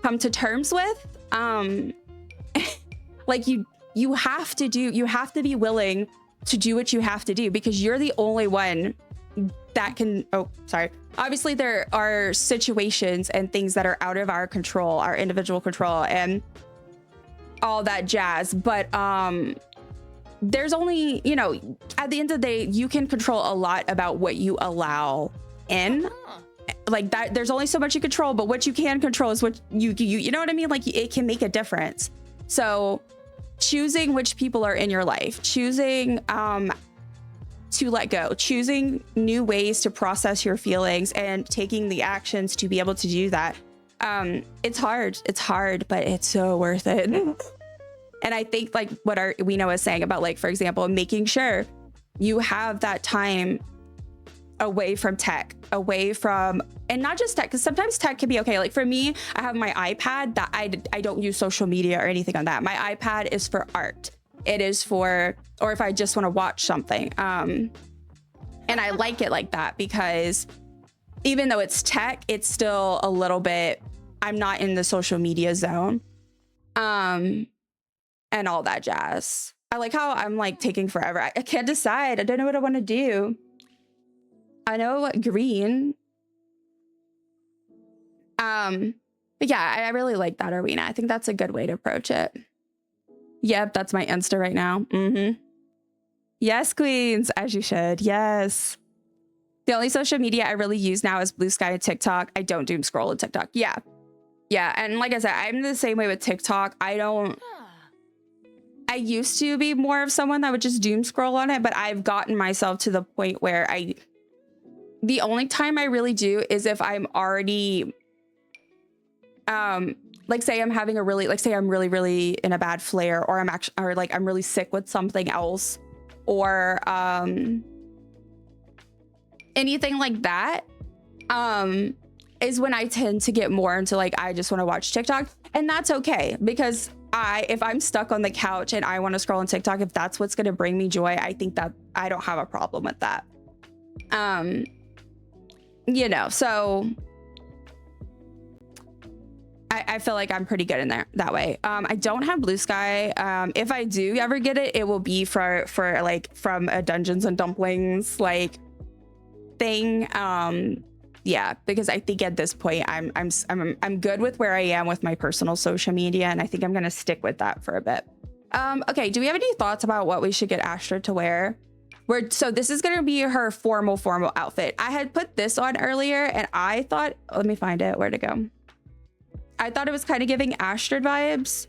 come to terms with. Like you have to be willing to do what you have to do because you're the only one that can, oh, sorry. Obviously there are situations and things that are out of our control, our individual control and all that jazz. But there's only, you know, at the end of the day, you can control a lot about what you allow in. Like that, there's only so much you control, but what you can control is what you know what I mean? Like it can make a difference. So choosing which people are in your life, choosing to let go, choosing new ways to process your feelings and taking the actions to be able to do that. It's hard, but it's so worth it. And I think like what we know is saying about like, for example, making sure you have that time away from tech, away from, and not just tech, because sometimes tech can be okay. Like for me, I have my iPad that I don't use social media or anything on that. My iPad is for art. It is for, or if I just want to watch something. And I like it like that because even though it's tech, it's still a little bit, I'm not in the social media zone. And all that jazz. I like how I'm like taking forever. I can't decide. I don't know what I want to do. I know green. But yeah, I really like that, Arena. I think that's a good way to approach it. Yep, that's my Insta right now. Yes, queens, as you should. Yes. The only social media I really use now is Blue Sky and TikTok. I don't doom scroll on TikTok. Yeah. Yeah, and like I said, I'm the same way with TikTok. I used to be more of someone that would just doom scroll on it, but I've gotten myself to the point where the only time I really do is if I'm already, like say I'm having a really, like say I'm really, really in a bad flare, or I'm really sick with something else, or anything like that, is when I tend to get more into like, I just want to watch TikTok. And that's okay, because if I'm stuck on the couch and I want to scroll on TikTok, if that's what's going to bring me joy, I think that I don't have a problem with that. You know, so I feel like I'm pretty good in there that way. I don't have Blue Sky. If I do ever get it, it will be for like from a Dungeons and Dumplings like thing. Yeah, because I think at this point I'm good with where I am with my personal social media, and I think I'm gonna stick with that for a bit. Okay, do we have any thoughts about what we should get Astra to wear? So this is gonna be her formal outfit. I had put this on earlier, and I thought, let me find it. Where'd it go? I thought it was kind of giving Astrid vibes.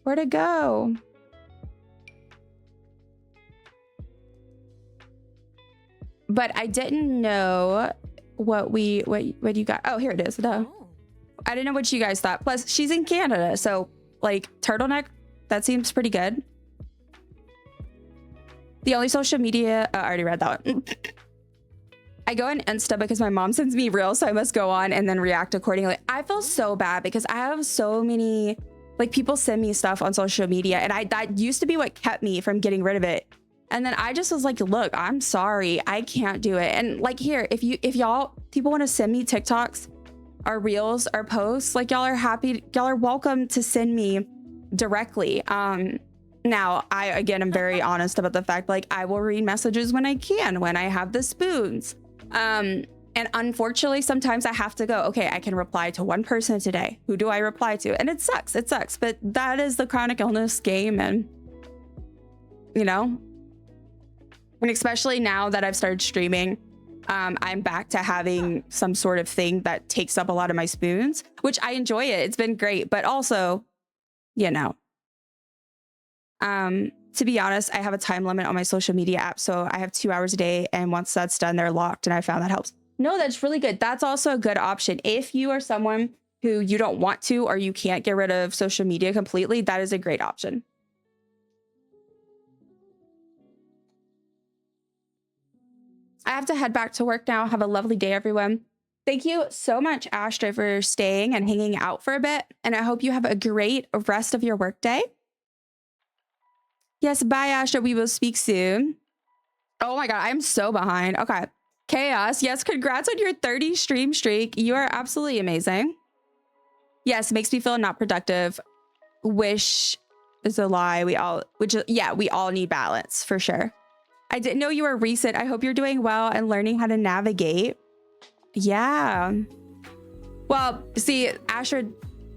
Where'd it go? But I didn't know what you got. Oh, here it is. Duh. I didn't know what you guys thought. Plus, she's in Canada, so like turtleneck, that seems pretty good. The only social media, I already read that one. I go on Insta because my mom sends me reels, so I must go on and then react accordingly. I feel so bad because I have so many, like, people send me stuff on social media, and that used to be what kept me from getting rid of it. And then I just was like, look, I'm sorry, I can't do it. And like, here, if y'all people want to send me TikToks or reels or posts, like, y'all are welcome to send me directly. Now, I, again, am very honest about the fact, like, I will read messages when I can, when I have the spoons. And unfortunately, sometimes I have to go, okay, I can reply to one person today. Who do I reply to? And it sucks, but that is the chronic illness game. And, you know, and especially now that I've started streaming, I'm back to having some sort of thing that takes up a lot of my spoons, which I enjoy it. It's been great, but also, you know, to be honest, I have a time limit on my social media app, so I have 2 hours a day, and once that's done, they're locked, and I found that helps. No, that's really good. That's also a good option. If you are someone who you don't want to, or you can't get rid of social media completely, that is a great option. I have to head back to work now. Have a lovely day, everyone. Thank you so much, Astra, for staying and hanging out for a bit, and I hope you have a great rest of your workday. Yes, bye, Astra. We will speak soon. Oh my God, I'm so behind. Okay. Chaos. Yes, congrats on your 30 stream streak. You are absolutely amazing. Yes, makes me feel not productive. Wish is a lie. We all need balance for sure. I didn't know you were recent. I hope you're doing well and learning how to navigate. Yeah. Well, see, Astra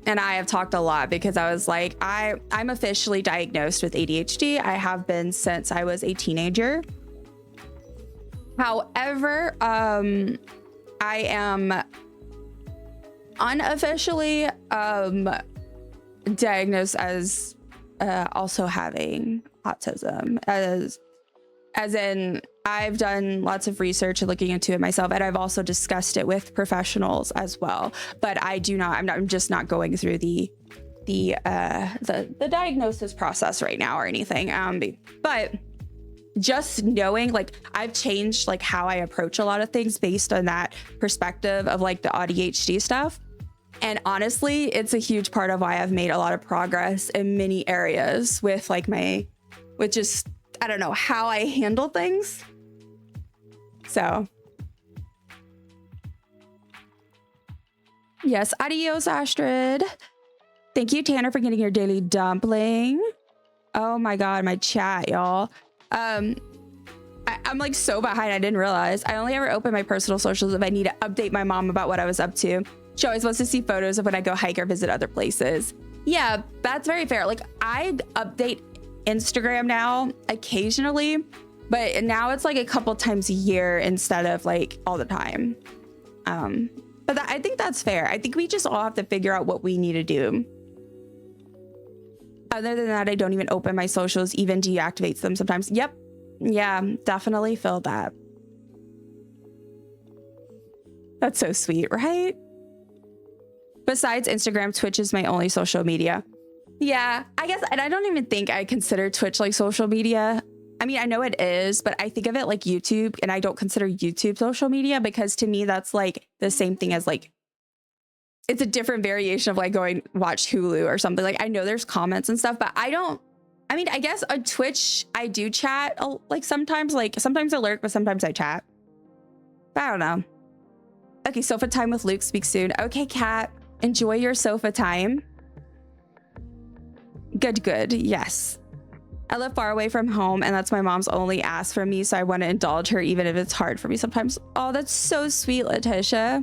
and I have talked a lot because I was like, I'm officially diagnosed with ADHD. I have been since I was a teenager. However, I am unofficially diagnosed as also having autism, as in I've done lots of research and looking into it myself, and I've also discussed it with professionals as well. But I'm just not going through the diagnosis process right now or anything. But just knowing, like, I've changed like how I approach a lot of things based on that perspective of like the ADHD stuff. And honestly, it's a huge part of why I've made a lot of progress in many areas with like with just, I don't know, how I handle things. So yes, adios, Astrid. Thank you, Tanner, for getting your daily dumpling. Oh my God, my chat, y'all. I'm like so behind. I didn't realize. I only ever open my personal socials if I need to update my mom about what I was up to. She always wants to see photos of when I go hike or visit other places. Yeah, that's very fair. Like, I update Instagram now occasionally, but now it's like a couple times a year instead of like all the time. But I think that's fair. I think we just all have to figure out what we need to do. Other than that, I don't even open my socials, even deactivates them sometimes. Yep. Yeah, definitely feel that. That's so sweet, right? Besides Instagram, Twitch is my only social media. Yeah, I guess, and I don't even think I consider Twitch like social media. I mean, I know it is, but I think of it like YouTube, and I don't consider YouTube social media because to me, that's like the same thing as like, it's a different variation of like going watch Hulu or something. Like, I know there's comments and stuff, but I mean, I guess on Twitch, I do chat like sometimes I lurk, but sometimes I chat. But I don't know. Okay, sofa time with Luke. Speak soon. Okay, Kat, enjoy your sofa time. Good. Yes. I live far away from home, and that's my mom's only ask from me, so I want to indulge her even if it's hard for me sometimes. Oh, that's so sweet, Letitia.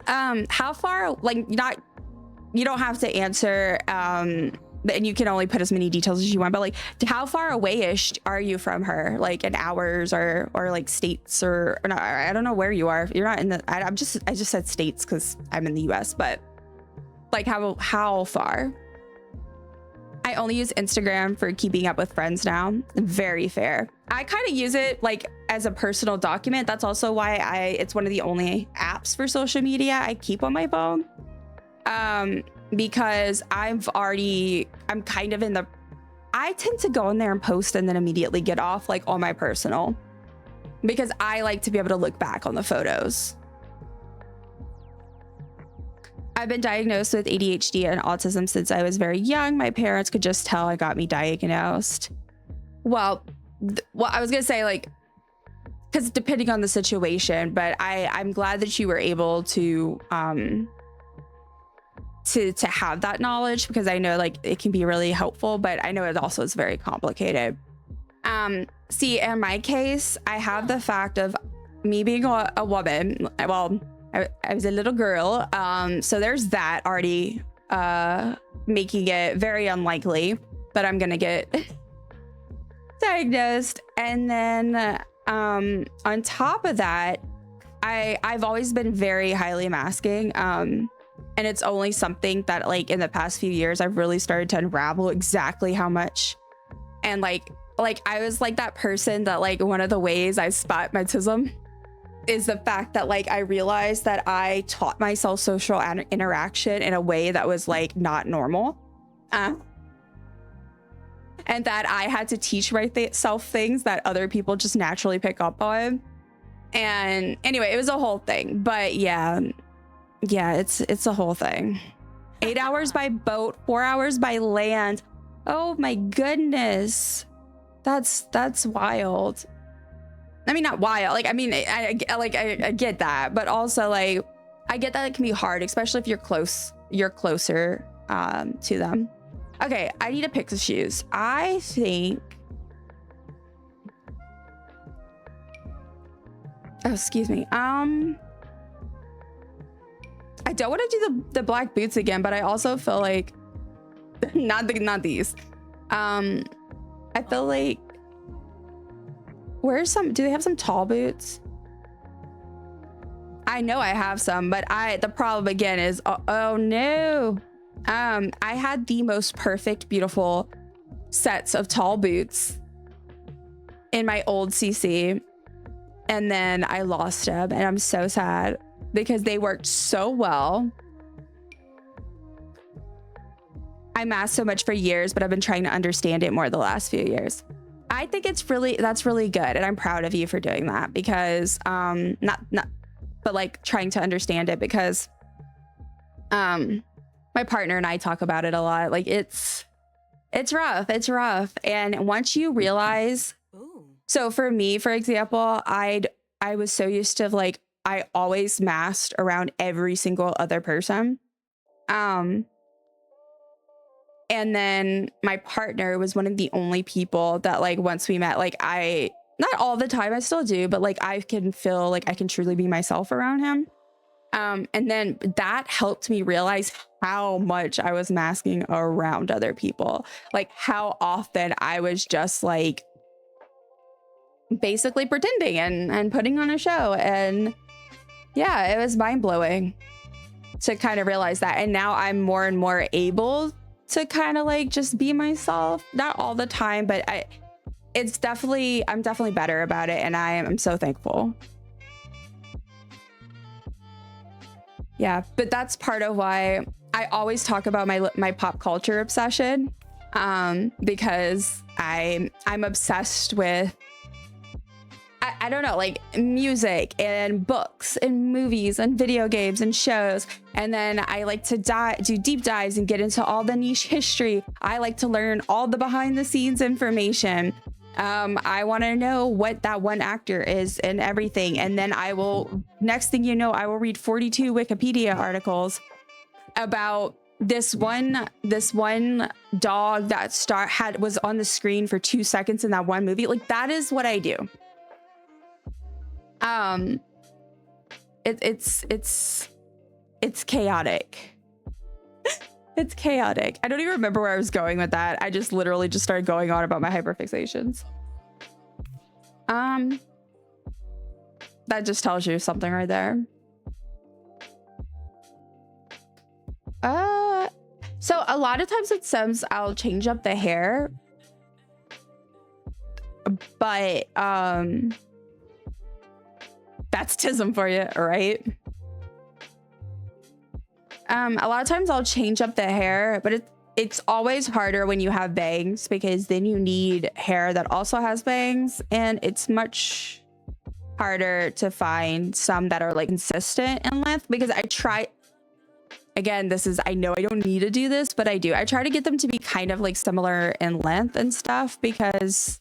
How far, like, you don't have to answer, and you can only put as many details as you want, but like, how far away-ish are you from her? Like in hours or like states or not, I don't know where you are. You're not in the, I just said states because I'm in the US, but like how far? I only use Instagram for keeping up with friends now. Very fair. I kind of use it like as a personal document. That's also why it's one of the only apps for social media I keep on my phone. Because I'm kind of I tend to go in there and post and then immediately get off, like on my personal, because I like to be able to look back on the photos. I've been diagnosed with ADHD and autism since I was very young. My parents could just tell I got me diagnosed. Well, I was gonna say, like, because depending on the situation, but I'm glad that you were able to have that knowledge, because I know like it can be really helpful, but I know it also is very complicated. See, in my case, I have the fact of me being a woman. Well, I was a little girl, so there's that already making it very unlikely that I'm gonna get diagnosed. And then on top of that, I've always been very highly masking, and it's only something that like in the past few years I've really started to unravel exactly how much. And like I was like that person that like one of the ways I spot mutism is the fact that like I realized that I taught myself social interaction in a way that was like not normal, and that I had to teach myself things that other people just naturally pick up on. And anyway, it was a whole thing. But yeah, it's a whole thing. 8 hours by boat, 4 hours by land. Oh my goodness, that's wild. I mean, not wild. Like, I mean, I get that, but also like, I get that it can be hard, especially if you're closer to them. Okay, I need to pick the shoes. I think. Oh, excuse me. I don't want to do the black boots again, but I also feel like not these. I feel like. Where's some? Do they have some tall boots? I know I have some, but the problem again is oh no. I had the most perfect, beautiful sets of tall boots in my old CC, and then I lost them, and I'm so sad because they worked so well. I masked so much for years, but I've been trying to understand it more the last few years. I think that's really good, and I'm proud of you for doing that, because but like trying to understand it, because my partner and I talk about it a lot. Like it's rough, and once you realize. So for me, for example, I was so used to like I always masked around every single other person, and then my partner was one of the only people that like once we met, like not all the time, I still do, but like I can feel like I can truly be myself around him. And then that helped me realize how much I was masking around other people, like how often I was just like basically pretending and putting on a show. And yeah, it was mind-blowing to kind of realize that. And now I'm more and more able to kind of like just be myself, not all the time, but I'm definitely better about it, and I'm so thankful. Yeah, but that's part of why I always talk about my pop culture obsession, because I'm obsessed with I don't know, like music and books and movies and video games and shows. And then I like to do deep dives and get into all the niche history. I like to learn all the behind the scenes information. I want to know what that one actor is and everything. And then next thing you know, I will read 42 Wikipedia articles about this one dog that was on the screen for 2 seconds in that one movie. Like, that is what I do. It's chaotic. It's chaotic. I don't even remember where I was going with that. I just literally just started going on about my hyperfixations. That just tells you something right there. So a lot of times with Sims, I'll change up the hair, but that's Tism for you, right? A lot of times I'll change up the hair, but it's always harder when you have bangs because then you need hair that also has bangs, and it's much harder to find some that are like consistent in length because I try. Again, this is, I know I don't need to do this, but I do. I try to get them to be kind of like similar in length and stuff because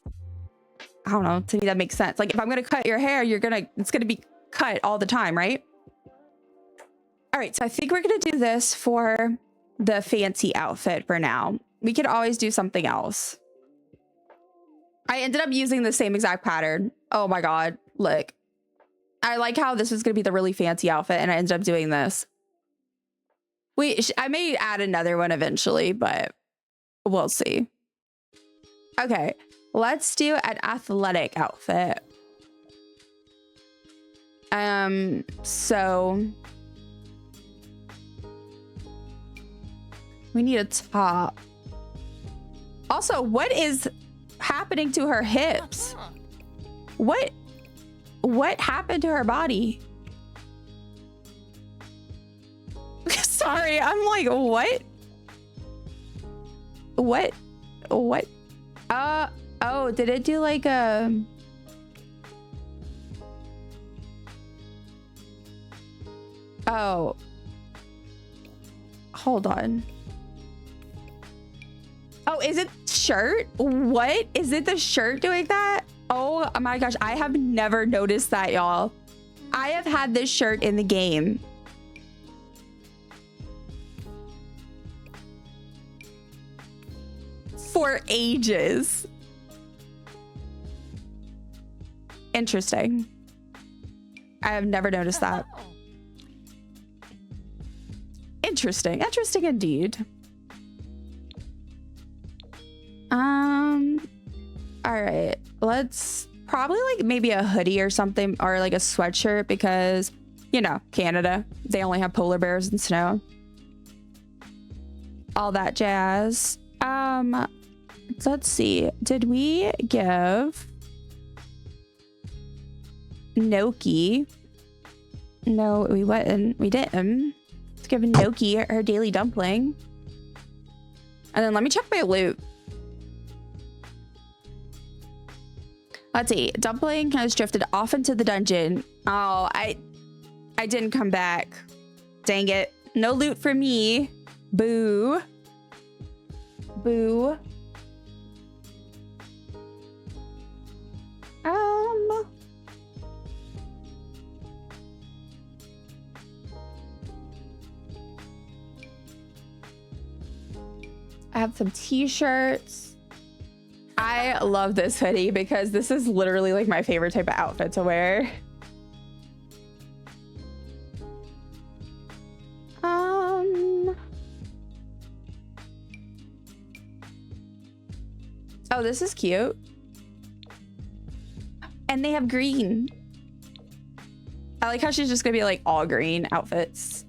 I don't know, to me that makes sense. Like if I'm gonna cut your hair, it's gonna be cut all the time, right? All right, so I think we're gonna do this for the fancy outfit for now. We could always do something else. I ended up using the same exact pattern. Oh my God, look. I like how this was gonna be the really fancy outfit and I ended up doing this. I may add another one eventually, but we'll see. Okay, let's do an athletic outfit. So we need a top. Also, what is happening to her hips? What happened to her body? Sorry, I'm like, what? Oh, did it do like a... Oh. Hold on. Oh, is it shirt? What? Is it the shirt doing that? Oh my gosh, I have never noticed that, y'all. I have had this shirt in the game for ages. Interesting. I have never noticed that. Interesting. Interesting indeed. All right. Let's probably like maybe a hoodie or something, or like a sweatshirt because, you know, Canada, they only have polar bears and snow. All that jazz. Let's see. Did we give Noki? No, we didn't. Let's give Noki her daily dumpling. And then let me check my loot. Let's see. Dumpling has drifted off into the dungeon. Oh, I didn't come back. Dang it. No loot for me. Boo. Boo. I have some t-shirts. I love this hoodie because this is literally like my favorite type of outfit to wear. Oh, this is cute. And they have green. I like how she's just gonna be like all green outfits.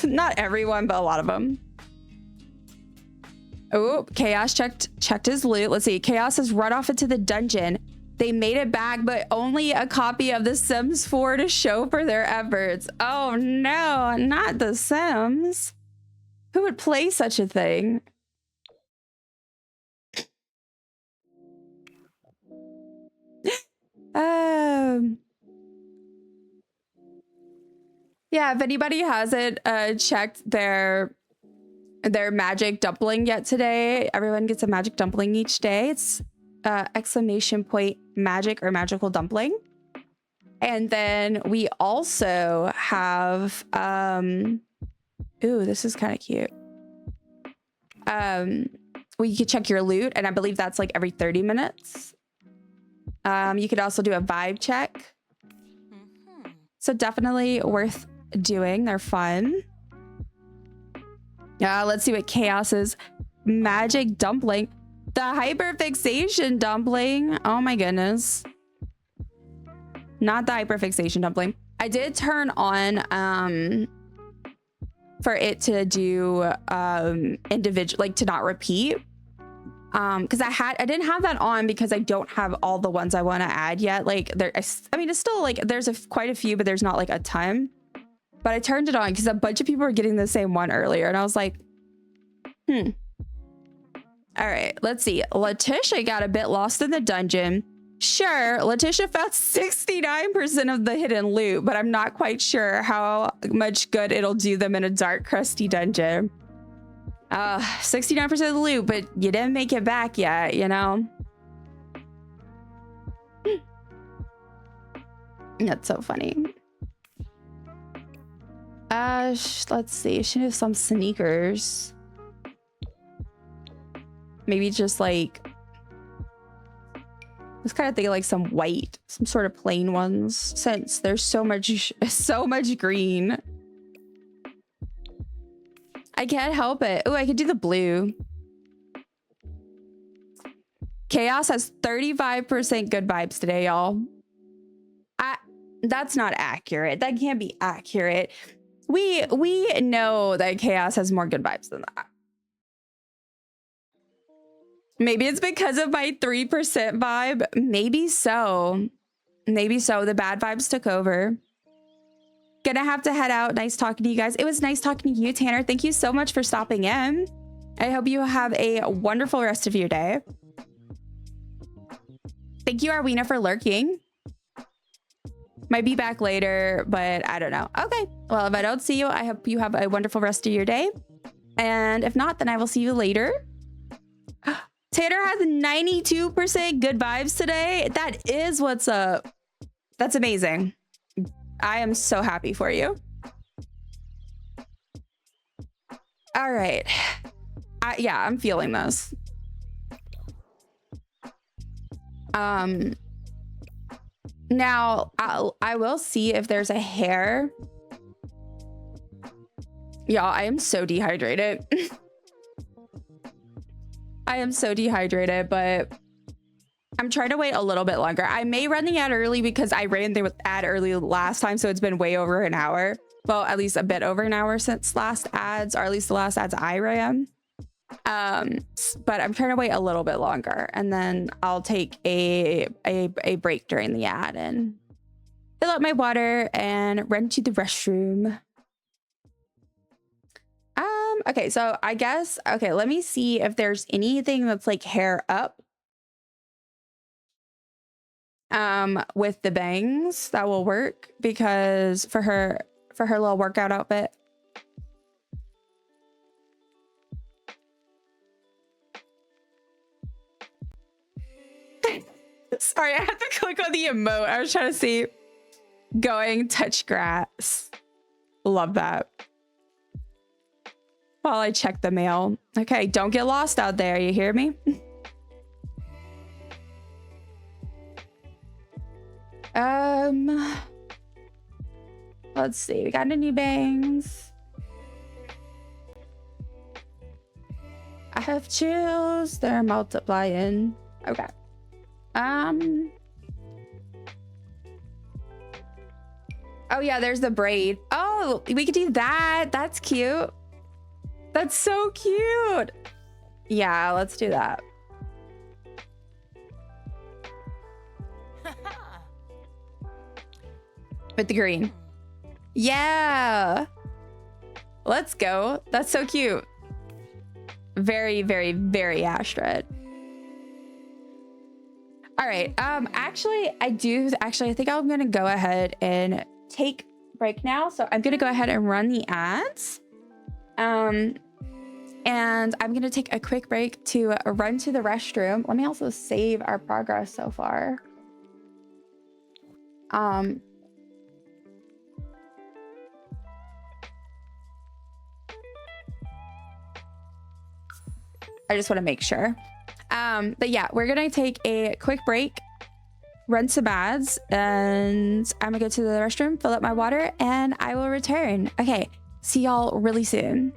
Not everyone, but a lot of them. Oh, Chaos checked his loot. Let's see. Chaos has run off into the dungeon. They made it back, but only a copy of The Sims 4 to show for their efforts. Oh no, not The Sims. Who would play such a thing? Yeah, if anybody hasn't checked their magic dumpling yet today, everyone gets a magic dumpling each day. It's ! magic or magical dumpling. And then we also have ooh, this is kind of cute. We could check your loot, and I believe that's like every 30 minutes. You could also do a vibe check. So definitely worth doing. They're fun. Let's see what Chaos's magic dumpling. The hyperfixation dumpling. Oh my goodness. Not the hyperfixation dumpling. I did turn on for it to do individual, like to not repeat. Because I didn't have that on because I don't have all the ones I want to add yet. Like I mean, it's still like there's quite a few, but there's not like a ton. But I turned it on because a bunch of people were getting the same one earlier, and I was like, All right, let's see. Letitia got a bit lost in the dungeon. Sure, Letitia found 69% of the hidden loot, but I'm not quite sure how much good it'll do them in a dark, crusty dungeon. 69% of the loot, but you didn't make it back yet, you know? That's so funny. Let's see. She has some sneakers. Maybe just like... I was kind of thinking like some white, some sort of plain ones, since there's so much green. I can't help it. Oh, I could do the blue. Chaos has 35% good vibes today, y'all. That's not accurate. That can't be accurate. We know that Chaos has more good vibes than that. Maybe it's because of my 3% vibe. Maybe so. Maybe so. The bad vibes took over. Gonna have to head out. Nice talking to you guys. It was nice talking to you, Tanner. Thank you so much for stopping in. I hope you have a wonderful rest of your day. Thank you, Arwina, for lurking. Might be back later, but I don't know. Okay. Well, if I don't see you, I hope you have a wonderful rest of your day. And if not, then I will see you later. Tanner has 92% good vibes today. That is what's up. That's amazing. I am so happy for you. All right. Yeah, I'm feeling this. Now, I will see if there's a hair. Y'all, I am so dehydrated. I am so dehydrated, but I'm trying to wait a little bit longer. I may run the ad early because I ran the ad early last time, so it's been way over an hour. Well, at least a bit over an hour since last ads, or at least the last ads I ran. But I'm trying to wait a little bit longer, and then I'll take a break during the ad and fill up my water and run to the restroom. Okay, so I guess, okay, let me see if there's anything that's like hair up. With the bangs that will work, because for her little workout outfit. Sorry, I had to click on the emote. I was trying to see going touch grass. Love that. While I check the mail. Okay, don't get lost out there. You hear me? Let's see. We got any bangs? I have chills. They're multiplying. Okay. Oh yeah, there's the braid. Oh, we could do that. That's cute. That's so cute. Yeah, let's do that. With the green. Yeah. Let's go. That's so cute. Very, very, very Astrid. All right. Actually, I think I'm going to go ahead and take a break now. So I'm going to go ahead and run the ads. And I'm going to take a quick break to run to the restroom. Let me also save our progress so far. I just want to make sure. But yeah, we're going to take a quick break, run some ads, and I'm going to go to the restroom, fill up my water, and I will return. Okay, see y'all really soon.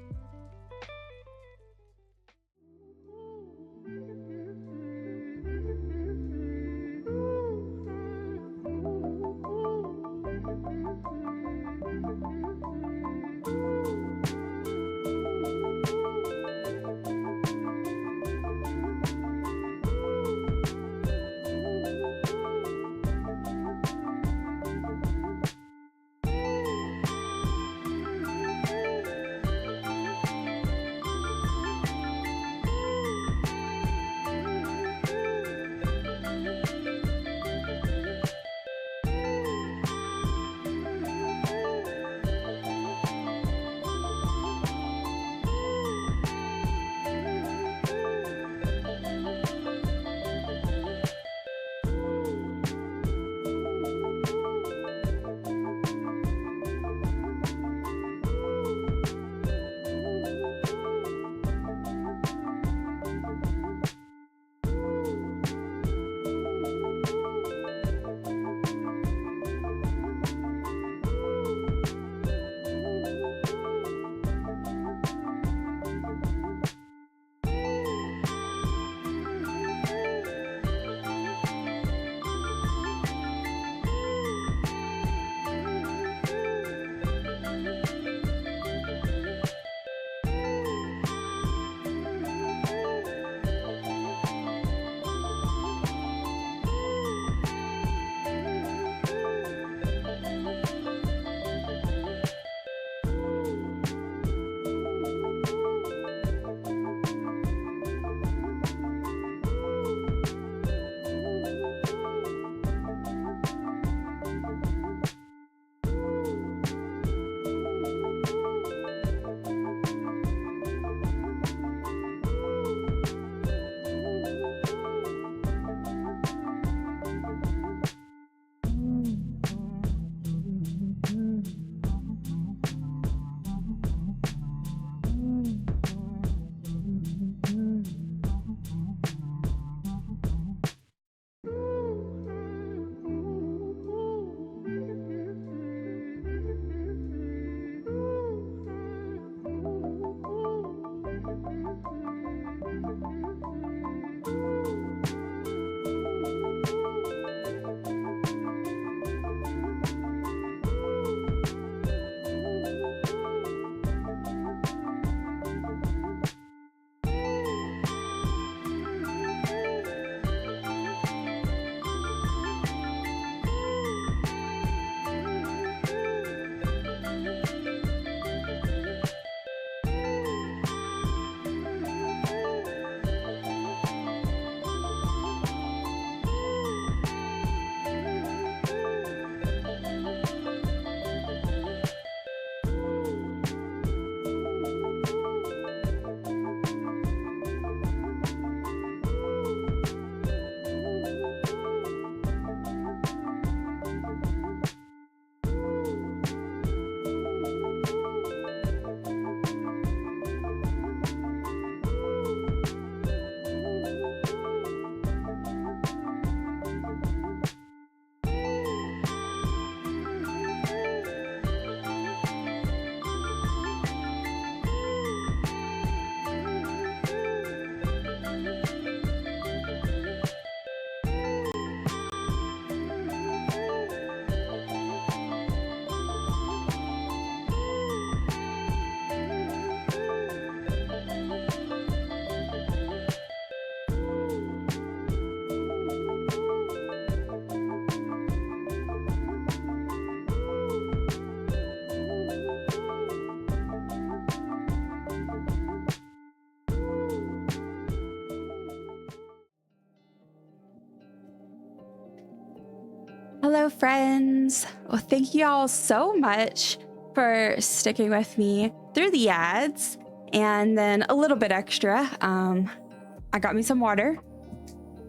Hello, friends. Well, thank you all so much for sticking with me through the ads and then a little bit extra. I got me some water.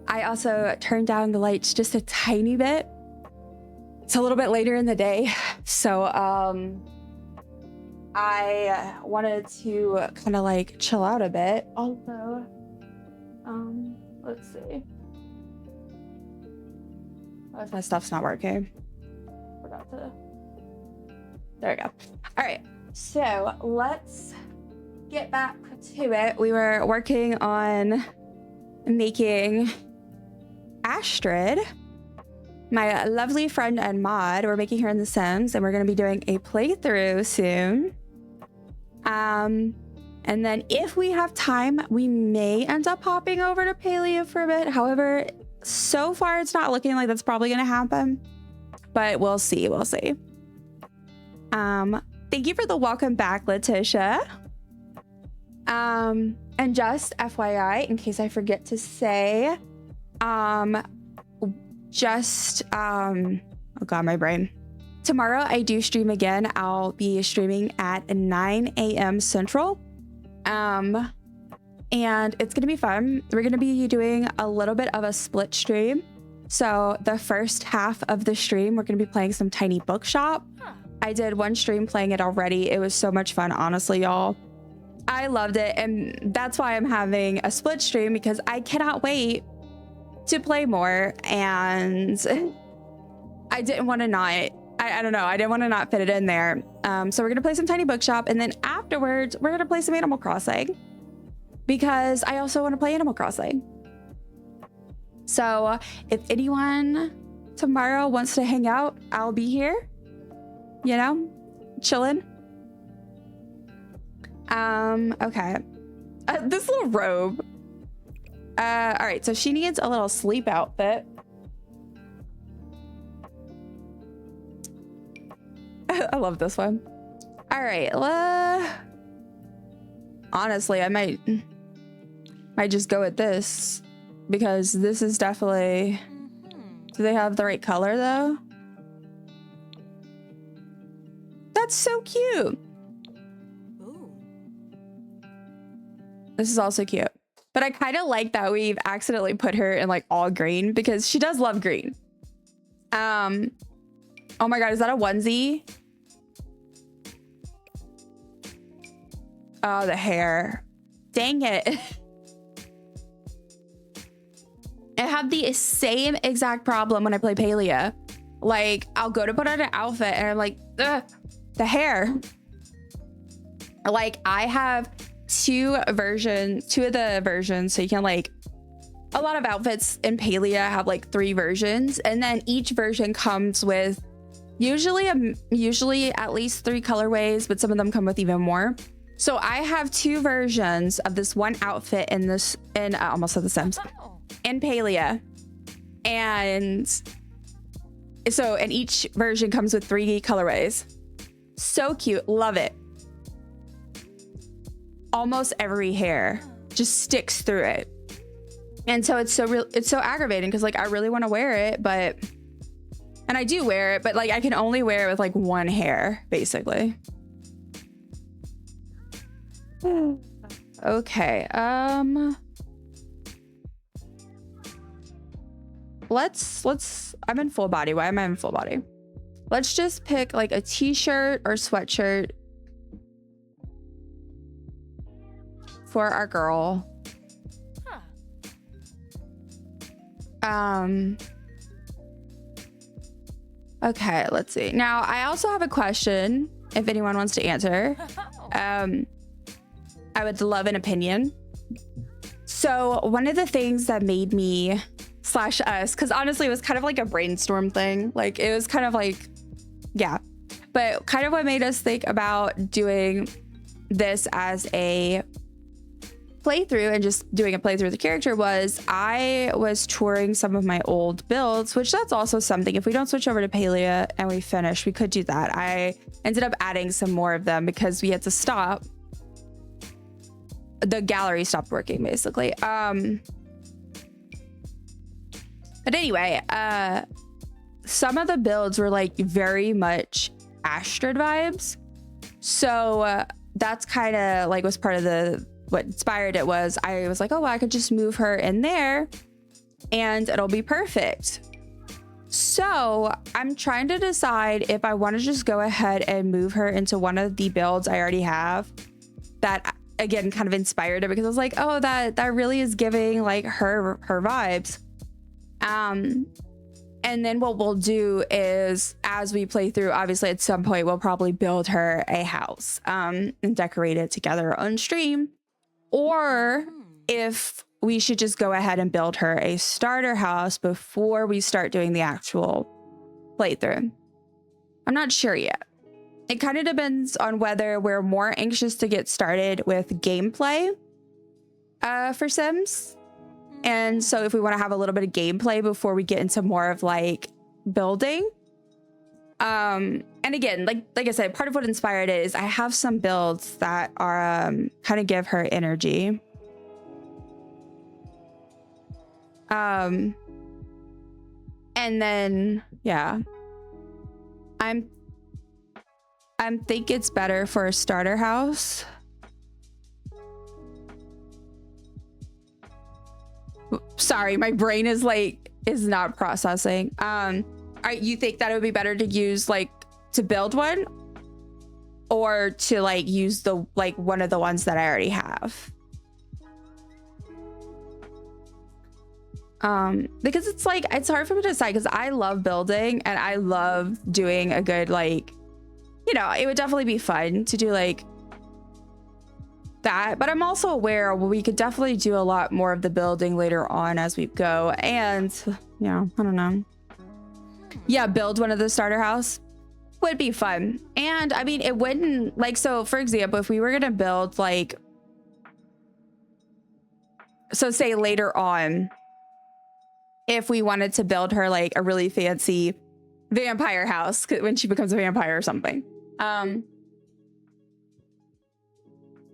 I also turned down the lights just a tiny bit. It's a little bit later in the day, so I wanted to kind of like chill out a bit. Also, let's see. Oh, if my stuff's not working. Forgot to. There we go. All right, so let's get back to it. We were working on making Astrid, my lovely friend and mod. We're making her in The Sims, and we're going to be doing a playthrough soon. And then if we have time, we may end up hopping over to Palia for a bit. However, so far it's not looking like that's probably going to happen, but we'll see. We'll see. Thank you for the welcome back, Letitia. And just FYI, in case I forget to say, oh God, my brain. Tomorrow I do stream again. I'll be streaming at 9 a.m. Central. And it's gonna be fun. We're gonna be doing a little bit of a split stream. So the first half of the stream, we're gonna be playing some Tiny Bookshop. I did one stream playing it already. It was so much fun, honestly, y'all. I loved it, and that's why I'm having a split stream, because I cannot wait to play more, and I didn't want to not, I don't know, I didn't want to not fit it in there. So we're gonna play some Tiny Bookshop, and then afterwards we're gonna play some Animal Crossing, because I also want to play Animal Crossing. So if anyone tomorrow wants to hang out, I'll be here, you know, chilling. Okay. This little robe. All right, so she needs a little sleep outfit. I love this one. All right, honestly, I might just go with this, because this is definitely, do they have the right color though? That's so cute. This is also cute. But I kind of like that we've accidentally put her in like all green, because she does love green. Oh my God, is that a onesie? Oh, the hair. Dang it. I have the same exact problem when I play Palia. Like, I'll go to put on an outfit and I'm like, ugh, the hair. Like, I have two of the versions, so you can like, a lot of outfits in Palia have like 3 versions, and then each version comes with usually at least 3 colorways, but some of them come with even more. So I have 2 versions of this one outfit in I almost said The Sims, in Palia, and so and each version comes with 3 colorways. So cute, love it. Almost every hair just sticks through it, and so it's so aggravating, because like I really want to wear it, and I do wear it, but like I can only wear it with like one hair basically. Okay, let's I'm in full body. Why am I in full body? Let's just pick like a t-shirt or sweatshirt for our girl. Okay, let's see. Now, I also have a question, if anyone wants to answer. I would love an opinion. So one of the things that made me / us, because honestly, it was kind of like a brainstorm thing. Like, it was kind of like, yeah. But kind of what made us think about doing this as a playthrough and just doing a playthrough of the character was I was touring some of my old builds, which that's also something. If we don't switch over to Palia and we finish, we could do that. I ended up adding some more of them because we had to stop. The gallery stopped working, basically. But anyway, some of the builds were like very much Astrid vibes. So that's kind of like was part of what inspired it. Was I was like, oh, well, I could just move her in there and it'll be perfect. So I'm trying to decide if I want to just go ahead and move her into one of the builds I already have that, again, kind of inspired it, because I was like, oh, that really is giving like her vibes. And then what we'll do is, as we play through, obviously at some point we'll probably build her a house and decorate it together on stream. Or if we should just go ahead and build her a starter house before we start doing the actual playthrough. I'm not sure yet. It kind of depends on whether we're more anxious to get started with gameplay for Sims. And so if we want to have a little bit of gameplay before we get into more of like building. And again, like I said, part of what inspired it is I have some builds that are kind of give her energy. And then yeah, I'm think it's better for a starter house. Sorry, my brain is not processing. You think that it would be better to use like to build one, or to like use the like one of the ones that I already have? Because it's like it's hard for me to decide, because I love building and I love doing a good, like, you know, it would definitely be fun to do like that, but I'm also aware we could definitely do a lot more of the building later on as we go. And yeah, I don't know. Yeah, build one of the starter house would be fun. And I mean, it wouldn't like, so for example, if we were gonna build like, so say later on, if we wanted to build her like a really fancy vampire house when she becomes a vampire or something,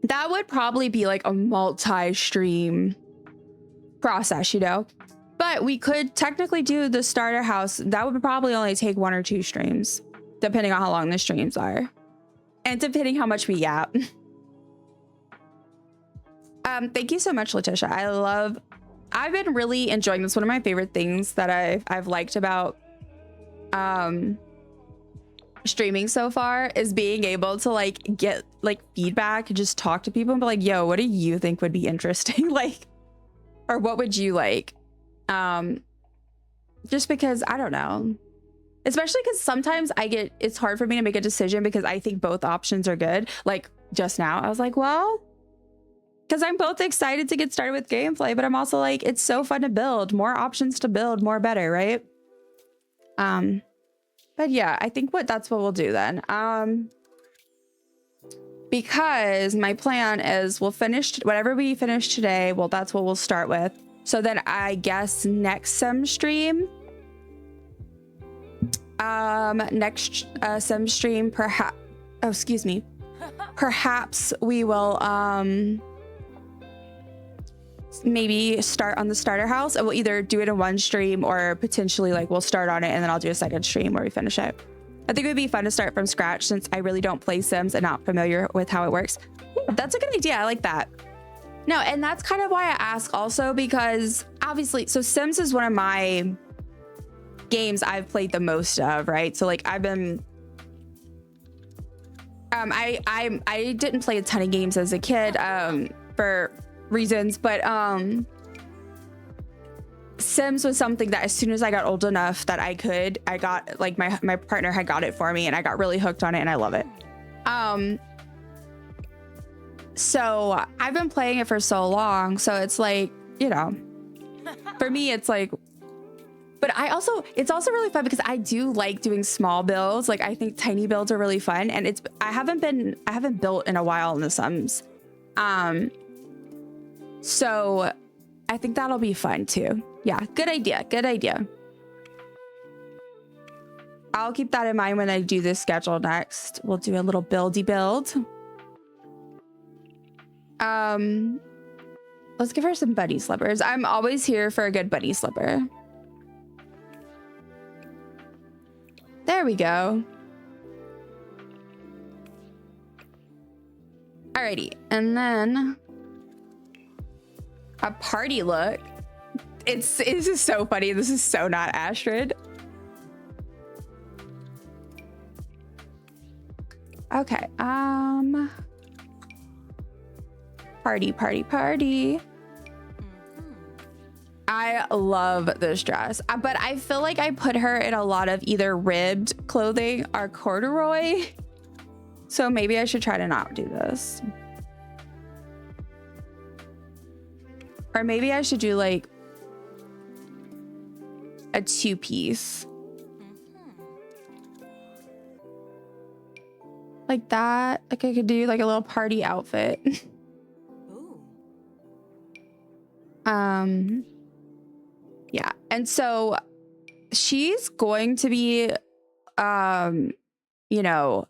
that would probably be like a multi-stream process, you know? But we could technically do the starter house. That would probably only take 1 or 2 streams, depending on how long the streams are. And depending how much we yap. Thank you so much, Letitia. I've been really enjoying this. One of my favorite things that I've liked about streaming so far is being able to like get like feedback and just talk to people and be like, yo, what do you think would be interesting? Like, or what would you like? Just because I don't know, especially because sometimes it's hard for me to make a decision because I think both options are good. Like just now I was like, well, because I'm both excited to get started with gameplay, but I'm also like, it's so fun to build. More options to build, more better, right? But yeah, I think that's what we'll do then. Because my plan is we'll finish whatever we finish today. Well, that's what we'll start with. So then I guess next sim stream, sim stream, perhaps we will maybe start on the starter house, and we'll either do it in one stream or potentially like we'll start on it and then I'll do a second stream where we finish it. I think it would be fun to start from scratch since I really don't play Sims and not familiar with how it works. That's a good idea. I like that. No, and that's kind of why I ask also, because obviously, so Sims is one of my games I've played the most of, right? So like I've been I didn't play a ton of games as a kid for reasons, but Sims was something that as soon as I got old enough that I got like my partner had got it for me and I got really hooked on it and I love it. So I've been playing it for so long, so it's like, you know, for me it's like, but it's also really fun because I do like doing small builds. Like I think tiny builds are really fun, and I haven't built in a while in the Sims. So I think that'll be fun too. Yeah, good idea. I'll keep that in mind when I do this schedule next. We'll do a little buildy build. Let's give her some bunny slippers. I'm always here for a good bunny slipper. There we go. Alrighty, and then a party look. This is so funny. This is so not Astrid. Okay, party. I love this dress, but I feel like I put her in a lot of either ribbed clothing or corduroy. So maybe I should try to not do this. Or maybe I should do like a 2-piece. Like that. Like I could do like a little party outfit. Yeah. And so she's going to be, you know,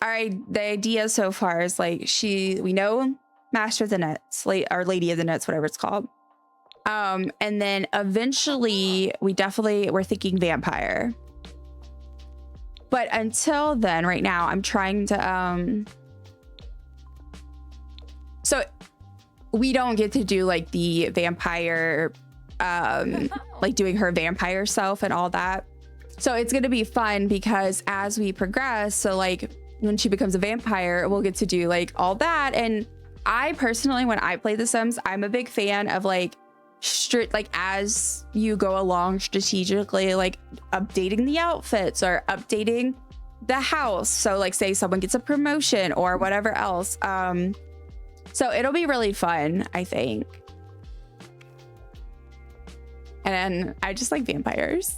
the idea so far is like we know Master of the Nets, or Lady of the Nets, whatever it's called. And then eventually we're thinking vampire. But until then, right now, I'm trying to, so we don't get to do like the vampire, like doing her vampire self and all that. So it's going to be fun because as we progress, so like when she becomes a vampire, we'll get to do like all that. And I personally, when I play The Sims, I'm a big fan of like as you go along strategically, like updating the outfits or updating the house. So like say someone gets a promotion or whatever else. So it'll be really fun, I think. And I just like vampires.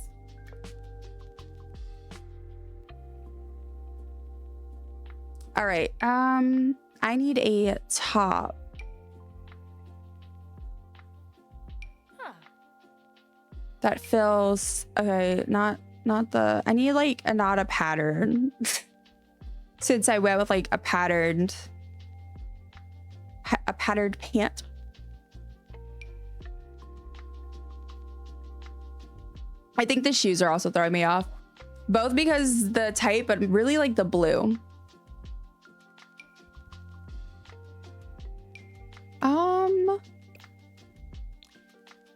All right. I need a top. That feels okay. Not the. I need like not a pattern. Since I went with like a patterned pant. I think the shoes are also throwing me off, both because the type, but really like the blue.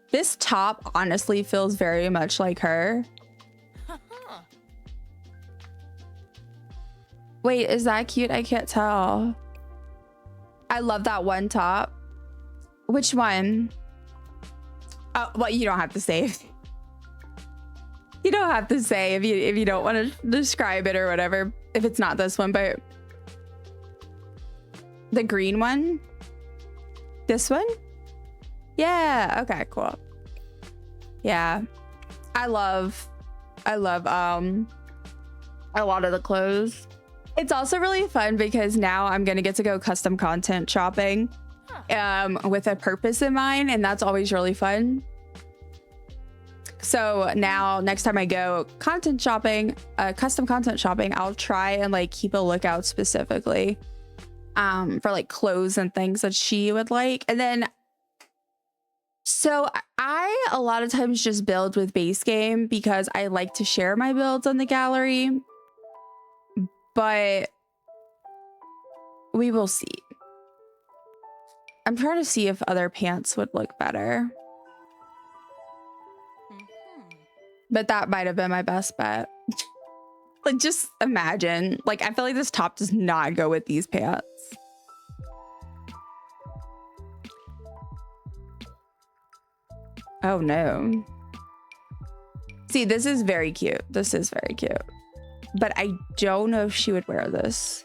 This top honestly feels very much like her. Wait, is that cute? I can't tell. I love that one top. Which one? Oh, well, you don't have to say. You don't have to say if you don't want to describe it or whatever. If it's not this one, but the green one. This one? Yeah. Okay. Cool. Yeah. I love a lot of the clothes. It's also really fun because now I'm gonna get to go custom content shopping with a purpose in mind, and that's always really fun. So now next time I go content shopping, custom content shopping, I'll try and like keep a lookout specifically for like clothes and things that she would like. And then so I a lot of times just build with base game because I like to share my builds on the gallery, but we will see. I'm trying to see if other pants would look better. But that might have been my best bet. Like, just imagine. Like, I feel like this top does not go with these pants. Oh, no. See, this is very cute. This is very cute. But I don't know if she would wear this.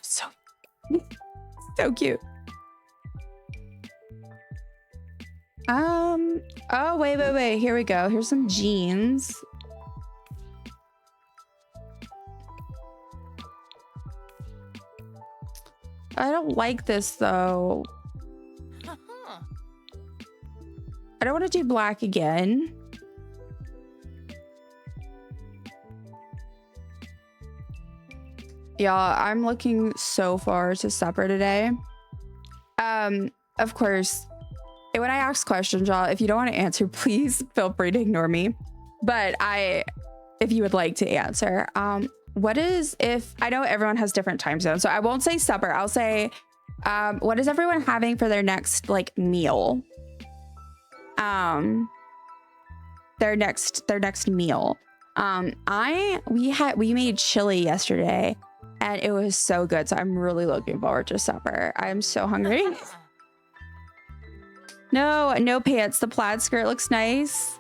So cute. Oh, wait. Here we go. Here's some jeans. I don't like this though. I don't want to do black again. Y'all, I'm looking so forward to supper today. Of course, when I ask questions, y'all, if you don't want to answer, please feel free to ignore me. But if you would like to answer, what is, if I know everyone has different time zones, so I won't say supper. I'll say, what is everyone having for their next like meal? Their next meal. We made chili yesterday and it was so good. So I'm really looking forward to supper. I'm so hungry. No pants. The plaid skirt looks nice.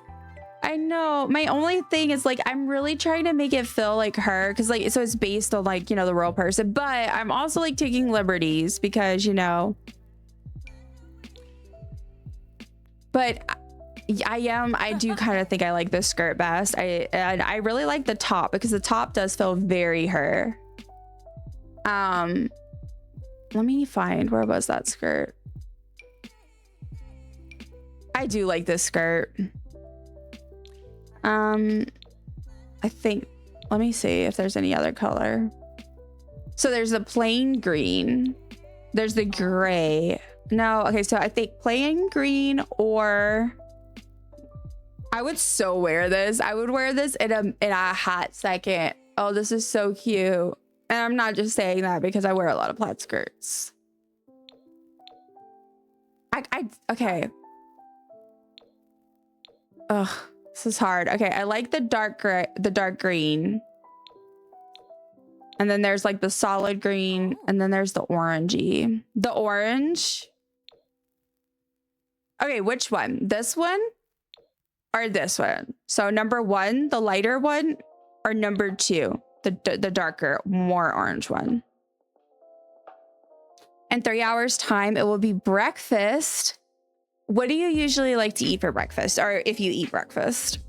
I know. My only thing is like, I'm really trying to make it feel like her. Cause like, so it's based on like, you know, the real person, but I'm also like taking liberties because, you know, but I do kind of think I like this skirt best. I really like the top because the top does feel very her. Let me find, where was that skirt? I do like this skirt. I think, let me see if there's any other color. So there's the plain green. There's the gray. No, okay, so I think plain green, or I would so wear this. I would wear this in a hot second. Oh, this is so cute. And I'm not just saying that because I wear a lot of plaid skirts. Okay. Ugh, this is hard. Okay, I like the dark gray, the dark green. And then there's like the solid green, and then there's the orangey. The orange. Okay, which one? This one or this one? So number one, the lighter one, or number two, the darker, more orange one. In 3 hours time, it will be breakfast. What do you usually like to eat for breakfast, or if you eat breakfast?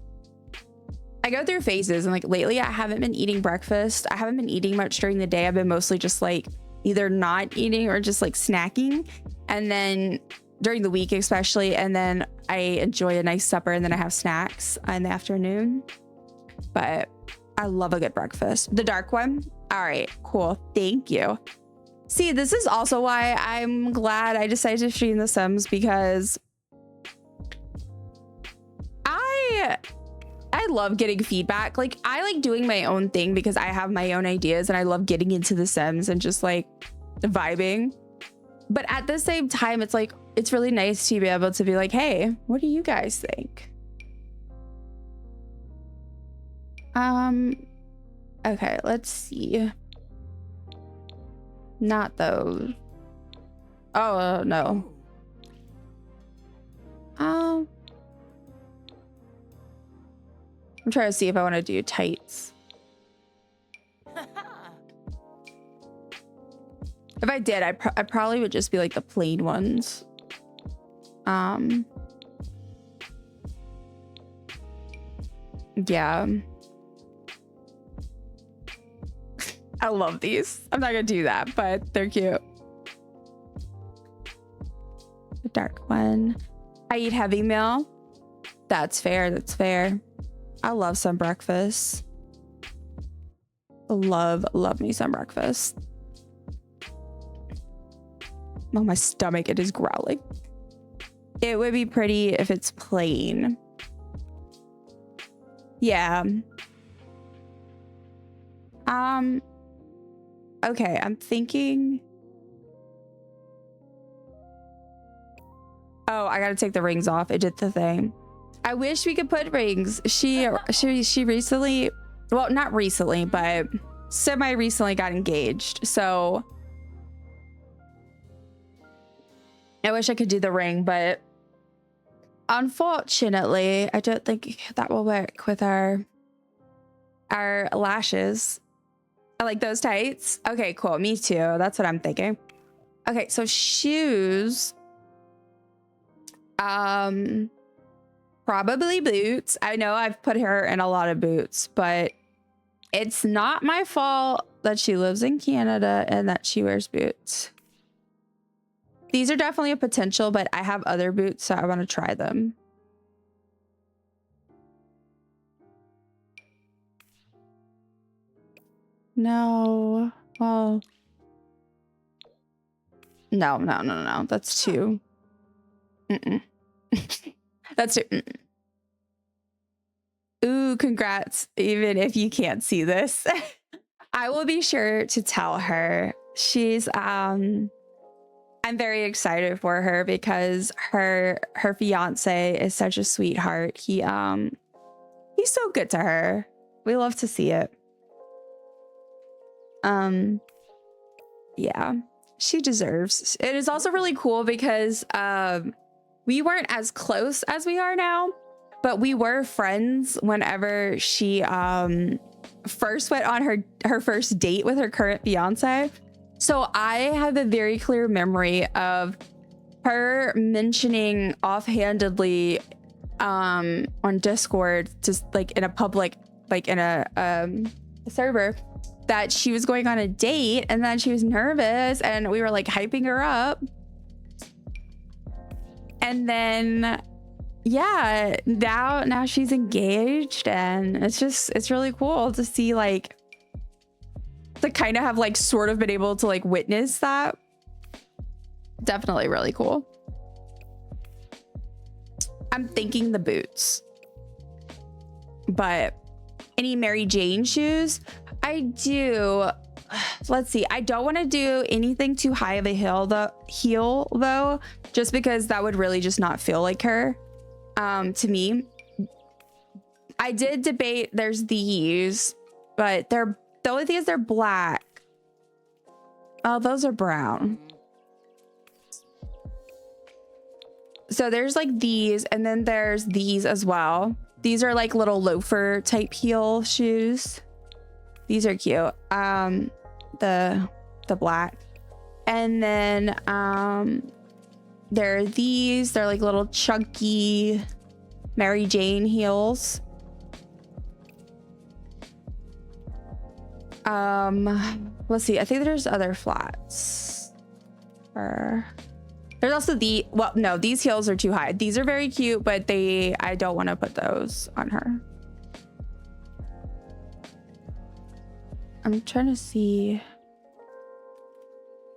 I go through phases, and like lately I haven't been eating breakfast. I haven't been eating much during the day. I've been mostly just like either not eating or just like snacking. And then during the week especially, and then I enjoy a nice supper, and then I have snacks in the afternoon. But I love a good breakfast. The dark one? All right, cool. Thank you. See, this is also why I'm glad I decided to stream The Sims, because I love getting feedback. Like, I like doing my own thing because I have my own ideas, and I love getting into The Sims and just like vibing. But at the same time, it's like, it's really nice to be able to be like, hey, what do you guys think? Okay, let's see. Not those. Oh, no. I'm trying to see if I want to do tights. If I did, I probably would just be like the plain ones. Yeah. I love these. I'm not gonna do that, but they're cute. The dark one. I eat heavy meal. That's fair. That's fair. I love some breakfast. Love me some breakfast. Oh, my stomach, it is growling. It would be pretty if it's plain. Yeah. Okay, I'm thinking. Oh, I gotta take the rings off. It did the thing. I wish we could put rings. She recently, well, not recently, but semi-recently got engaged. So I wish I could do the ring, but unfortunately, I don't think that will work with our lashes. I like those tights. Okay, cool. Me too. That's what I'm thinking. Okay, so shoes. Probably boots. I know I've put her in a lot of boots, but it's not my fault that she lives in Canada and that she wears boots. These are definitely a potential, but I have other boots, so I want to try them. No. Well. No. That's too. That's too. Ooh, congrats, even if you can't see this. I will be sure to tell her. She's I'm very excited for her because her fiance is such a sweetheart. He's so good to her. We love to see it. Yeah, she deserves. It is also really cool because we weren't as close as we are now, but we were friends whenever she first went on her first date with her current fiance. So I have a very clear memory of her mentioning offhandedly on Discord, just like in a public, like in a server, that she was going on a date, and then she was nervous and we were like hyping her up. And then yeah, now she's engaged, and it's really cool to see, like, to kind of have like sort of been able to like witness that. Definitely really cool. I'm thinking the boots, but any Mary Jane shoes? I do. Let's see. I don't want to do anything too high of a heel though, just because that would really just not feel like her. To me, I did debate. There's these, but the only thing is they're black. Oh, those are brown. So there's like these, and then there's these as well. These are like little loafer type heel shoes. These are cute. The black, and then there are these. They're like little chunky Mary Jane heels. Let's see. I think there's other flats. There's also no, these heels are too high. These are very cute, but I don't want to put those on her. I'm trying to see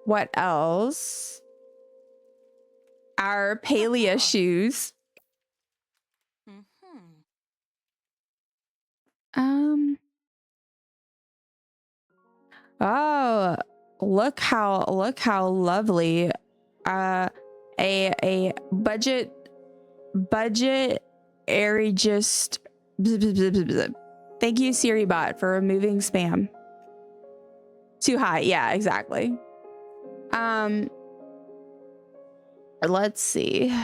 what else. Our Palia shoes. Oh, look how lovely. A budget airy just. Thank you, Siri bot, for removing spam. Too high. Yeah, exactly. Let's see.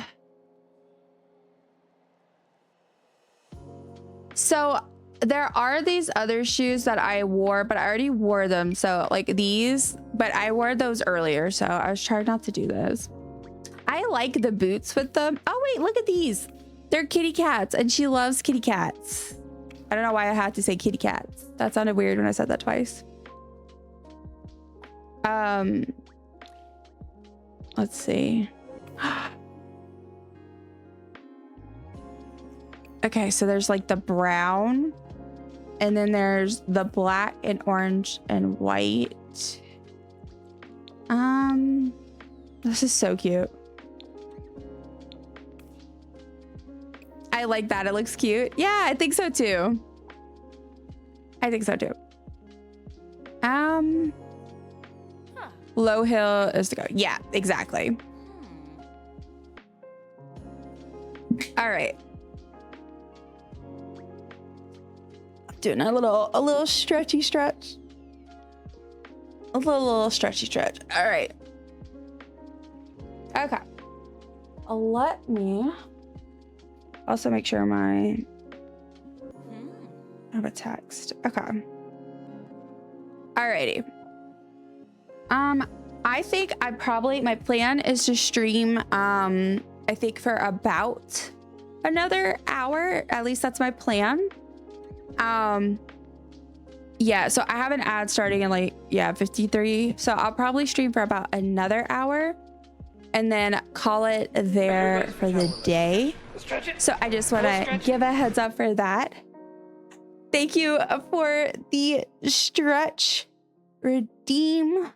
So there are these other shoes that I wore, but I already wore them. So like these, but I wore those earlier. So I was trying not to do those. I like the boots with them. Oh wait, look at these. They're kitty cats, and she loves kitty cats. I don't know why I had to say kitty cats. That sounded weird when I said that twice. Let's see. Okay, so there's like the brown, and then there's the black and orange and white. This is so cute. I like that. It looks cute. Yeah, I think so too. I think so too. Low heel is to go. Yeah, exactly. All right. Doing a little stretchy stretch. A little stretchy stretch. All right. Okay. Let me also make sure I have a text. Okay. Alrighty. I think my plan is to stream, I think for about another hour. At least that's my plan. Yeah, so I have an ad starting in like, 53. So I'll probably stream for about another hour and then call it there for the day. So I just want to give a heads up for that. Thank you for the stretch redeem.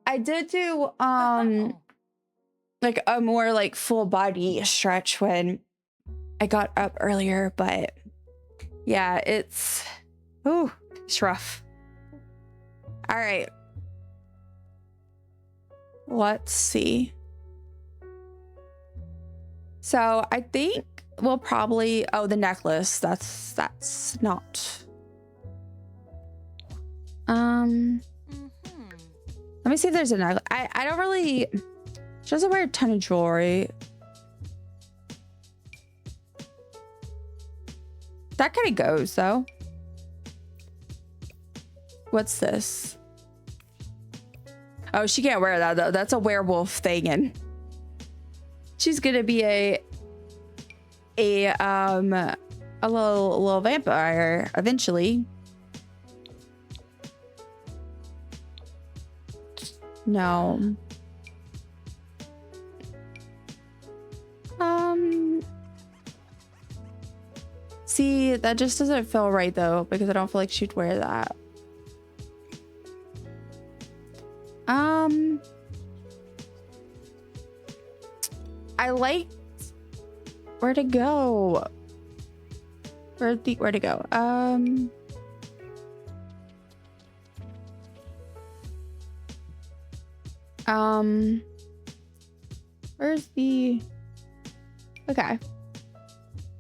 I did do like a more like full body stretch when I got up earlier, but Yeah, it's rough. All right. Let's see. So I think we'll probably, the necklace. That's not. Let me see if there's a necklace. I don't really, she doesn't wear a ton of jewelry. That kind of goes though. What's this? Oh, she can't wear that though. That's a werewolf thing, and she's gonna be a little vampire eventually. No. See, that just doesn't feel right though, because I don't feel like she'd wear that. I like where to go. Where to go? Where's the? Okay,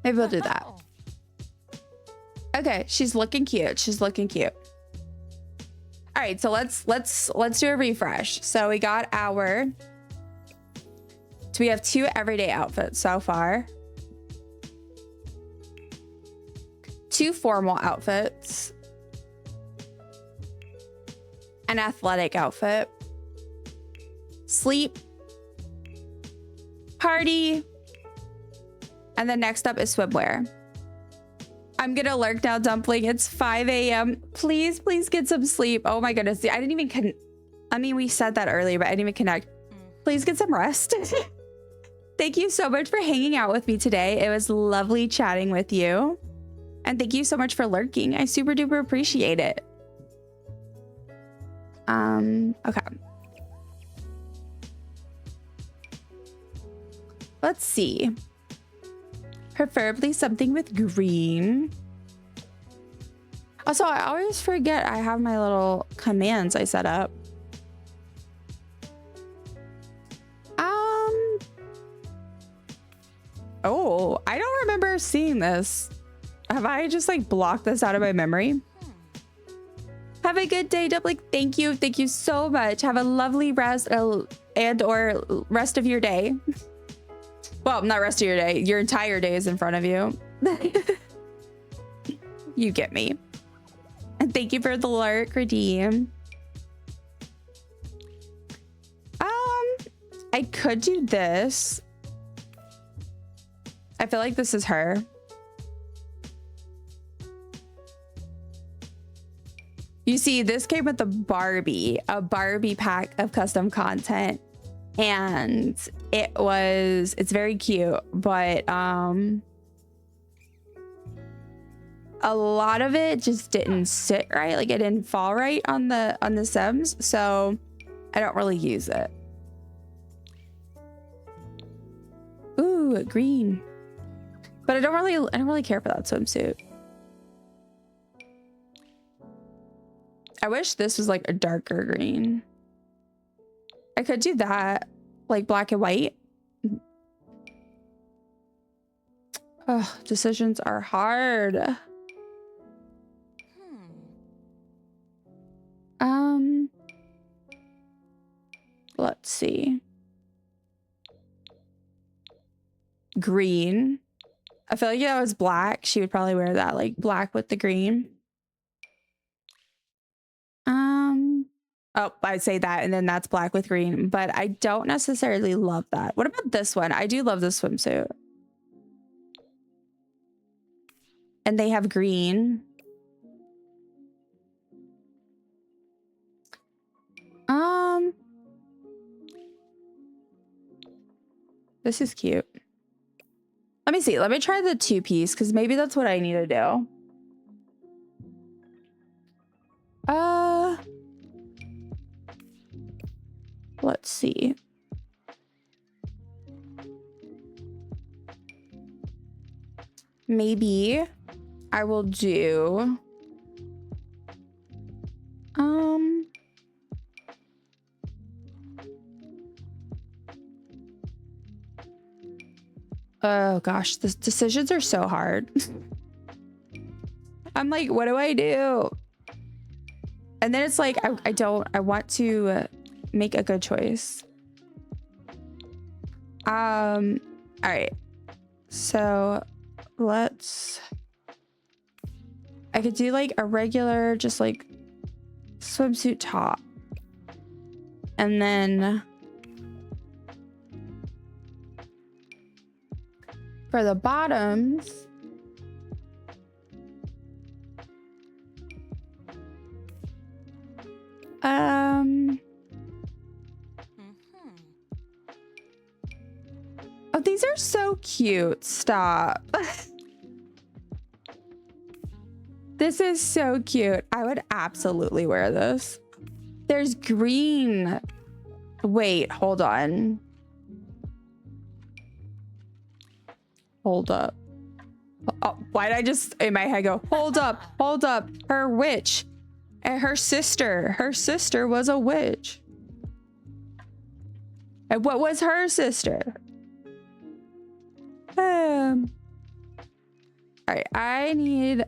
maybe we'll do that. Okay, she's looking cute. She's looking cute. All right, so let's do a refresh. So we got our. So we have 2 everyday outfits so far. 2 formal outfits. An athletic outfit. Sleep. Party. And then next up is swimwear. I'm gonna lurk now, Dumpling. It's 5 a.m. Please get some sleep. Oh my goodness. I didn't even I mean, we said that earlier, but I didn't even connect. Please get some rest. Thank you so much for hanging out with me today. It was lovely chatting with you. And thank you so much for lurking. I super duper appreciate it. Okay. Let's see. Preferably something with green. Also, I always forget I have my little commands I set up. Oh, I don't remember seeing this. Have I just like blocked this out of my memory? Have a good day, Dumpling. Thank you. Thank you so much. Have a lovely rest or rest of your day. Well, not rest of your day. Your entire day is in front of you. You get me. And thank you for the lurk, Redeem. I could do this. I feel like this is her. You see, this came with a Barbie pack of custom content. And it's very cute, but a lot of it just didn't sit right. Like it didn't fall right on the Sims, so I don't really use it. Ooh, green. But I don't really care for that swimsuit. I wish this was like a darker green. I could do that, like black and white. Oh, decisions are hard. Let's see. Green. I feel like if that was black, she would probably wear that, like black with the green. Oh, I say that and then that's black with green, but I don't necessarily love that. What about this one? I do love this swimsuit. And they have green. This is cute. Let me see. Let me try the 2-piece because maybe that's what I need to do. Let's see. Maybe I will do oh gosh, the decisions are so hard. I'm like, what do I do? And then it's like, I want to make a good choice. All right. So I could do like a regular, just like swimsuit top. And then for the bottoms, oh, these are so cute. Stop. This is so cute. I would absolutely wear this. There's green. Wait, hold on. Hold up. Oh, why did I just in my head go, hold up, hold up. Her witch and her sister was a witch. And what was her sister? All right, I need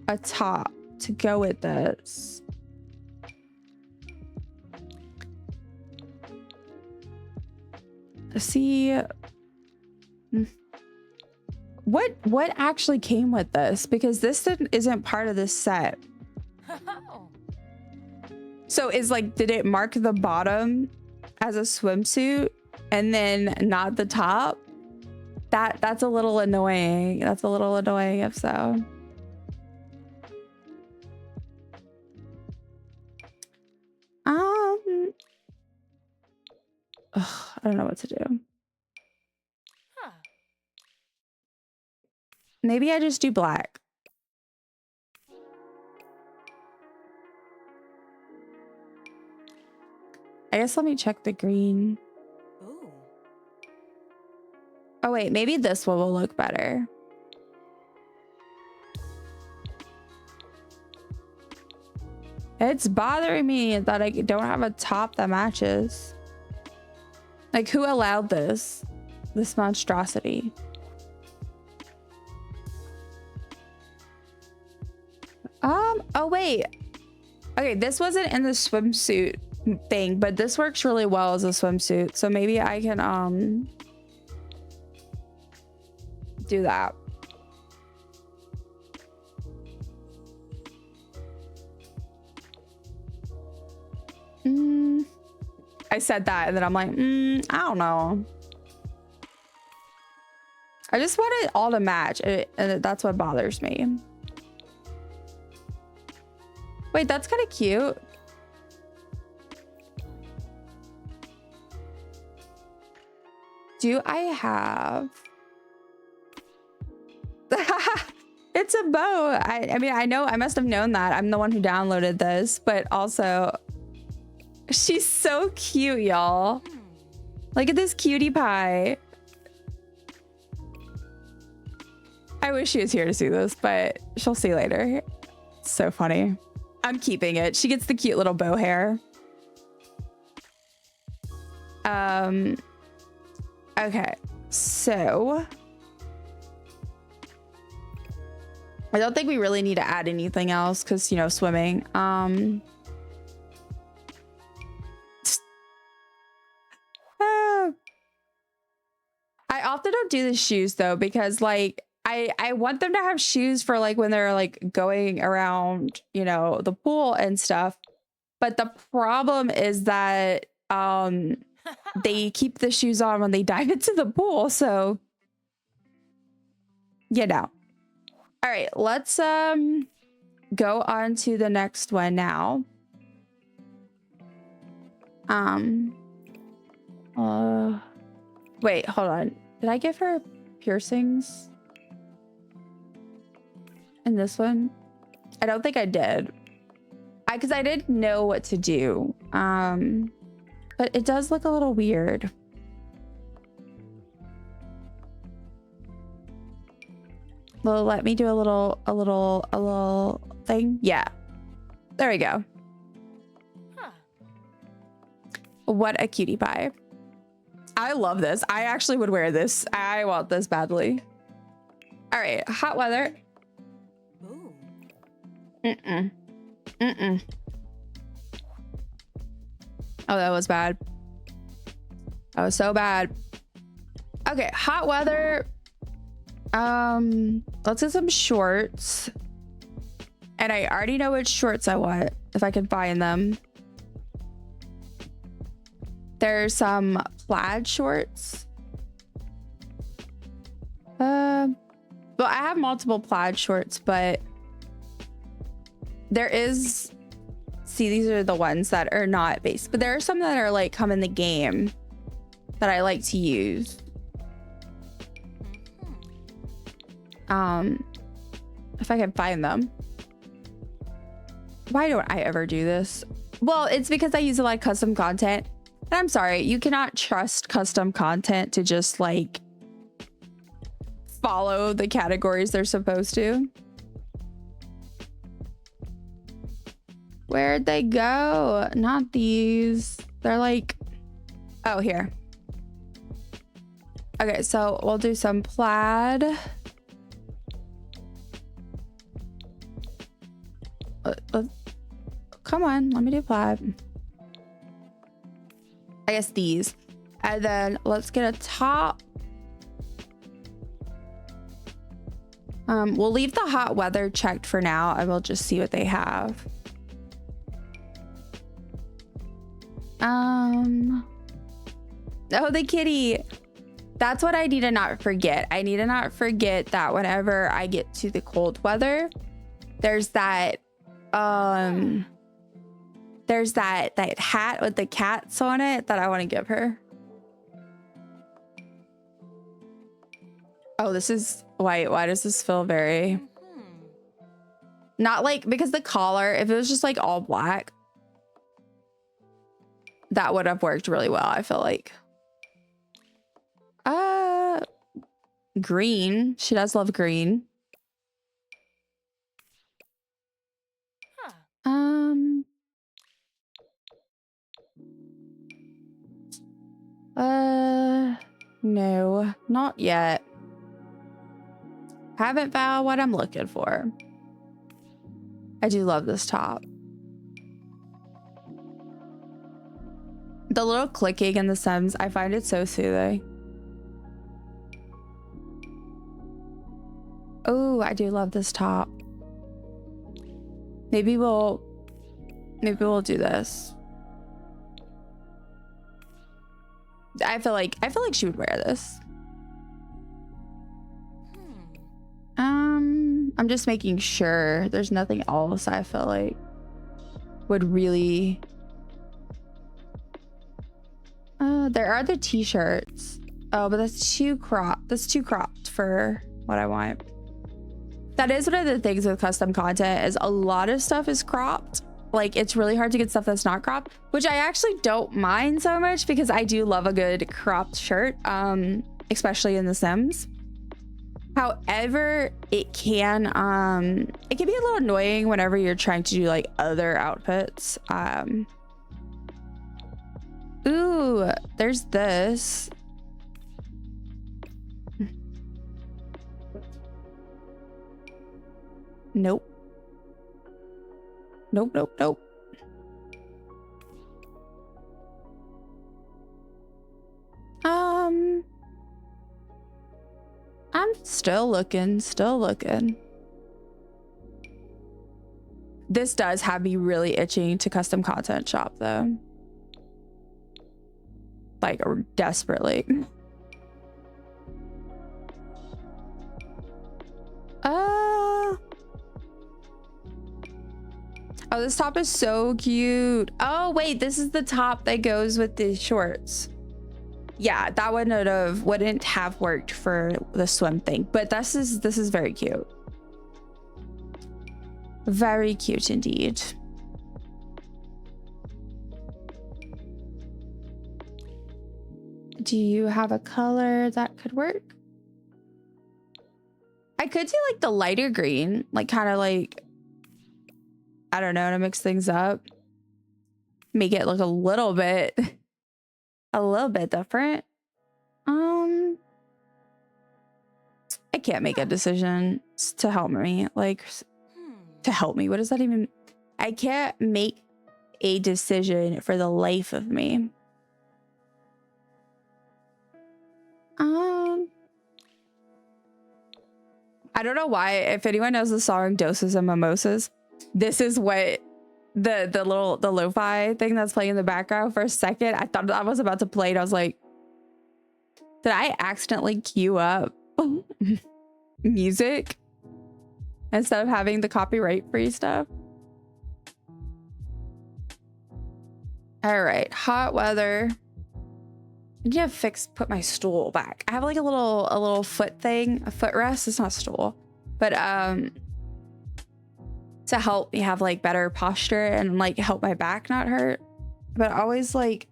a top to go with this. See what actually came with this, because this isn't part of this set. So is like, did it mark the bottom as a swimsuit and then not the top? That's a little annoying. That's a little annoying if so. I don't know what to do. Maybe I just do black. I guess let me check the green. Ooh. Oh wait, maybe this one will look better. It's bothering me that I don't have a top that matches. Like, who allowed this monstrosity? Oh wait. Okay, this wasn't in the swimsuit thing, but this works really well as a swimsuit. So maybe I can do that. I said that and then I'm like, I don't know. I just want it all to match, and that's what bothers me. Wait, that's kind of cute. Do I have... It's a bow. I mean, I know I must have known that. I'm the one who downloaded this, but also she's so cute, y'all. Look at this cutie pie. I wish she was here to see this, but she'll see later. It's so funny. I'm keeping it. She gets the cute little bow hair. Okay, so I don't think we really need to add anything else because, you know, swimming. I often don't do the shoes though, because like I want them to have shoes for like when they're like going around, you know, the pool and stuff. But the problem is that they keep the shoes on when they dive into the pool. So, you know. All right, let's go on to the next one now. Wait, hold on. Did I give her piercings in this one? I don't think I did. Because I didn't know what to do. But it does look a little weird. Well, let me do a little thing. Yeah. There we go. What a cutie pie. I love this. I actually would wear this. I want this badly. All right, hot weather. Mm-mm. Mm-mm. Oh, that was bad. That was so bad. Okay, hot weather. Let's get some shorts. And I already know which shorts I want, if I can find them. There's some plaid shorts. Well, I have multiple plaid shorts, but there is, see, these are the ones that are not base, but there are some that are like come in the game that I like to use. If I can find them. Why don't I ever do this? Well, it's because I use a lot of custom content. And I'm sorry, you cannot trust custom content to just like follow the categories they're supposed to. Where'd they go? Not these. They're like, oh, here. Okay, so we'll do some plaid. Come on, let me do plaid. I guess these. And then let's get a top. We'll leave the hot weather checked for now and we'll just see what they have. Oh, the kitty. That's what I need to not forget. I need to not forget that whenever I get to the cold weather, there's that that hat with the cats on it that I want to give her. Oh, this is white. Why does this feel very not like, because the collar, if it was just like all black, that would have worked really well, I feel like. Green. She does love green. No, not yet. Haven't found what I'm looking for. I do love this top. The little clicking in the Sims, I find it so soothing. Oh, I do love this top. Maybe we'll do this. I feel like she would wear this. I'm just making sure there's nothing else I feel like would really. There are the t-shirts. Oh, but that's too cropped. That's too cropped for what I want. That is one of the things with custom content, is a lot of stuff is cropped. Like, it's really hard to get stuff that's not cropped, which I actually don't mind so much because I do love a good cropped shirt, especially in The Sims. However, it can be a little annoying whenever you're trying to do like other outfits. Ooh, there's this. Nope. Nope. I'm still looking. This does have me really itching to custom content shop though. Like, desperately. Oh, this top is so cute. Oh, wait, this is the top that goes with the shorts. Yeah, that wouldn't have worked for the swim thing, but this is very cute. Very cute indeed. Do you have a color that could work? I could do like the lighter green, like kind of like, I don't know, to mix things up. Make it look a little bit different. I can't make a decision to help me. Like, to help me. What does that even? I can't make a decision for the life of me. I don't know why. If anyone knows the song "Doses and Mimosas," this is what the lo-fi thing that's playing in the background. For a second, I thought I was about to play it. I was like, did I accidentally queue up music instead of having the copyright free stuff? All right, hot weather. I need to put my stool back. I have like a little foot thing, a footrest. It's not a stool, but to help me have like better posture and like help my back not hurt. But I always like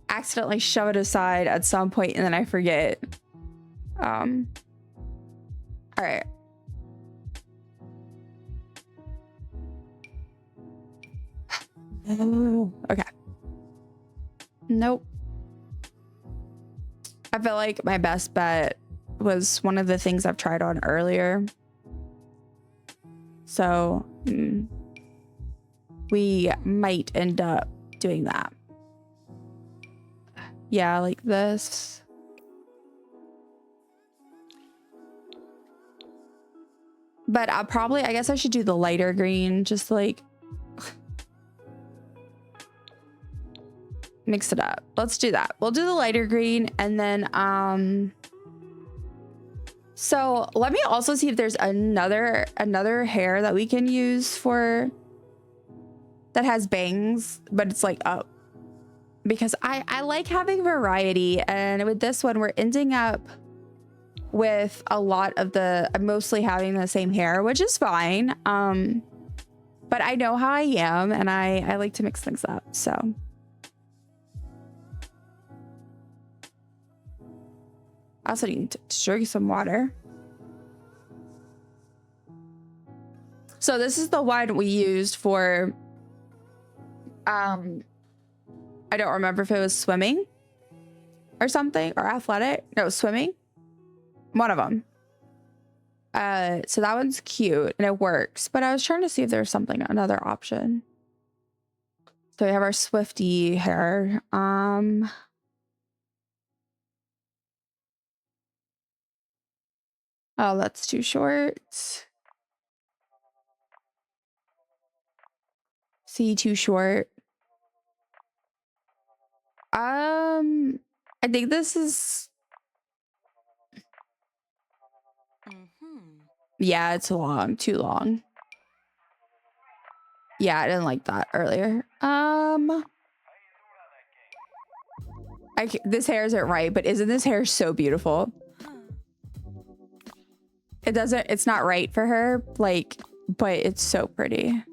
accidentally shove it aside at some point and then I forget. All right. Oh, okay. Nope. I feel like my best bet was one of the things I've tried on earlier. So we might end up doing that. Yeah, like this. But I guess I should do the lighter green, just like mix it up. Let's do that. We'll do the lighter green and then so let me also see if there's another hair that we can use for that has bangs, but it's like up, because I like having variety, and with this one we're ending up with a lot of I'm mostly having the same hair, which is fine. But I know how I am and I like to mix things up, so. I also need to drink some water. So this is the one we used for, I don't remember if it was swimming or something, or athletic. No, swimming. One of them. So that one's cute and it works, but I was trying to see if there's another option. So we have our Sqwd hair. Oh, that's too short. See, too short. I think this is. Yeah, it's long, too long. Yeah, I didn't like that earlier. This hair isn't right, but isn't this hair so beautiful? It's not right for her, like, but it's so pretty.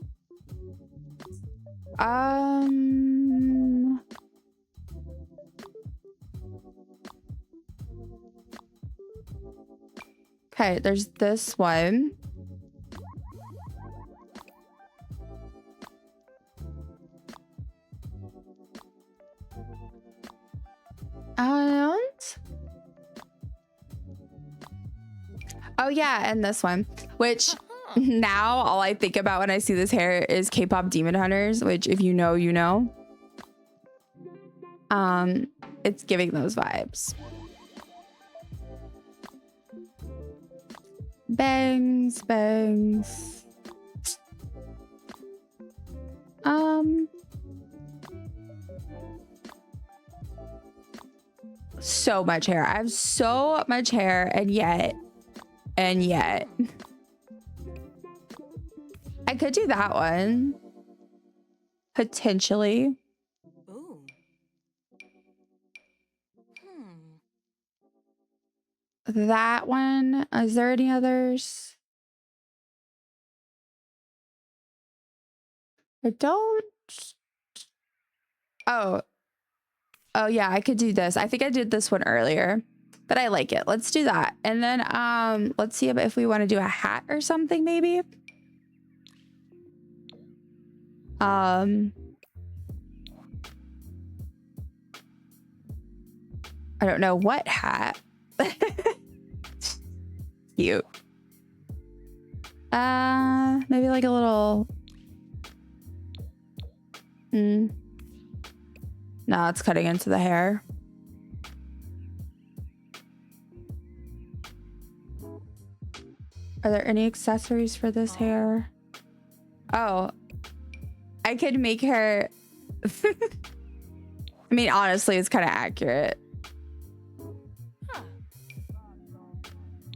Okay, there's this one. Oh yeah, and this one, which now all I think about when I see this hair is K-pop Demon Hunters, which if you know, you know. It's giving those vibes. Bangs, bangs. So much hair. I have so much hair, and yet I could do that one potentially. Ooh. That one. Is there any others? I don't. Oh yeah, I could do this. I think I did this one earlier. but I like it. Let's do that. And then let's see if we want to do a hat or something maybe. I don't know what hat. Cute. Maybe like a little. No, it's cutting into the hair. Are there any accessories for this hair? Oh, I could make her. I mean, honestly, it's kind of accurate.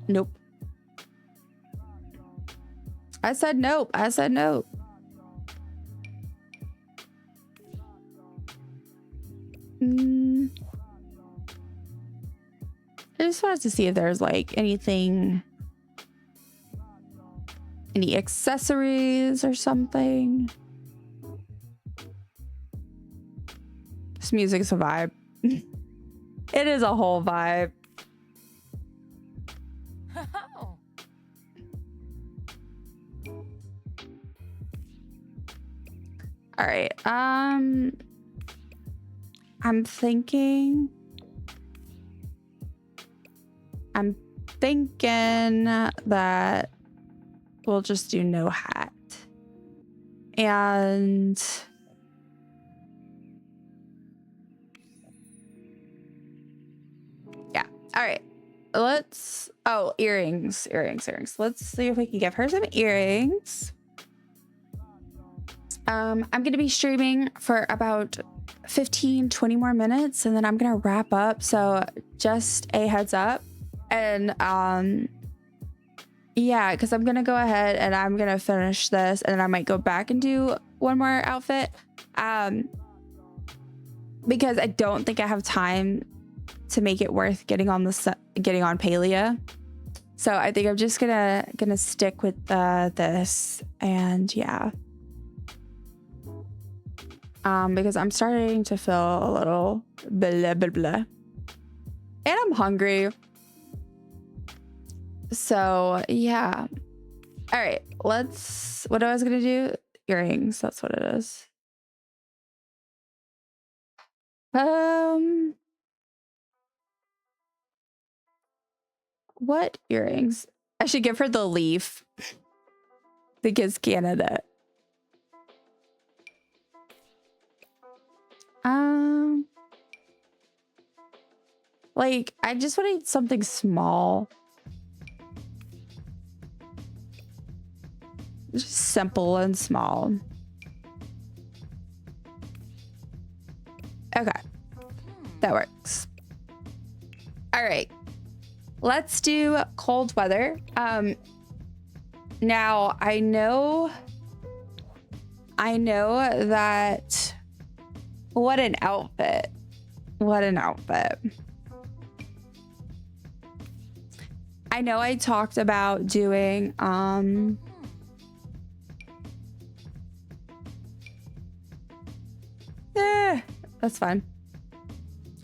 Nope. I said nope. I said nope. I just wanted to see if there's like anything, any accessories or something. This music's a vibe. It is a whole vibe. All right. I'm thinking that we'll just do no hat. And yeah. All right. Earrings. Let's see if we can give her some earrings. I'm going to be streaming for about 15-20 more minutes, and then I'm going to wrap up. So just a heads up. And yeah, because I'm going to go ahead and I'm going to finish this, and then I might go back and do one more outfit. Because I don't think I have time to make it worth getting on Palia. So I think I'm just gonna stick with this, and yeah. Because I'm starting to feel a little blah blah blah, and I'm hungry. So yeah. All right, what I was gonna do? Earrings. That's what it is. What earrings? I should give her the leaf because Canada. Like, I just wanted something small. Just simple and small. Okay. That works. All right. Let's do cold weather. Now I know that what an outfit. I know I talked about doing that's fine.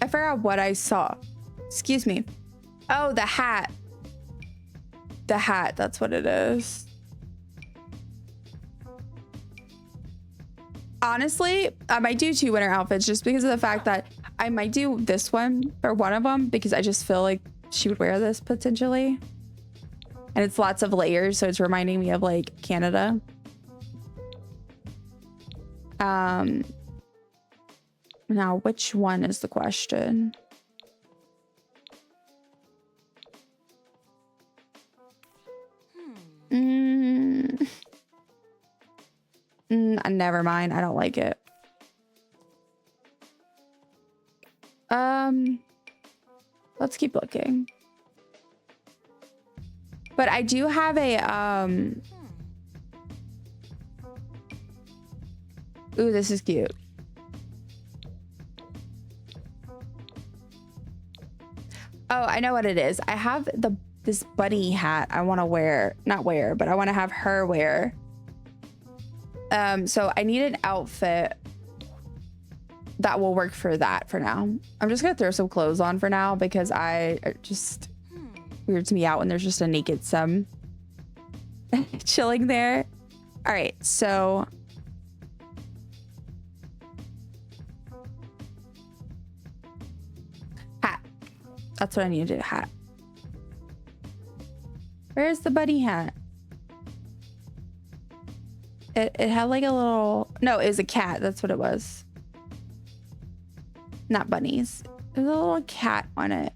I forgot what I saw. Excuse me. Oh, the hat. The hat, that's what it is. Honestly, I might do 2 winter outfits just because of the fact that I might do this one for one of them because I just feel like she would wear this potentially. And it's lots of layers, so it's reminding me of like Canada. Now, which one is the question? Never mind. I don't like it. Let's keep looking. But I do have a ooh, this is cute. Oh, I know what it is. I have this bunny hat I want to wear. Not wear, but I want to have her wear. So I need an outfit that will work for that for now. I'm just gonna throw some clothes on for now because it just weirds me out when there's just a naked Sim chilling there. All right, so hat. That's what I need to do. Hat. Where's the bunny hat? It had like a little, no, it was a cat. That's what it was. Not bunnies. There's a little cat on it.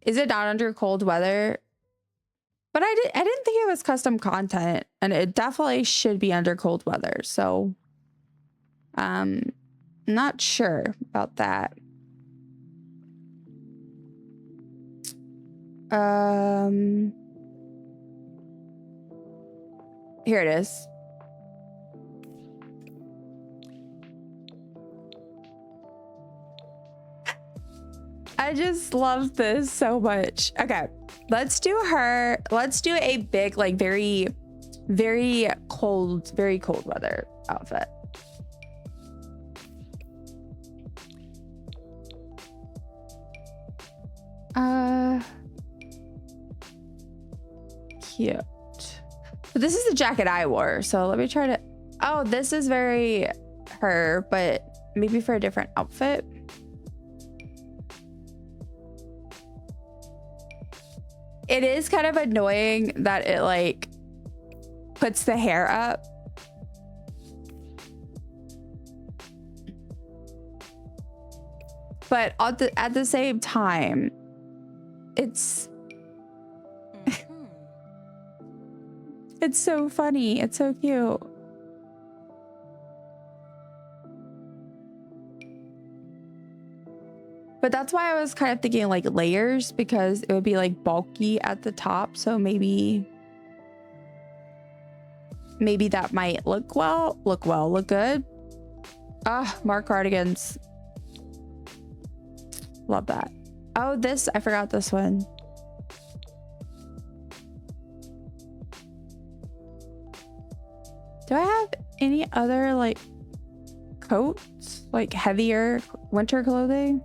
Is it not under cold weather? But I didn't think it was custom content, and it definitely should be under cold weather. So, not sure about that. Here it is. I just love this so much. Okay, let's do her. Let's do a big, like very cold weather outfit. Cute. But this is the jacket I wore, so let me try to. Oh, this is very her, but maybe for a different outfit. It is kind of annoying that it like puts the hair up. But at the same time, it's it's so funny. It's so cute. But that's why I was kind of thinking like layers, because it would be like bulky at the top. So maybe that might look good. Mark cardigans. Love that. Oh, this, I forgot this one. Do I have any other like coats, like heavier winter clothing?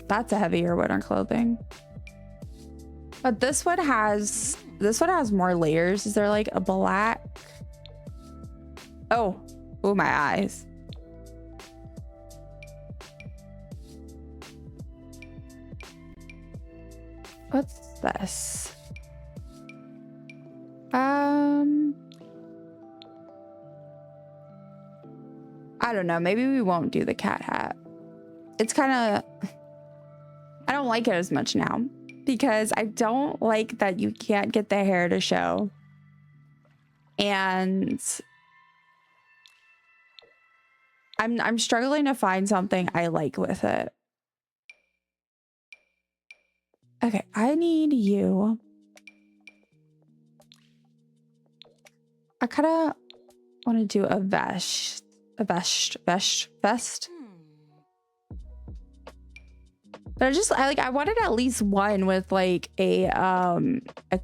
That's a heavier winter clothing. But this one has more layers. Is there like a black? Oh, my eyes. What's this? I don't know. Maybe we won't do the cat hat. It's kind of, I don't like it as much now because I don't like that you can't get the hair to show. And I'm struggling to find something I like with it. Okay, I need you. I kind of want to do a vest. But I wanted at least one with like a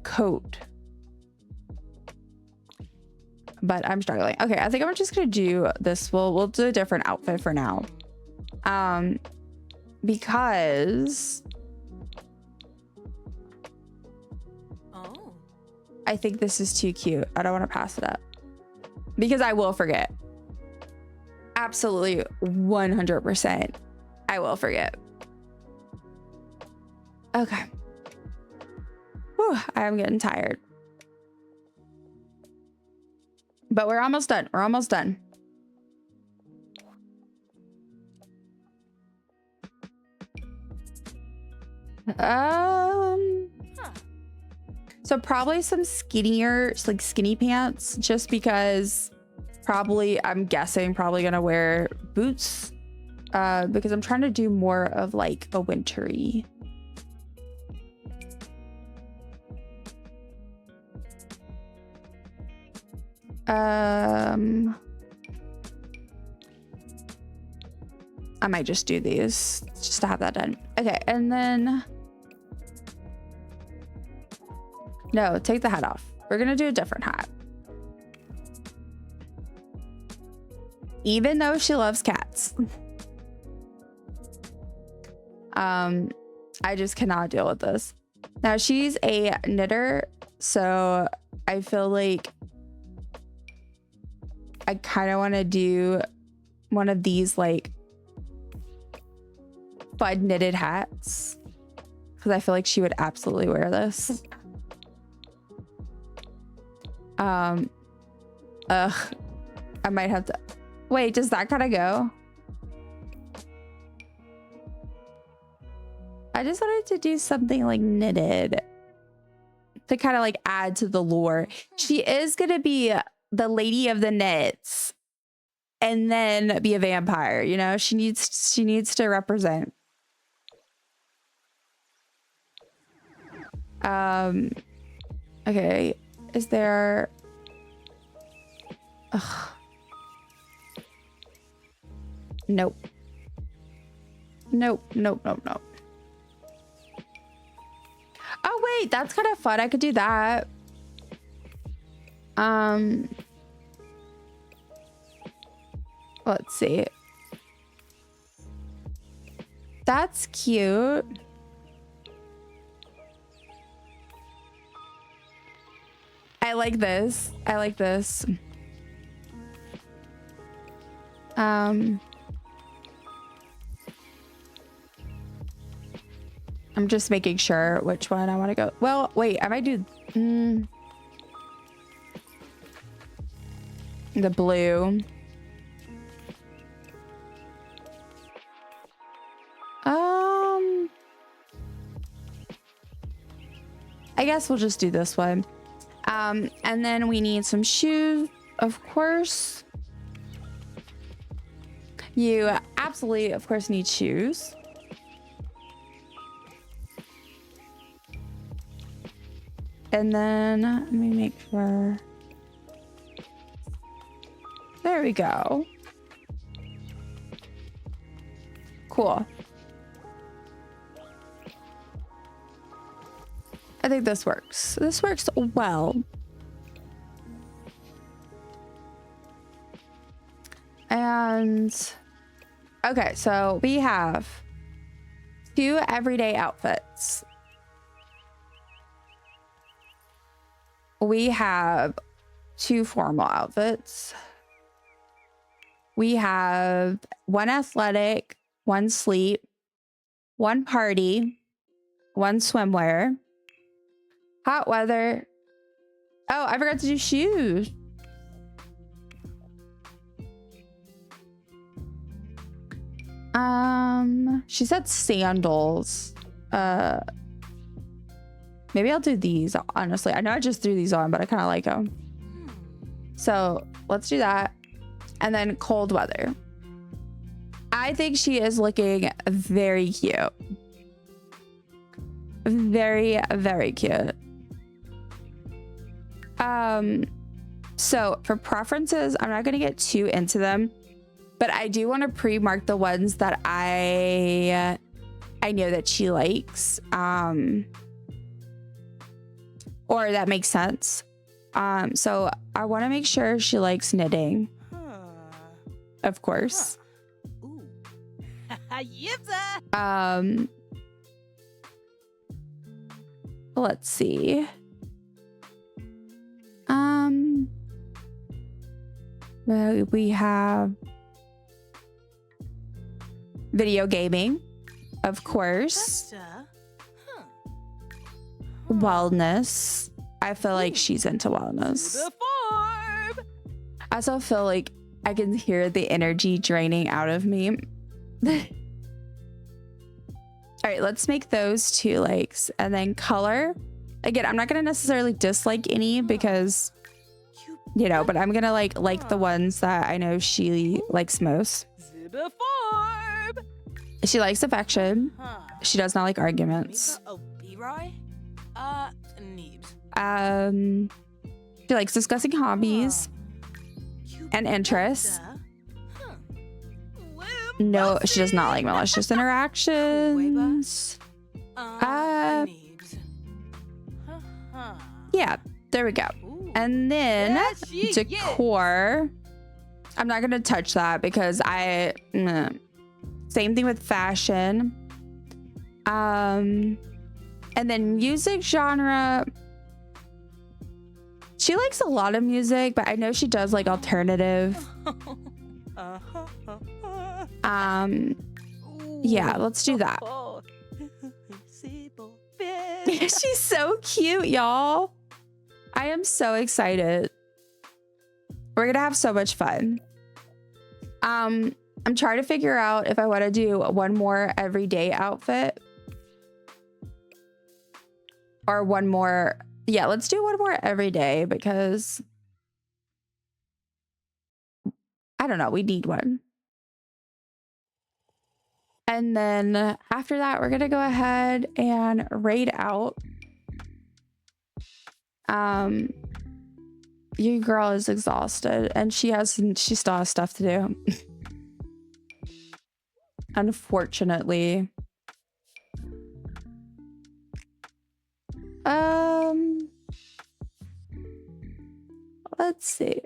coat. But I'm struggling. Okay, I think I'm just gonna do this. We'll do a different outfit for now. Because I think this is too cute. I don't want to pass it up because I will forget. Absolutely 100%. I will forget. Okay. Whew, I am getting tired. But we're almost done. We're almost done. So probably some skinnier, like skinny pants, just because I'm guessing gonna wear boots, because I'm trying to do more of like a wintry. I might just do these just to have that done. Okay, and then No, take the hat off. We're gonna do a different hat. Even though she loves cats. I just cannot deal with this. Now she's a knitter, so I feel like I kind of want to do one of these like fun knitted hats because I feel like she would absolutely wear this. I might have to wait. Does that kind of go? I just wanted to do something like knitted to kind of like add to the lore. She is gonna be the lady of the knits and then be a vampire, you know? She needs to represent. Okay, is there nope. Oh wait, that's kind of fun. I could do that. Let's see. That's cute. I like this. I like this. I'm just making sure which one I want to go. Well, wait, I might do the blue. I guess we'll just do this one. And then we need some shoes, of course. You absolutely, of course, need shoes. And then let me make sure. There we go. Cool. I think this works. This works well. And okay, so we have 2 everyday outfits. We have 2 formal outfits. We have 1 athletic, 1 sleep, 1 party, 1 swimwear, hot weather. Oh, I forgot to do shoes. She said sandals. Maybe I'll do these, honestly. I know I just threw these on, but I kind of like them. So let's do that. And then cold weather. I think she is looking very cute. Very, very cute. So for preferences, I'm not going to get too into them, but I do want to pre-mark the ones that I know that she likes. Or that makes sense. So I want to make sure she likes knitting. Of course. Let's see. We have video gaming, of course. Wellness. I feel like she's into wellness. I also feel like I can hear the energy draining out of me. All right, let's make those 2 likes. And then color. Again, I'm not going to necessarily dislike any because, you know, but I'm going to like the ones that I know she likes most. She likes affection. She does not like arguments. She likes discussing hobbies and interests. No, she does not like malicious interactions. Yeah, there we go. And then decor. I'm not gonna touch that because same thing with fashion. And then music genre. She likes a lot of music, but I know she does like alternative. Yeah, let's do that. She's so cute, y'all. I am so excited. We're gonna have so much fun. I'm trying to figure out if I want to do one more everyday outfit or one more. Yeah, let's do one more everyday because I don't know. We need one. And then after that, we're gonna go ahead and raid out. Your girl is exhausted and she still has stuff to do. Unfortunately. Let's see.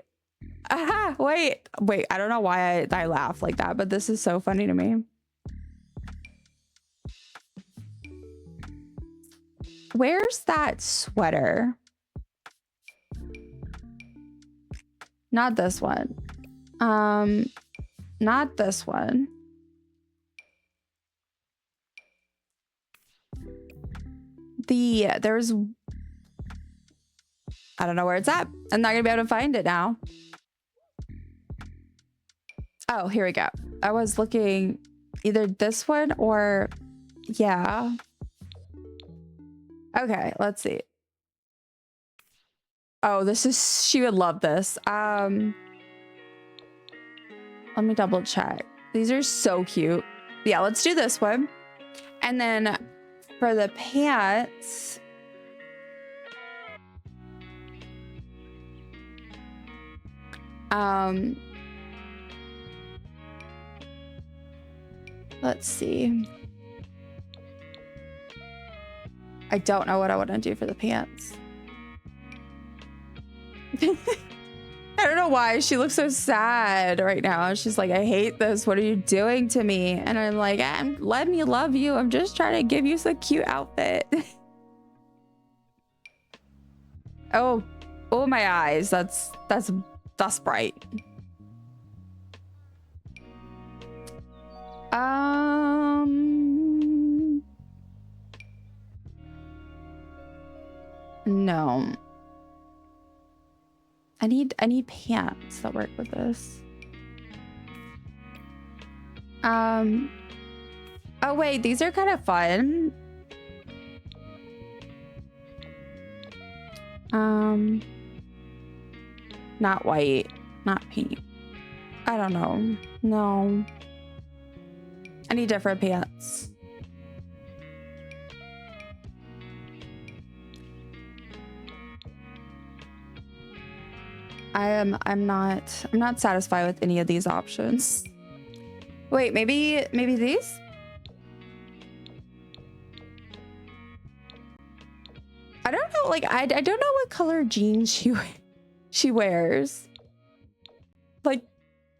Aha, wait, I don't know why I laugh like that, but this is so funny to me. Where's that sweater? Not this one. Not this one. There's, I don't know where it's at. I'm not gonna be able to find it now. Oh, here we go. I was looking either this one or, yeah. Okay, let's see. Oh, she would love this. Let me double check. These are so cute. Yeah, let's do this one. And then for the pants, let's see. I don't know what I want to do for the pants. I don't know why she looks so sad right now. She's like, I hate this. What are you doing to me? And I'm like, let me love you. I'm just trying to give you some cute outfit. Oh, my eyes. That's bright. No. I need pants that work with this. Oh wait, these are kind of fun. Not white, not pink. I don't know. No. I need different pants. I'm not satisfied with any of these options. Wait, maybe these? I don't know, like I don't know what color jeans she wears. Like,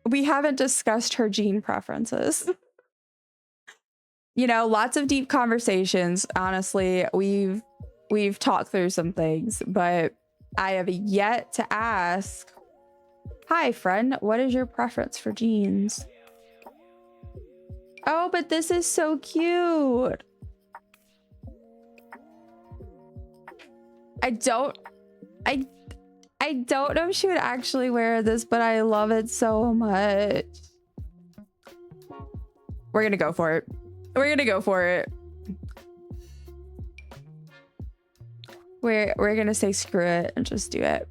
we haven't discussed her jean preferences. You know, lots of deep conversations. Honestly, we've talked through some things, but I have yet to ask, hi friend, what is your preference for jeans? Oh, but this is so cute. I don't know if she would actually wear this, but I love it so much. We're gonna go for it. We're gonna go for it. We're gonna say screw it and just do it.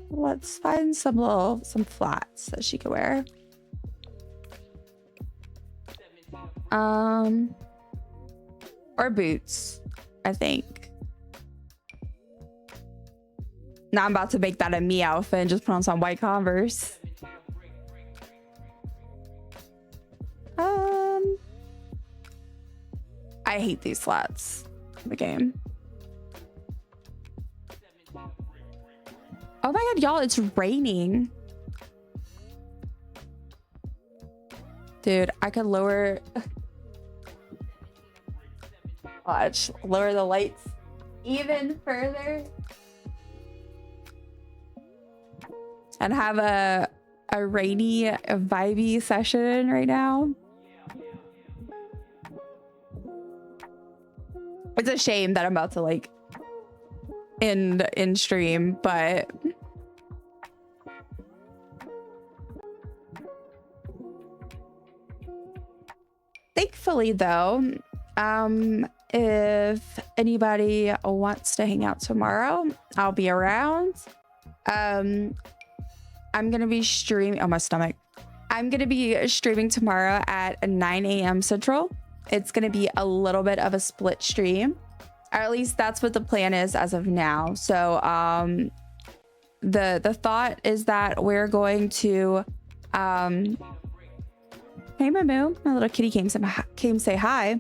Let's find some flats that she could wear. Or boots, I think. Now I'm about to make that a me outfit and just put on some white Converse. I hate these slots in the game. Oh my god, y'all, it's raining. Dude, I could lower... Watch, lower the lights even further. And have a rainy, vibey session right now. It's a shame that I'm about to like end in stream, but thankfully though, if anybody wants to hang out tomorrow, I'll be around. I'm gonna be streaming. Oh, my stomach. I'm gonna be streaming tomorrow at 9 a.m. Central. It's gonna be a little bit of a split stream, or at least that's what the plan is as of now. So the thought is that we're going to hey Moo, my little kitty came say hi.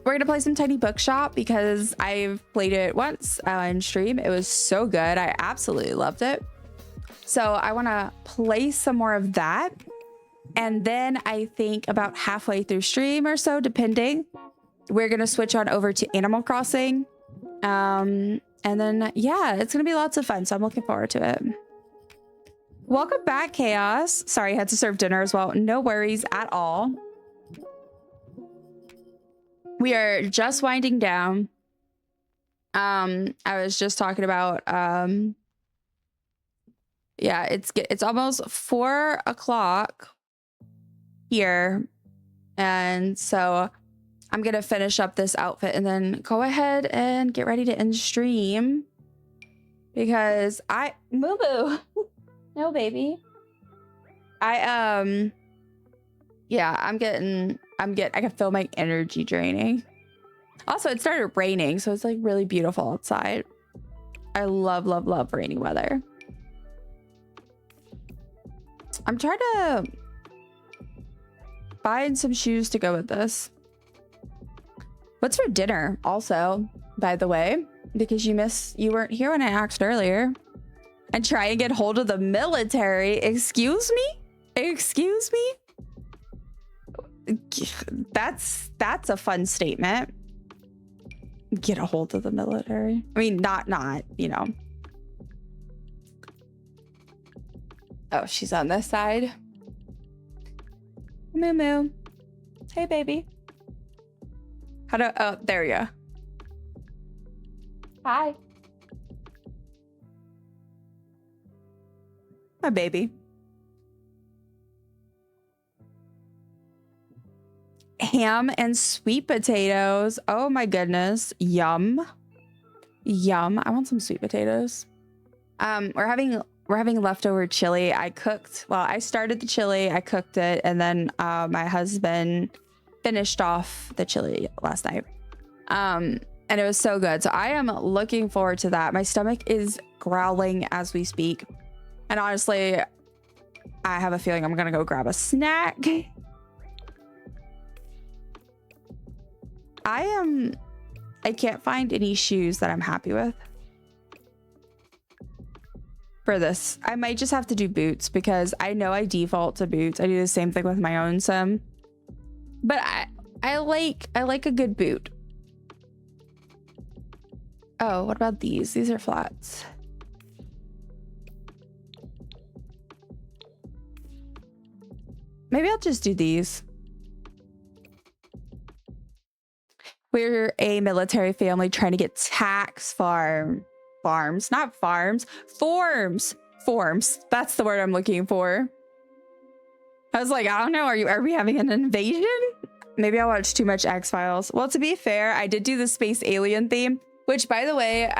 We're gonna play some Tiny Bookshop because I've played it once in stream. It was so good. I absolutely loved it. So I want to play some more of that. And then I think about halfway through stream or so, depending, we're going to switch on over to Animal Crossing. And then, yeah, it's going to be lots of fun. So I'm looking forward to it. Welcome back, Chaos. Sorry, I had to serve dinner as well. No worries at all. We are just winding down. I was just talking about, yeah, it's almost 4 o'clock here. And so I'm going to finish up this outfit and then go ahead and get ready to end stream because Moo Boo. No, baby. Yeah, I can feel my energy draining. Also, it started raining, so it's like really beautiful outside. I love, love, love rainy weather. I'm trying to find some shoes to go with this. What's for dinner also, by the way, because you weren't here when I asked earlier. And try and get hold of the military. Excuse me? Excuse me? That's a fun statement. Get a hold of the military. I mean, not, you know. Oh, she's on this side. Moo Moo. Hey, baby. Oh, there you go. Hi. My baby. Ham and sweet potatoes. Oh my goodness. Yum. Yum. I want some sweet potatoes. We're having leftover chili. I started the chili, I cooked it, and then my husband finished off the chili last night. And it was so good. So I am looking forward to that. My stomach is growling as we speak. And honestly, I have a feeling I'm gonna go grab a snack. I can't find any shoes that I'm happy with for this. I might just have to do boots because I know I default to boots. I do the same thing with my own sim. But I like a good boot. Oh, what about these? These are flats. Maybe I'll just do these. We're a military family trying to get tax forms. That's the word I'm looking for. I was like, I don't know. Are we having an invasion? Maybe I watched too much X-Files. Well, to be fair, I did do the space alien theme, which, by the way,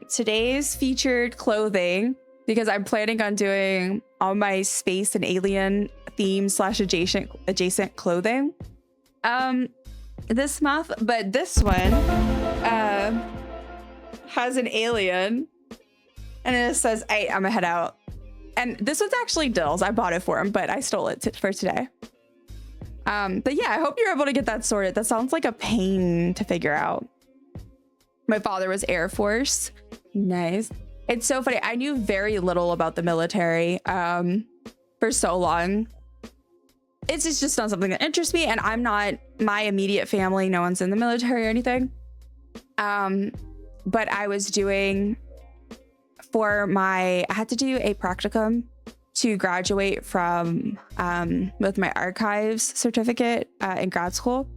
today's featured clothing, because I'm planning on doing all my space and alien theme / adjacent clothing this month. But this one has an alien and it says, "Hey, I'm gonna head out." And this one's actually Dill's. I bought it for him, but I stole it for today. But yeah, I hope you're able to get that sorted. That sounds like a pain to figure out. My father was Air Force. Nice. It's so funny. I knew very little about the military for so long. It's just not something that interests me, and I'm not, my immediate family, no one's in the military or anything. But I was doing I had to do a practicum to graduate from with my archives certificate in grad school.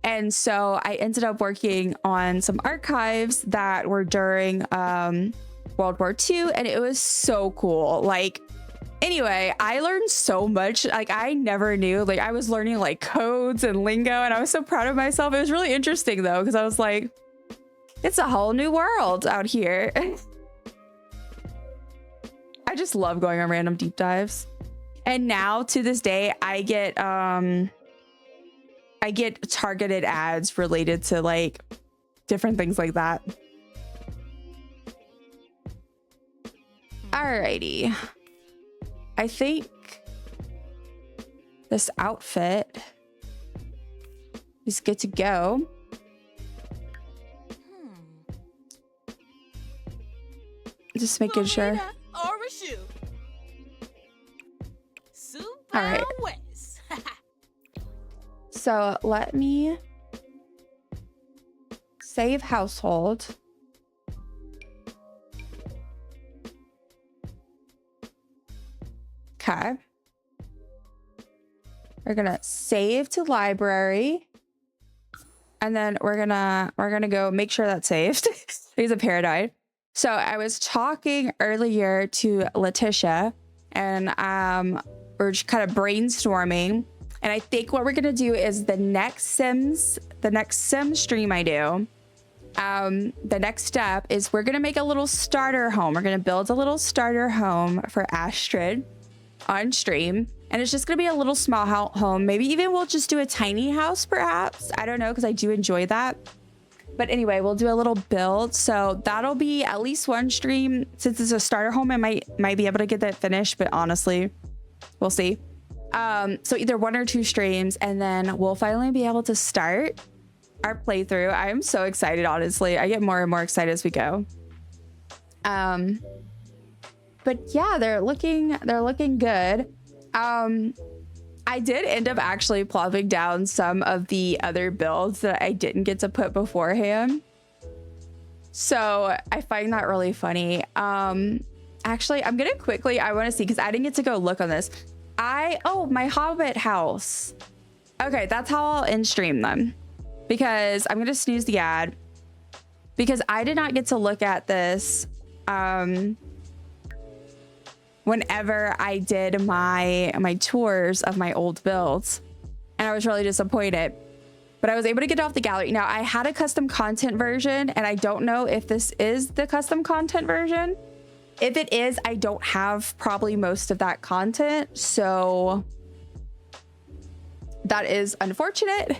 And so I ended up working on some archives that were during World War II, and it was so cool. Like, anyway, I learned so much. Like, I never knew. Like, I was learning like codes and lingo, and I was so proud of myself. It was really interesting though, because I was like, it's a whole new world out here. I just love going on random deep dives. And now to this day, I get targeted ads related to like different things like that. Alrighty. I think this outfit is good to go. Just making sure. All right. So let me save household. Okay. We're gonna save to library. And then we're gonna go make sure that's saved because of Paradise. So I was talking earlier to Letitia, and we're just kind of brainstorming. And I think what we're gonna do is the next Sim stream I do, the next step is we're gonna make a little starter home. We're gonna build a little starter home for Astrid on stream. And it's just gonna be a little small home. Maybe even we'll just do a tiny house perhaps. I don't know, because I do enjoy that. But anyway, we'll do a little build. So that'll be at least one stream. Since it's a starter home, I might be able to get that finished, but honestly, we'll see. So either one or two streams, and then we'll finally be able to start our playthrough. I am so excited, honestly. I get more and more excited as we go. But yeah, they're looking good. I did end up actually plopping down some of the other builds that I didn't get to put beforehand. So I find that really funny. Actually, I'm gonna quickly, I want to see, because I didn't get to go look on this. My Hobbit house. Okay, that's how I'll end stream them, because I'm gonna snooze the ad because I did not get to look at this whenever I did my tours of my old builds, and I was really disappointed. But I was able to get it off the gallery. Now, I had a custom content version, and I don't know if this is the custom content version. If it is, I don't have probably most of that content, so that is unfortunate.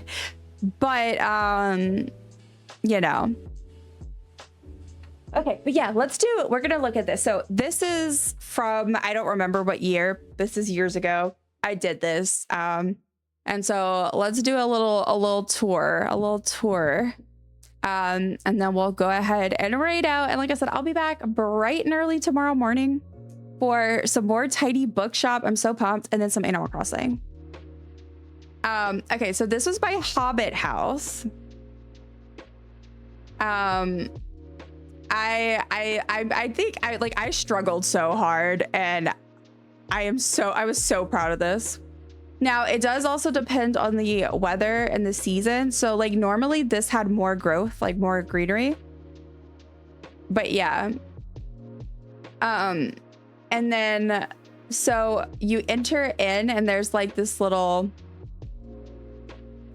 But you know. Okay, but yeah, we're gonna look at this. So this is from, I don't remember what year. This is years ago. I did this. And so let's do a little tour. And then we'll go ahead and raid out. And like I said, I'll be back bright and early tomorrow morning for some more tidy bookshop. I'm so pumped. And then some Animal Crossing. Okay, so this was my Hobbit house. I think I struggled so hard, and I was so proud of this. Now, it does also depend on the weather and the season. So like normally this had more growth, like more greenery. But yeah. And then so you enter in, and there's like this little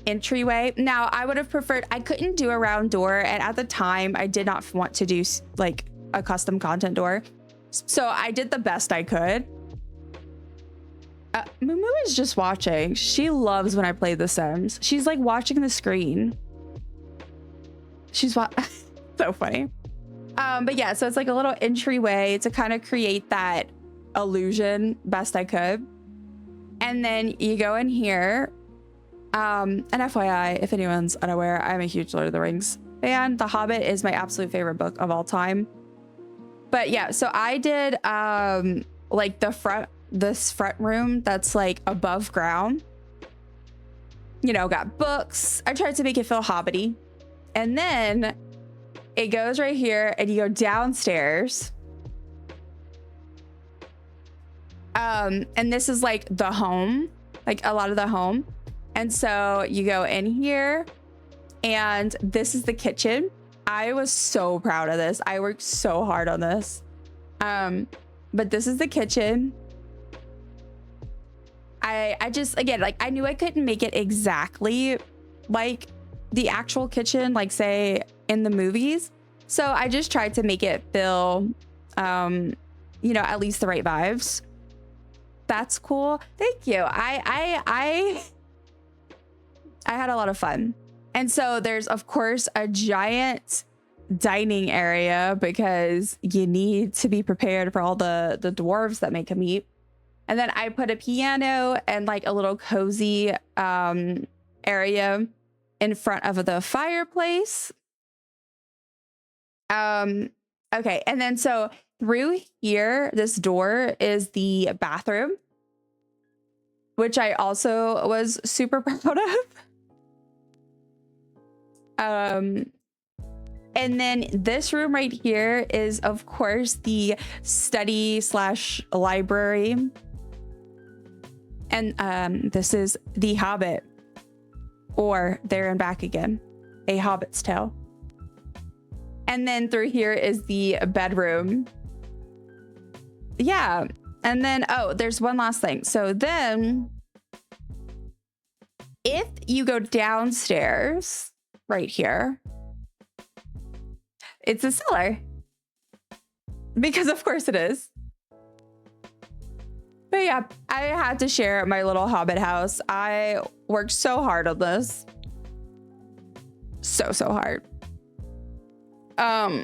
entryway. Now, I would have preferred, I couldn't do a round door, and at the time I did not want to do like a custom content door, so I did the best I could. Mumu is just watching. She loves when I play The Sims. She's like watching the screen. She's so funny. But yeah, so it's like a little entryway to kind of create that illusion best I could. And then you go in here, And FYI, if anyone's unaware, I'm a huge Lord of the Rings fan. The Hobbit is my absolute favorite book of all time. But yeah, so I did like this front room that's like above ground. You know, got books. I tried to make it feel hobbity. And then it goes right here and you go downstairs. And this is like the home, like a lot of the home. And so you go in here and this is the kitchen. I was so proud of this. I worked so hard on this. But this is the kitchen. I just, again, like I knew I couldn't make it exactly like the actual kitchen, like say in the movies. So I just tried to make it feel, you know, at least the right vibes. That's cool. Thank you. I had a lot of fun. And so there's of course a giant dining area because you need to be prepared for all the dwarves that may come eat. And then I put a piano and like a little cozy area in front of the fireplace. Okay, and then so through here, this door is the bathroom, which I also was super proud of. And then this room right here is of course the study / library. And this is the Hobbit, or There and Back Again, A Hobbit's Tale. And then through here is the bedroom. Yeah. And then, oh, there's one last thing. So then if you go downstairs right here, it's a cellar. Because of course it is. But yeah, I had to share my little Hobbit house. I worked so hard on this. So hard. Oh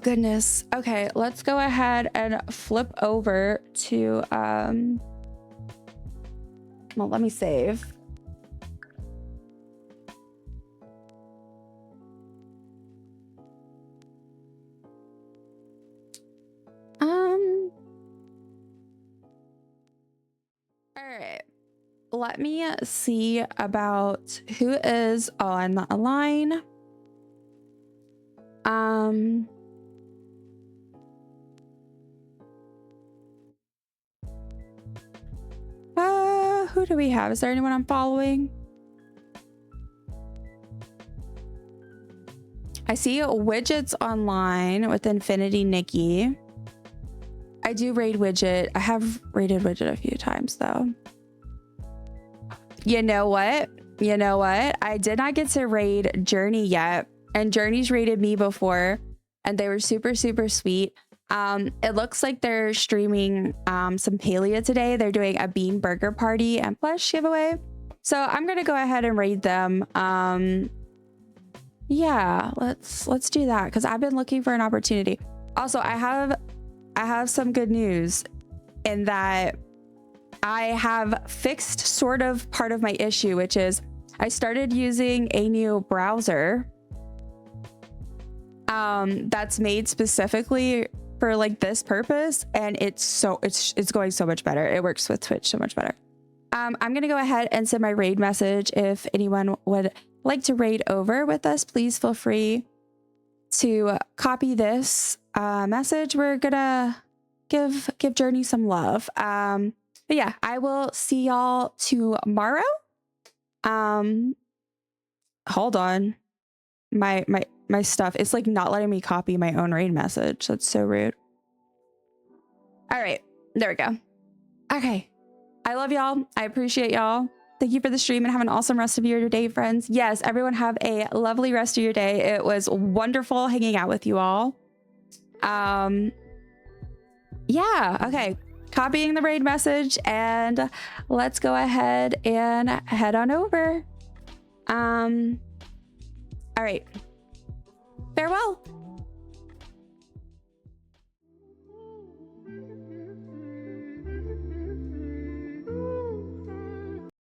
goodness. Okay, let's go ahead and flip over to well, let me save. All right. Let me see about who is on the line. Who do we have? Is there anyone I'm following? I see Widget's online with Infinity Nikki. I do raid Widget. I have raided Widget a few times though. You know what? I did not get to raid Journey yet. And Journey's raided me before. And they were super sweet. It looks like they're streaming some Palia today. They're doing a bean burger party and plush giveaway. So I'm gonna go ahead and raid them. Yeah, let's do that because I've been looking for an opportunity. Also, I have some good news in that I have fixed sort of part of my issue, which is I started using a new browser that's made specifically for like this purpose, and it's going so much better. It works with Twitch so much better. I'm gonna go ahead and send my raid message. If anyone would like to raid over with us, please feel free to copy this message. We're gonna give Journey some love. But yeah, I will see y'all tomorrow. Hold on. My stuff, it's like not letting me copy my own raid message. That's so rude. All right, there we go. Okay, I love y'all. I appreciate y'all. Thank you for the stream and have an awesome rest of your day, friends. Yes, everyone have a lovely rest of your day. It was wonderful hanging out with you all. Yeah, okay. Copying the raid message and let's go ahead and head on over. All right. Farewell.